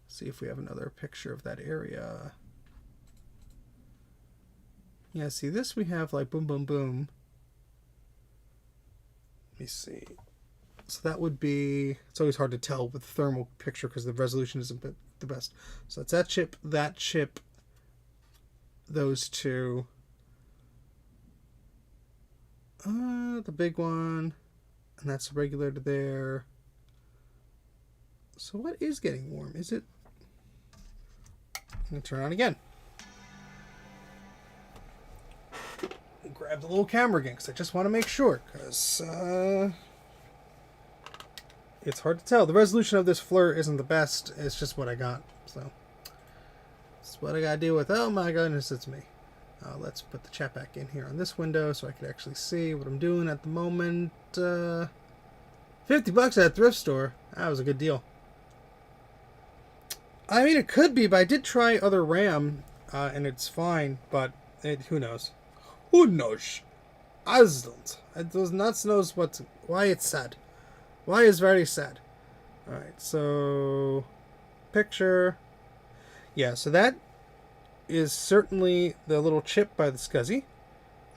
Let's see if we have another picture of that area. Yeah, see this we have like boom, boom, boom. Let me see. So that would be, it's always hard to tell with thermal picture because the resolution isn't the best. So it's that chip, those two. The big one, and that's the regulator there. So what is getting warm? Is it? I'm gonna turn on again. Grab the little camera again because I just want to make sure. Because it's hard to tell. The resolution of this FLIR isn't the best. It's just what I got. So that's what I gotta deal with. Oh my goodness, it's me. Let's put the chat back in here on this window so I can actually see what I'm doing at the moment. $50 at a thrift store. That was a good deal. I mean, it could be, but I did try other RAM, and it's fine, but who knows? Who knows? I does not knows why it's sad. Why is very sad. Alright, so picture. Yeah, so that is certainly the little chip by the SCSI.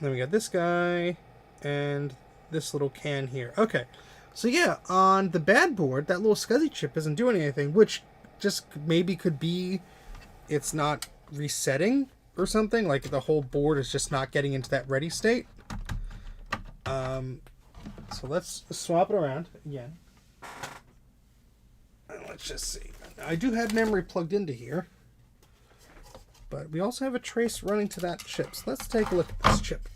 Then we got this guy and this little can here. Okay, so yeah, on the bad board, that little SCSI chip isn't doing anything, which just maybe could be it's not resetting or something, like the whole board is just not getting into that ready state. So let's swap it around again. And let's just see. I do have memory plugged into here, but we also have a trace running to that chip. So let's take a look at this chip.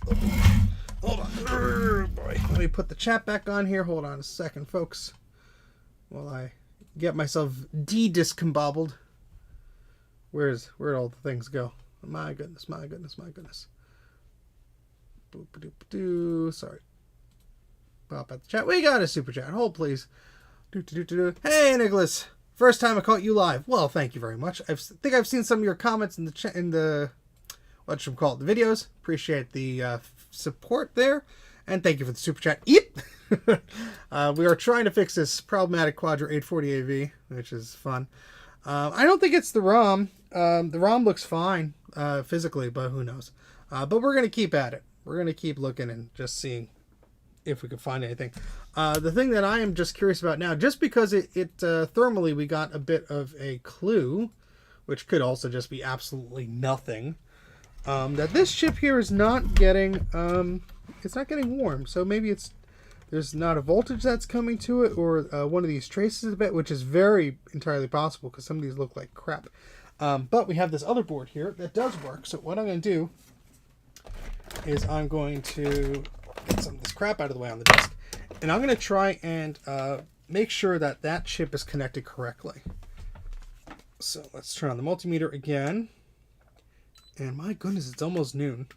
Hold on. Oh boy. Let me put the chat back on here. Hold on a second, folks, while I get myself discombobbled. Where'd all the things go? My goodness, my goodness, my goodness. Boop-a-doop-a-doo. Sorry. Pop out the chat. We got a super chat. Hold, please. Hey, Nicholas. First time I caught you live. Well, thank you very much. I think I've seen some of your comments in the what should we call it, the videos. Appreciate the support there. And thank you for the super chat. Yep. We are trying to fix this problematic Quadra 840AV, which is fun. I don't think it's the ROM. The ROM looks fine physically, but who knows. But we're going to keep at it. We're going to keep looking and just seeing if we can find anything. The thing that I am just curious about now, just because it thermally we got a bit of a clue, which could also just be absolutely nothing, that this chip here is not getting it's not getting warm. So maybe there's not a voltage that's coming to it, or one of these traces a bit, which is very entirely possible because some of these look like crap. But we have this other board here that does work. So what I'm going to do is I'm going to get some of this crap out of the way on the desk, and I'm going to try and make sure that that chip is connected correctly. So let's turn on the multimeter again. And my goodness, it's almost noon.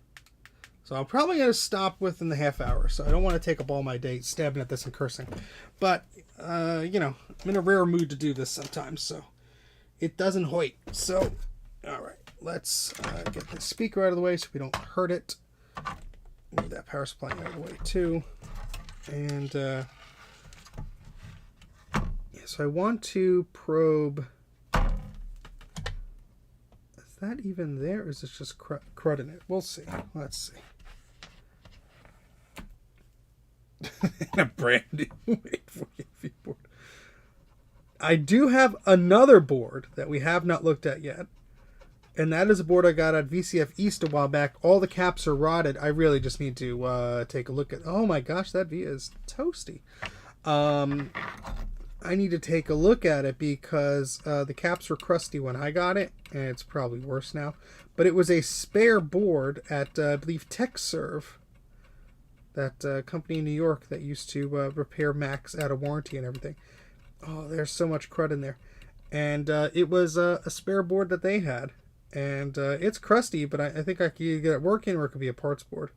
So I'm probably going to stop within the half hour. So I don't want to take up all my day stabbing at this and cursing. But, you know, I'm in a rare mood to do this sometimes. So it doesn't hoit. So, all right, let's get the speaker out of the way so we don't hurt it. Move that power supply out of the way too. And yeah, so I want to probe. Is that even there, or is it just crud in it? We'll see. Let's see. A brand new 840AV board. I do have another board that we have not looked at yet. And that is a board I got at VCF East a while back. All the caps are rotted. I really just need to take a look at... Oh my gosh, that V is toasty. I need to take a look at it because the caps were crusty when I got it. And it's probably worse now. But it was a spare board at, I believe, TechServe. That company in New York that used to repair Macs out of warranty and everything. Oh, there's so much crud in there. And it was a spare board that they had. And it's crusty, but I think I could either get it working or it could be a parts board.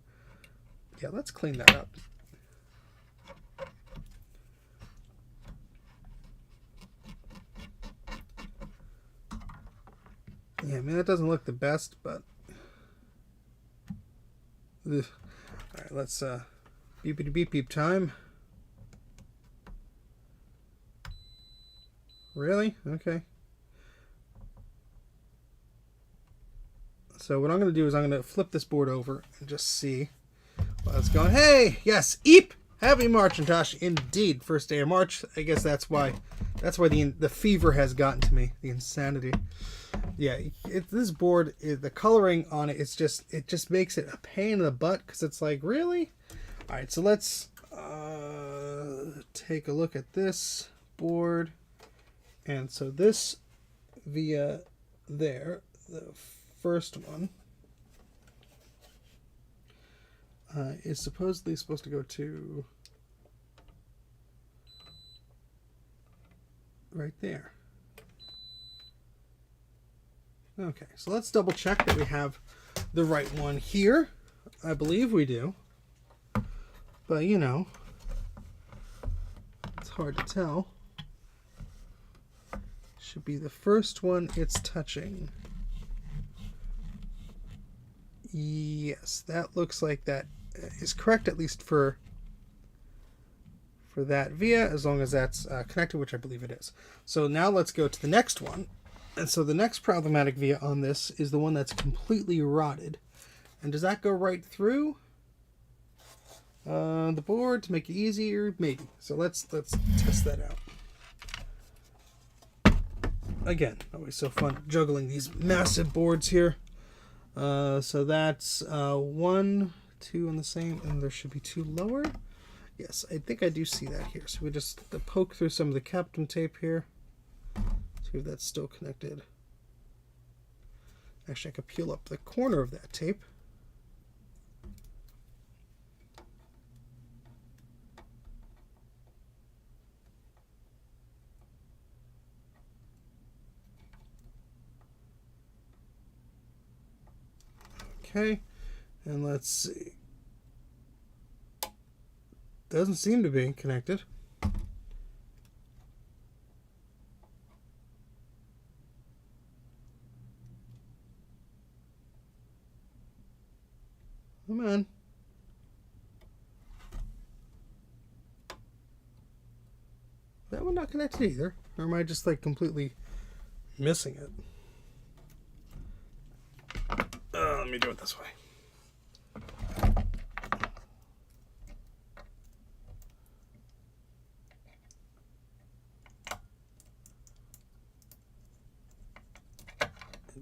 Yeah, let's clean that up. Yeah, I mean, that doesn't look the best, but... Ugh. Alright, let's beepity beep beep time. Really? Okay. So what I'm going to do is I'm going to flip this board over and just see what's going. Hey, yes, Eep! Happy Marchintosh, indeed. First day of March. I guess that's why the fever has gotten to me, the insanity. Yeah, this board, the coloring on it, it just makes it a pain in the butt because it's like, really? All right, so let's take a look at this board. And so this via there, the first one, is supposed to go to right there. Okay, so let's double check that we have the right one here. I believe we do. But, you know, it's hard to tell. Should be the first one it's touching. Yes, that looks like that is correct, at least for that via, as long as that's connected, which I believe it is. So now let's go to the next one. And so the next problematic via on this is the one that's completely rotted. And does that go right through the board to make it easier? Maybe. So let's test that out. Again, always so fun juggling these massive boards here. So that's 1, 2 on the same, and there should be 2 lower. Yes, I think I do see that here. So we just poke through some of the Captain tape here. See if that's still connected. Actually, I could peel up the corner of that tape. Okay, and let's see. Doesn't seem to be connected. Come on. That one not connected either. Or am I just like completely missing it? Let me do it this way.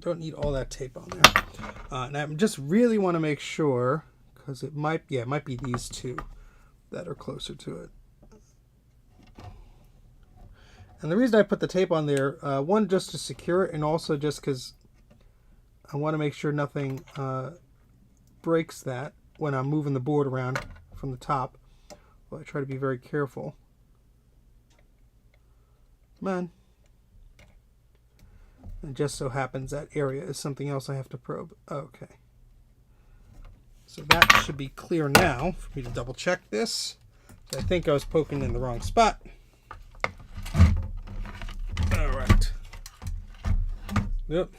Don't need all that tape on there. And I just really want to make sure, because it might be these two that are closer to it. And the reason I put the tape on there, one, just to secure it, and also just because I want to make sure nothing breaks that when I'm moving the board around from the top. Well, I try to be very careful. Come on. It just so happens that area is something else I have to probe. Okay. So that should be clear now for me to double check this. I think I was poking in the wrong spot. All right. Yep.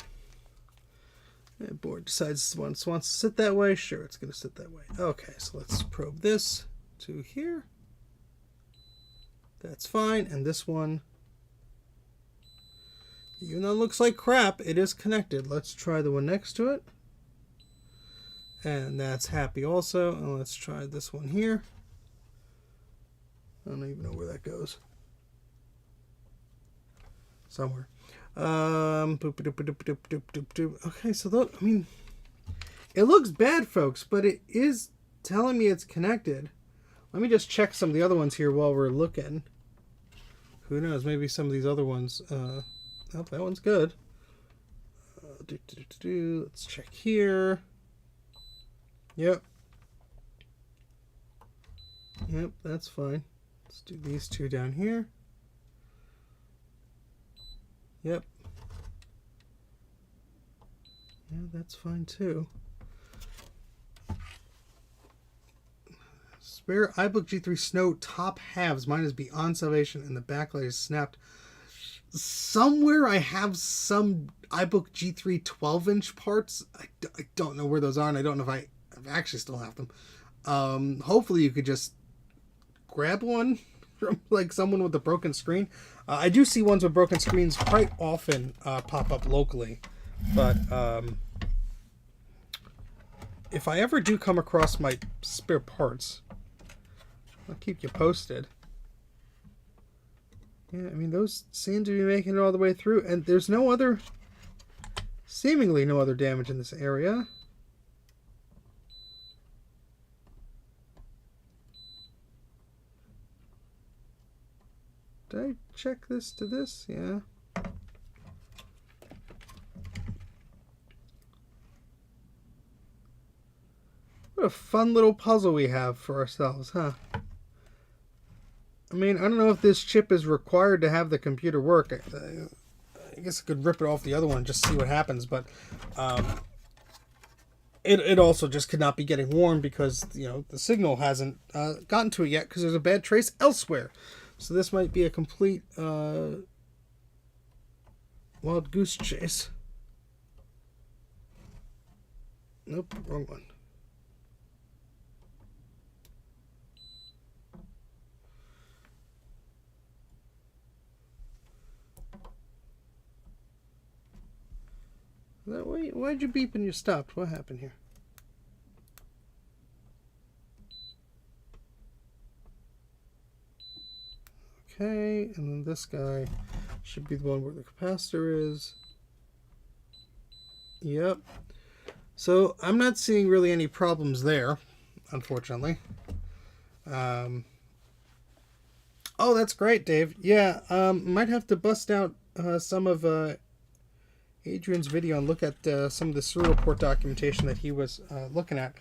The board decides it wants to sit that way. Sure, it's going to sit that way. Okay, so let's probe this to here. That's fine. And this one, even though it looks like crap, it is connected. Let's try the one next to it. And that's happy also. And let's try this one here. I don't even know where that goes. Somewhere. Okay, so I mean, it looks bad, folks, but it is telling me it's connected. Let me just check some of the other ones here while we're looking. Who knows? Maybe some of these other ones. Oh, that one's good. Let's check here. Yep. Yep, that's fine. Let's do these two down here. Yep. Yeah, that's fine too. Spare iBook G3 Snow top halves. Mine is beyond salvation and the backlight is snapped. Somewhere I have some iBook G3 12-inch parts. I don't know where those are, and I don't know if I actually still have them. Hopefully you could just grab one from like someone with a broken screen. I do see ones with broken screens quite often pop up locally, but if I ever do come across my spare parts, I'll keep you posted. Yeah, I mean, those seem to be making it all the way through, and there's seemingly no other damage in this area. Did I check this to this? Yeah. What a fun little puzzle we have for ourselves, huh? I mean, I don't know if this chip is required to have the computer work. I guess I could rip it off the other one and just see what happens, but it also just could not be getting warm because, you know, the signal hasn't gotten to it yet because there's a bad trace elsewhere. So this might be a complete wild goose chase. Nope, wrong one. Why'd you beep and you stopped? What happened here? Okay, and then this guy should be the one where the capacitor is. Yep. So I'm not seeing really any problems there, unfortunately. Oh, that's great, Dave. Yeah, might have to bust out some of Adrian's video and look at some of the serial port documentation that he was looking at.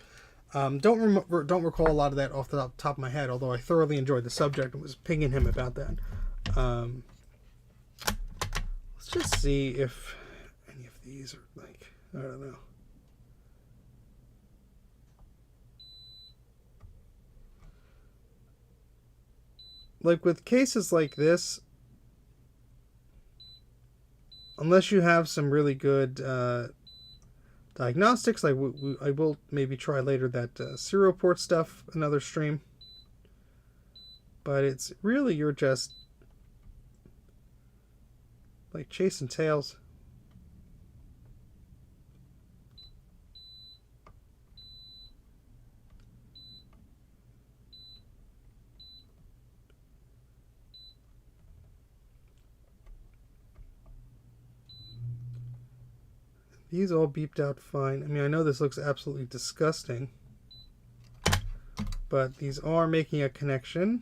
Don't recall a lot of that off the top of my head, although I thoroughly enjoyed the subject and was pinging him about that. Let's just see if any of these are like, I don't know. Like with cases like this, unless you have some really good diagnostics, I will maybe try later that serial port stuff, another stream. But it's really, you're just like chasing tails. These all beeped out fine. I mean, I know this looks absolutely disgusting, but these are making a connection.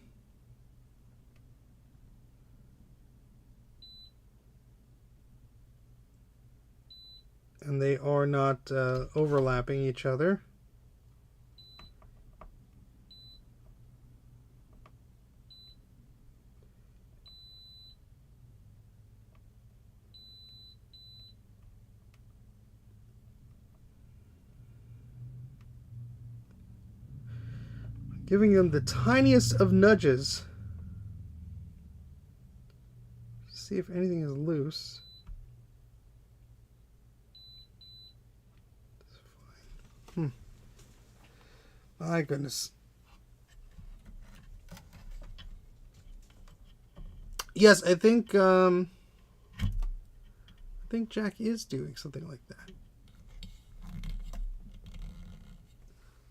And they are not overlapping each other. Giving them the tiniest of nudges. See if anything is loose. My goodness. Yes, I think Jack is doing something like that,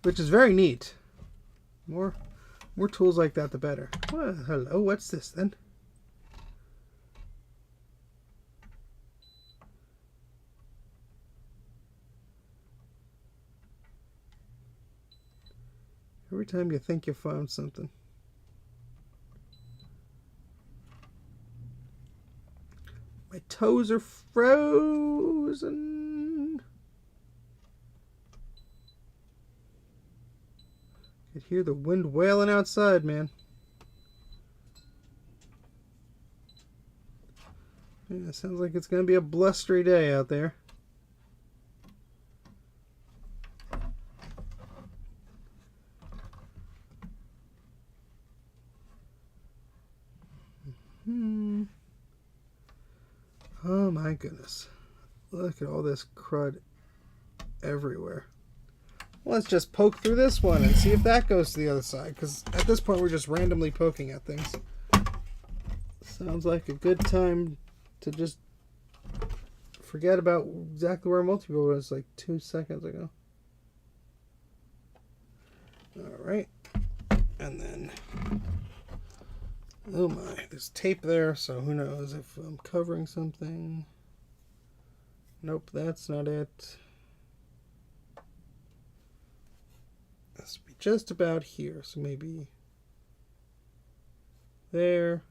which is very neat. More tools like that, the better. Well, hello, what's this then? Every time you think you found something. My toes are frozen. I could hear the wind wailing outside, man. Yeah, it sounds like it's going to be a blustery day out there. Oh my goodness. Look at all this crud everywhere. Well, let's just poke through this one and see if that goes to the other side, because at this point we're just randomly poking at things. Sounds like a good time to just forget about exactly where multi-board was like 2 seconds ago. Alright. And then, oh my, there's tape there, so who knows if I'm covering something. Nope, that's not it. Has to be just about here, so maybe there.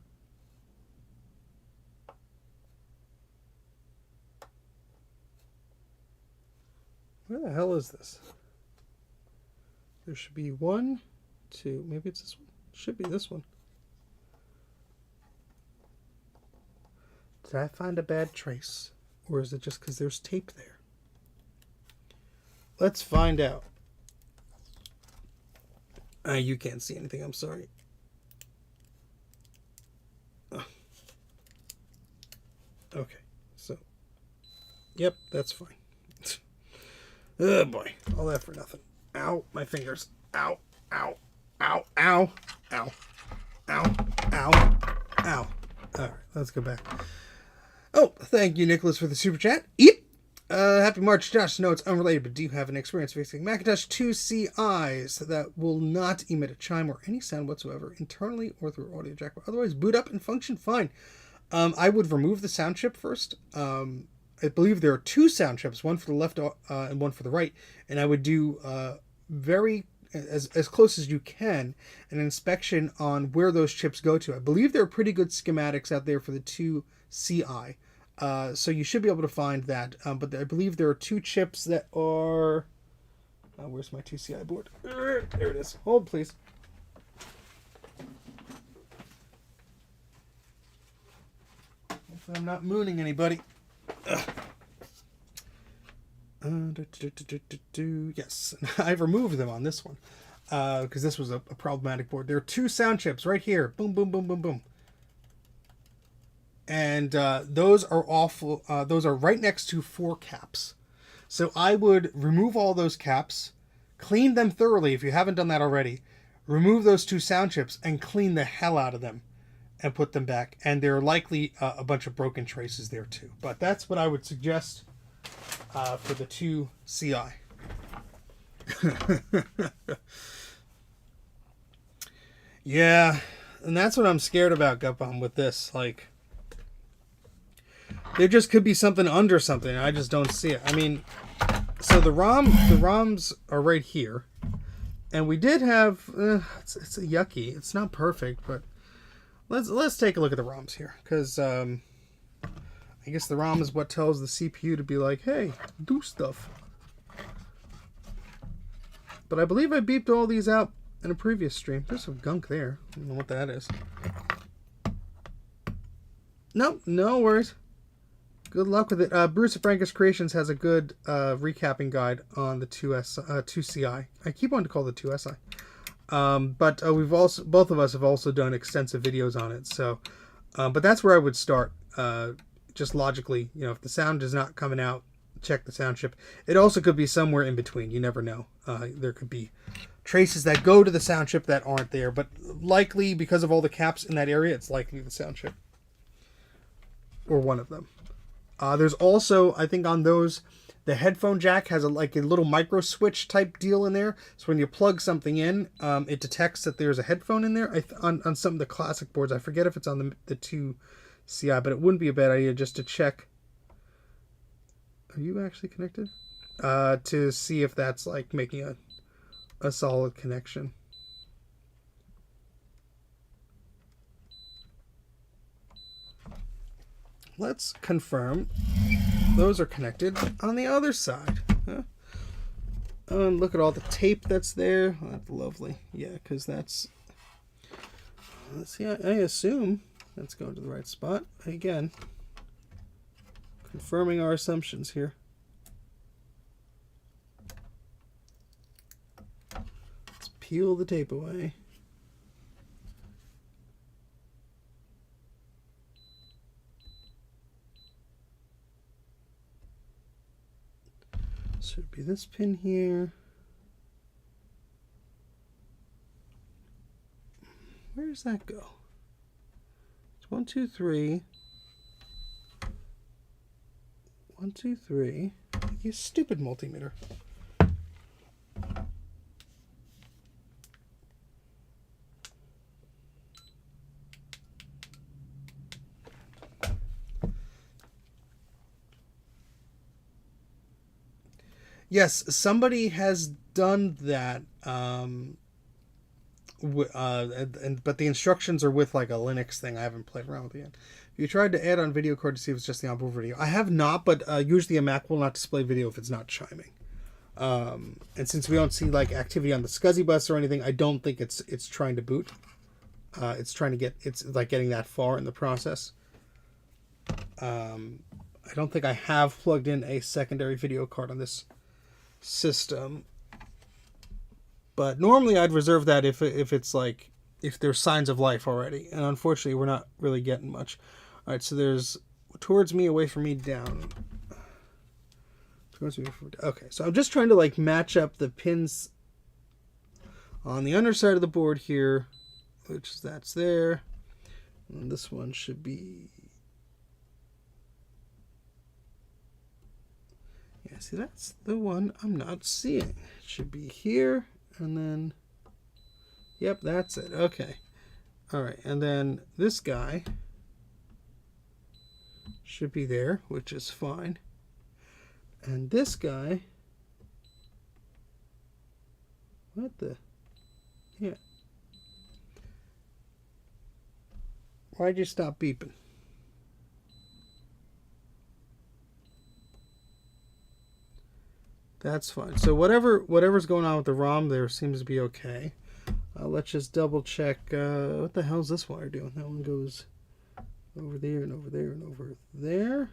Where the hell is this? There should be 1, 2, maybe it's this one. Should be this one. Did I find a bad trace? Or is it just because there's tape there? Let's find out. You can't see anything, I'm sorry. Okay, so. Yep, that's fine. Oh boy, all that for nothing. Ow, my fingers. Ow, ow, ow, ow, ow, ow, ow, ow. Alright, let's go back. Oh, thank you, Nicholas, for the super chat. Yep. Happy March, Josh. No, it's unrelated, but do you have an experience fixing Macintosh 2CIs that will not emit a chime or any sound whatsoever internally or through audio jack, but otherwise boot up and function fine? I would remove the sound chip first. I believe there are two sound chips, one for the left and one for the right, and I would do as close as you can an inspection on where those chips go to. I believe there are pretty good schematics out there for the 2CI. So you should be able to find that. But I believe there are two chips that are... where's my 2CI board? There it is. Hold, please. Hopefully I'm not mooning anybody. Yes, I've removed them on this one. Because this was a problematic board. There are two sound chips right here. Boom, boom, boom, boom, boom. And those are awful. Those are right next to 4 caps. So I would remove all those caps, clean them thoroughly if you haven't done that already. Remove those 2 sound chips and clean the hell out of them and put them back. And there are likely a bunch of broken traces there too. But that's what I would suggest for the 2CI. Yeah, and that's what I'm scared about, Gutbomb, with this. Like, there just could be something under something. I just don't see it. I mean, so the ROMs are right here, and we did have. It's a yucky. It's not perfect, but let's take a look at the ROMs here, because I guess the ROM is what tells the CPU to be like, hey, do stuff. But I believe I beeped all these out in a previous stream. There's some gunk there. I don't know what that is. Nope, no worries. Good luck with it. Bruce of Frankus Creations has a good recapping guide on the 2CI. I keep wanting to call it the 2SI. But we've also, both of us have also done extensive videos on it. So, but that's where I would start. Just logically, you know, if the sound is not coming out, check the sound chip. It also could be somewhere in between. You never know. There could be traces that go to the sound chip that aren't there, but likely because of all the caps in that area, it's likely the sound chip or one of them. There's also, I think on those, the headphone jack has a little micro switch type deal in there. So when you plug something in, it detects that there's a headphone in there. On some of the classic boards, I forget if it's on the 2CI, but it wouldn't be a bad idea just to check. Are you actually connected? To see if that's like making a solid connection. Let's confirm those are connected on the other side. Huh? And look at all the tape that's there. Oh, that's lovely. Yeah, because that's... Let's see, I assume that's going to the right spot. Again, confirming our assumptions here. Let's peel the tape away. So it'd be this pin here. Where does that go? It's 1, 2, 3. 1, 2, 3. You stupid multimeter. Yes, somebody has done that, but the instructions are with like a Linux thing. I haven't played around with it yet. If you tried to add on video card to see if it's just the onboard video, I have not, but usually a Mac will not display video if it's not chiming. And since we don't see like activity on the SCSI bus or anything, I don't think it's trying to boot. It's like getting that far in the process. I don't think I have plugged in a secondary video card on this system, but normally I'd reserve that if it's like if there's signs of life already, and unfortunately we're not really getting much. All right, so there's towards me, away from me, down. Towards me, okay, so I'm just trying to like match up the pins on the underside of the board here, which that's there, and this one should be. Yeah, see, that's the one I'm not seeing. It should be here, and then, yep, that's it. Okay. All right, and then this guy should be there, which is fine. And this guy, what the, yeah. Why'd you stop beeping? That's fine. So whatever's going on with the ROM there seems to be okay. Let's just double check. What the hell's this wire doing? That one goes over there and over there and over there.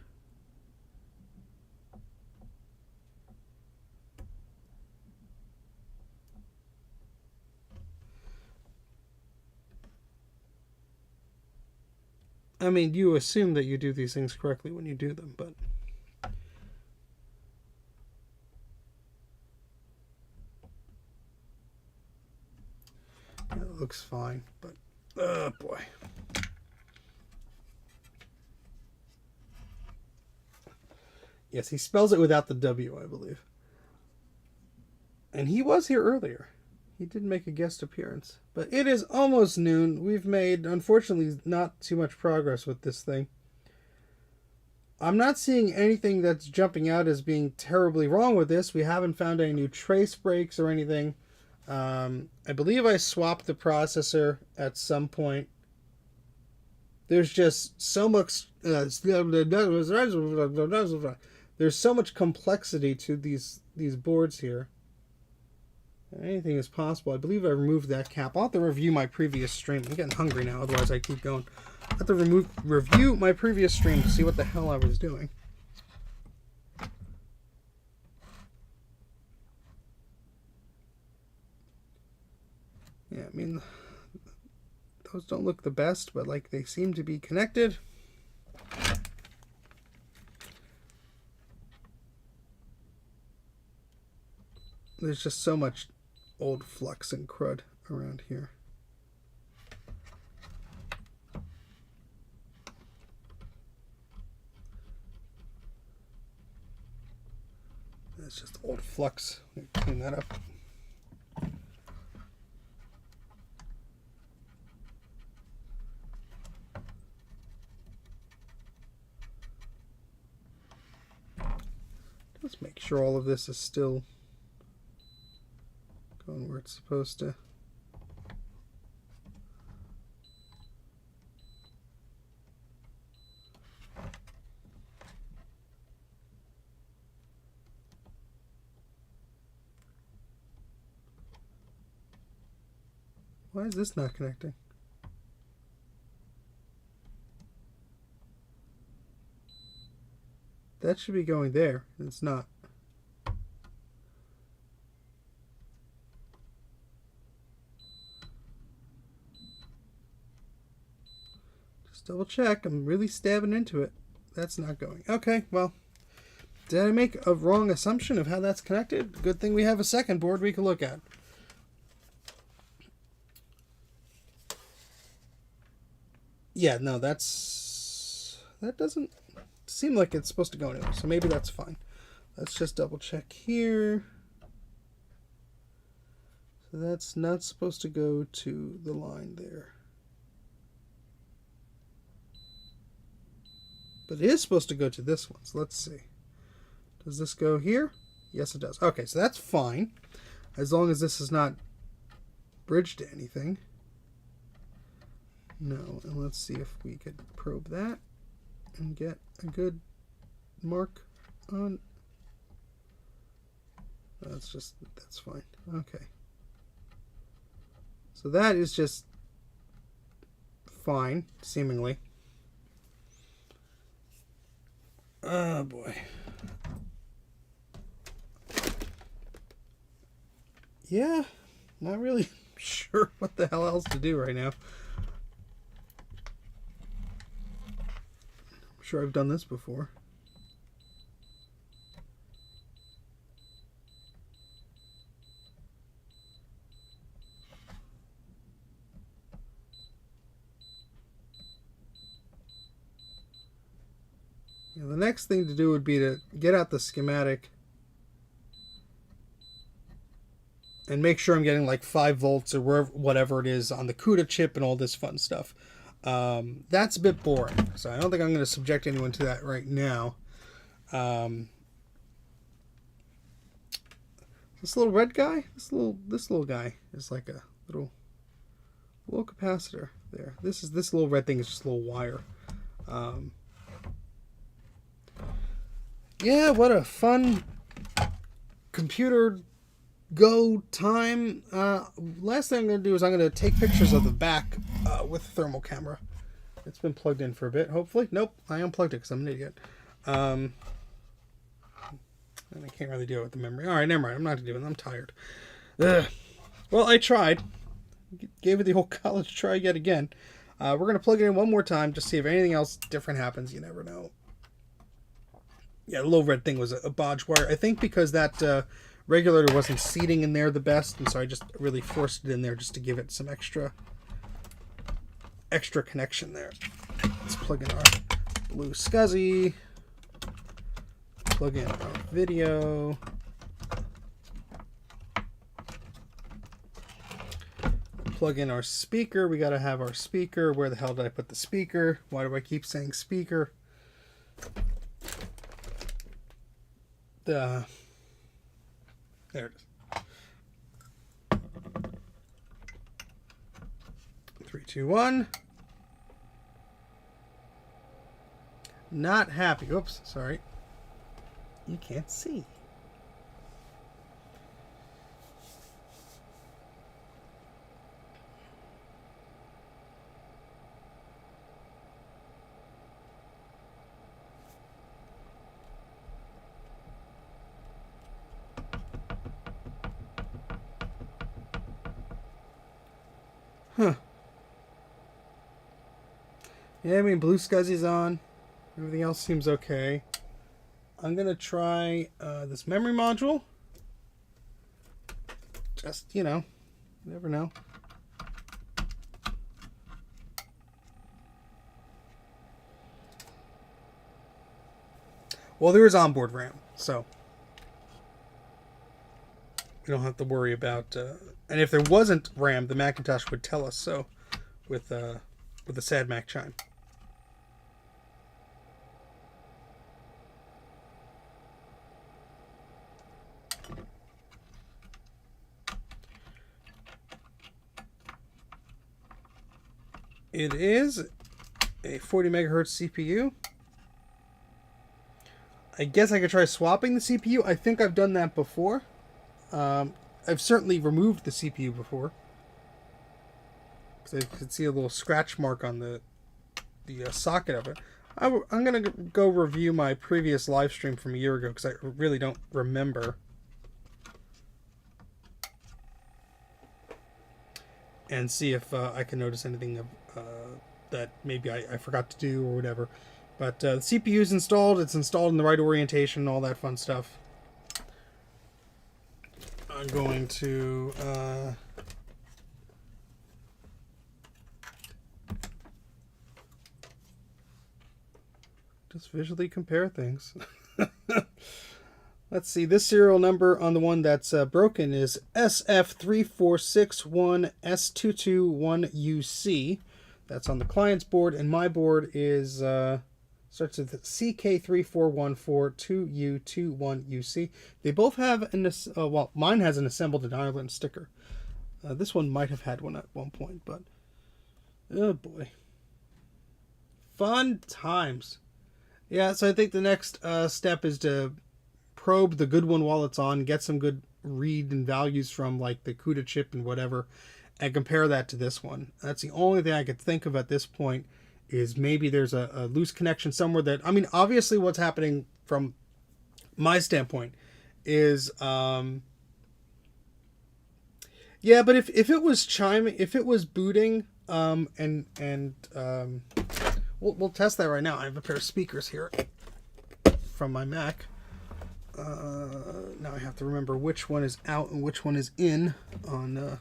I mean, you assume that you do these things correctly when you do them, but... It looks fine, but... Oh, boy. Yes, he spells it without the W, I believe. And he was here earlier. He did make a guest appearance. But it is almost noon. We've made, unfortunately, not too much progress with this thing. I'm not seeing anything that's jumping out as being terribly wrong with this. We haven't found any new trace breaks or anything. I believe I swapped the processor at some point. There's just so much... there's so much complexity to these boards here. Anything is possible. I believe I removed that cap. I'll have to review my previous stream. I'm getting hungry now, otherwise I keep going. I'll have to review my previous stream to see what the hell I was doing. Yeah, I mean, those don't look the best, but like they seem to be connected. There's just so much old flux and crud around here. That's just old flux. Clean that up. Let's make sure all of this is still going where it's supposed to. Why is this not connecting? That should be going there. It's not. Just double check. I'm really stabbing into it. That's not going. Okay, well, did I make a wrong assumption of how that's connected? Good thing we have a second board we can look at. Yeah, no, that doesn't seem like it's supposed to go anywhere, so maybe that's fine. Let's just double check here. So that's not supposed to go to the line there. But it is supposed to go to this one, so let's see. Does this go here? Yes, it does. Okay, so that's fine, as long as this is not bridged to anything. No, and let's see if we could probe that and get a good mark on. That's fine. Okay. So that is just fine, seemingly. Oh boy. Yeah, not really sure what the hell else to do right now. I'm sure I've done this before. Yeah, the next thing to do would be to get out the schematic and make sure I'm getting like 5 volts or wherever, whatever it is on the CUDA chip and all this fun stuff. That's a bit boring, so I don't think I'm going to subject anyone to that right now. This little red guy, this little guy is like a little capacitor there. This little red thing is just a little wire. Yeah, what a fun computer go time. Last thing I'm going to do is I'm going to take pictures of the back with a thermal camera. It's been plugged in for a bit, hopefully. Nope, I unplugged it because I'm an idiot. And I can't really deal with the memory. All right, never mind. I'm not doing it. I'm tired. Ugh. Well, I tried. Gave it the whole college try yet again. We're going to plug it in one more time to see if anything else different happens. You never know. Yeah, the little red thing was a bodge wire. I think because that regulator wasn't seating in there the best, and so I just really forced it in there just to give it some extra connection there. Let's plug in our blue SCSI. Plug in our video. Plug in our speaker. We got to have our speaker. Where the hell did I put the speaker? Why do I keep saying speaker? There it is. 3, 2, 1. Not happy. Oops, sorry. You can't see. Huh. Yeah, I mean, blue SCSI's on. Everything else seems okay. I'm going to try this memory module. Just, you know, never know. Well, there is onboard RAM, so we don't have to worry about... and if there wasn't RAM, the Macintosh would tell us so with the sad Mac chime. It is a 40 megahertz CPU. I guess I could try swapping the CPU. I think I've done that before. I've certainly removed the CPU before. So you can see a little scratch mark on the socket of it. I'm going to go review my previous live stream from a year ago because I really don't remember. And see if I can notice anything that maybe I forgot to do or whatever. But the CPU is installed. It's installed in the right orientation, all that fun stuff. I'm going to just visually compare things. Let's see, this serial number on the one that's broken is SF3461S221UC. That's on the client's board, and my board is starts with CK3414-2U21UC. They both have well, mine has an assembled in Ireland sticker. This one might have had one at one point, but oh boy, fun times. Yeah, so I think the next step is to probe the good one while it's on, get some good read and values from like the CUDA chip and whatever, and compare that to this one. That's the only thing I could think of at this point is maybe there's a loose connection somewhere that, I mean, obviously what's happening from my standpoint is, yeah, but if it was chiming, if it was booting, we'll test that right now. I have a pair of speakers here from my Mac. Now I have to remember which one is out and which one is in on the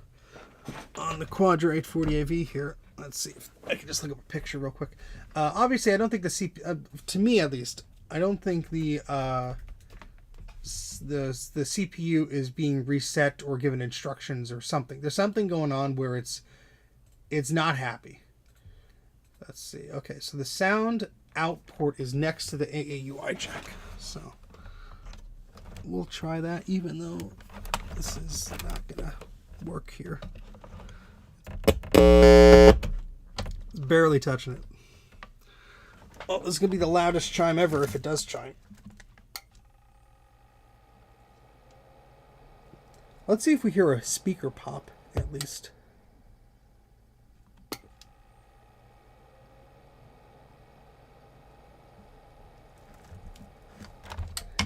Quadra 840AV here. Let's see if I can just look up a picture real quick. Obviously, I don't think to me at least, I don't think the CPU is being reset or given instructions or something. There's something going on where it's not happy. Let's see. Okay, so the sound out port is next to the AAUI jack. So we'll try that, even though this is not gonna work here. Barely touching it. Oh, this is gonna be the loudest chime ever if it does chime. Let's see if we hear a speaker pop, at least.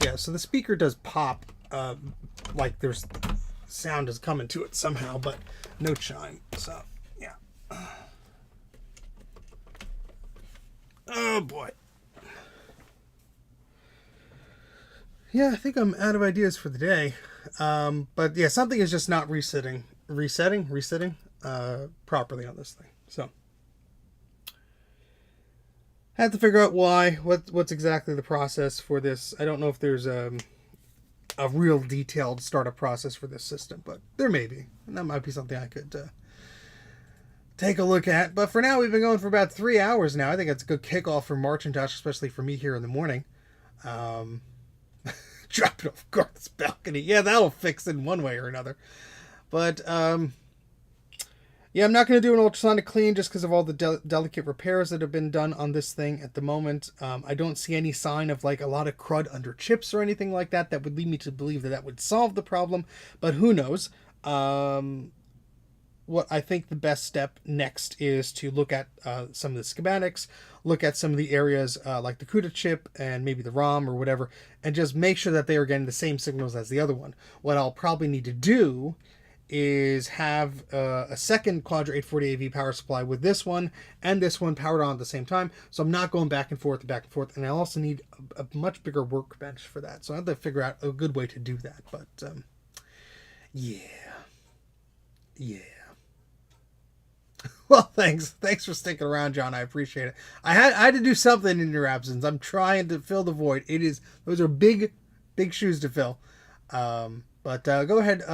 Yeah, so the speaker does pop, like there's sound is coming to it somehow, but no chime. So, yeah. Oh, boy. Yeah, I think I'm out of ideas for the day. But yeah, something is just not resetting properly on this thing. So I have to figure out why, what's exactly the process for this. I don't know if there's a real detailed startup process for this system, but there may be. And that might be something I could take a look at. But for now, we've been going for about 3 hours now. I think that's a good kickoff for Marchintosh, especially for me here in the morning. Drop it off Garth's balcony. Yeah, that'll fix it in one way or another. But, yeah, I'm not going to do an ultrasonic clean just because of all the delicate repairs that have been done on this thing at the moment. I don't see any sign of, like, a lot of crud under chips or anything like that that would lead me to believe that would solve the problem. But who knows? What I think the best step next is to look at some of the schematics, look at some of the areas like the CUDA chip and maybe the ROM or whatever, and just make sure that they are getting the same signals as the other one. What I'll probably need to do is have a second Quadra 840AV power supply with this one and this one powered on at the same time, so I'm not going back and forth, and I also need a much bigger workbench for that, so I have to figure out a good way to do that. But yeah. Well, thanks for sticking around, John. I appreciate it. I had to do something in your absence. I'm trying to fill the void. Those are big shoes to fill. But go ahead,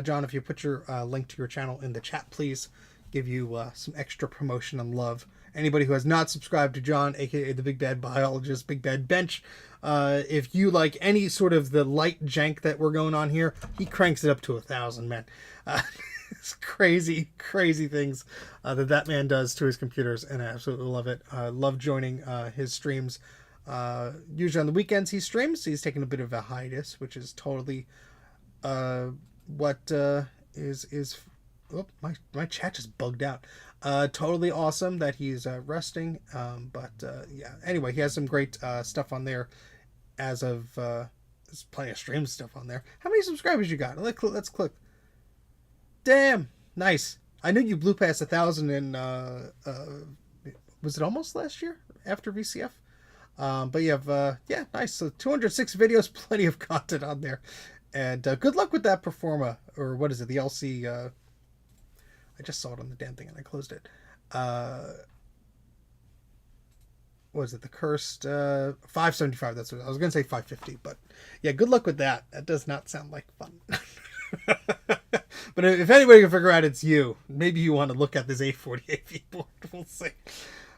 John, if you put your link to your channel in the chat, please. Give you some extra promotion and love. Anybody who has not subscribed to John, aka the Big Bad Biologist, Big Bad Bench, if you like any sort of the light jank that we're going on here, he cranks it up to 1,000, man. It's crazy things that man does to his computers, and I absolutely love it. I love joining his streams. Usually on the weekends he streams. He's taking a bit of a hiatus, which is totally is oh, my chat just bugged out. Totally awesome that he's resting. Yeah. Anyway, he has some great stuff on there. As of there's plenty of stream stuff on there. How many subscribers you got? Let's click. Damn, nice. I knew you blew past 1,000 in was it almost last year after VCF? But you have yeah, nice. So 206 videos, plenty of content on there. And good luck with that Performa, or what is it, the LC? I just saw it on the damn thing and I closed it. What is it, the cursed 575? That's what I was gonna say, 550, but yeah, good luck with that. That does not sound like fun. But if anybody can figure out it's you, maybe you want to look at this 840AV board. We'll see.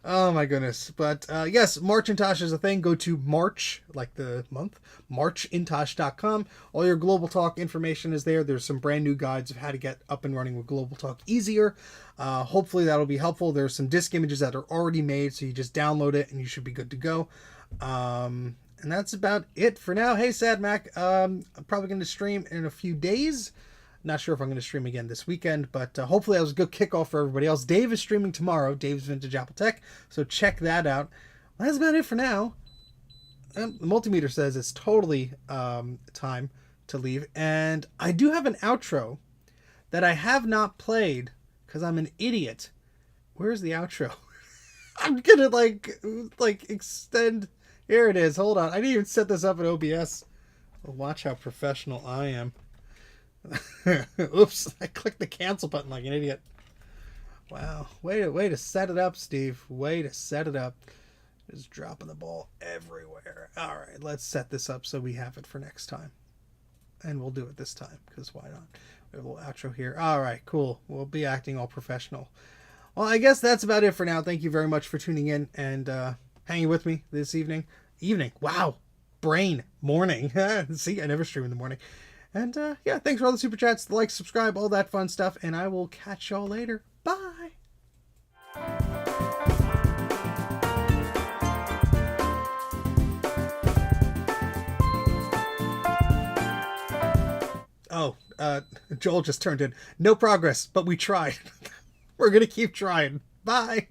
Oh my goodness. But yes, Marchintosh is a thing. Go to March, like the month, marchintosh.com. All your GlobalTalk information is there. There's some brand new guides of how to get up and running with GlobalTalk easier. Hopefully that'll be helpful. There's some disk images that are already made, so you just download it and you should be good to go. And that's about it for now. Hey, Sad Mac, I'm probably going to stream in a few days. Not sure if I'm going to stream again this weekend, but hopefully that was a good kickoff for everybody else. Dave is streaming tomorrow, Dave's Vintage Apple Tech, so check that out. Well, that's about it for now. The multimeter says it's totally time to leave, and I do have an outro that I have not played because I'm an idiot. Where's the outro? I'm gonna like extend. Here it is. Hold on. I didn't even set this up in OBS. Watch how professional I am. Oops! I clicked the cancel button like an idiot. Wow. Way to set it up, Steve. Way to set it up. Just dropping the ball everywhere. All right, let's set this up so we have it for next time. And we'll do it this time, because why not? We have a little outro here. All right, cool. We'll be acting all professional. Well, I guess that's about it for now. Thank you very much for tuning in and hanging with me this evening. Wow. Morning. See, I never stream in the morning. And yeah, thanks for all the super chats, the likes, subscribe, all that fun stuff. And I will catch y'all later. Bye. Oh, Joel just turned in. No progress, but we tried. We're going to keep trying. Bye.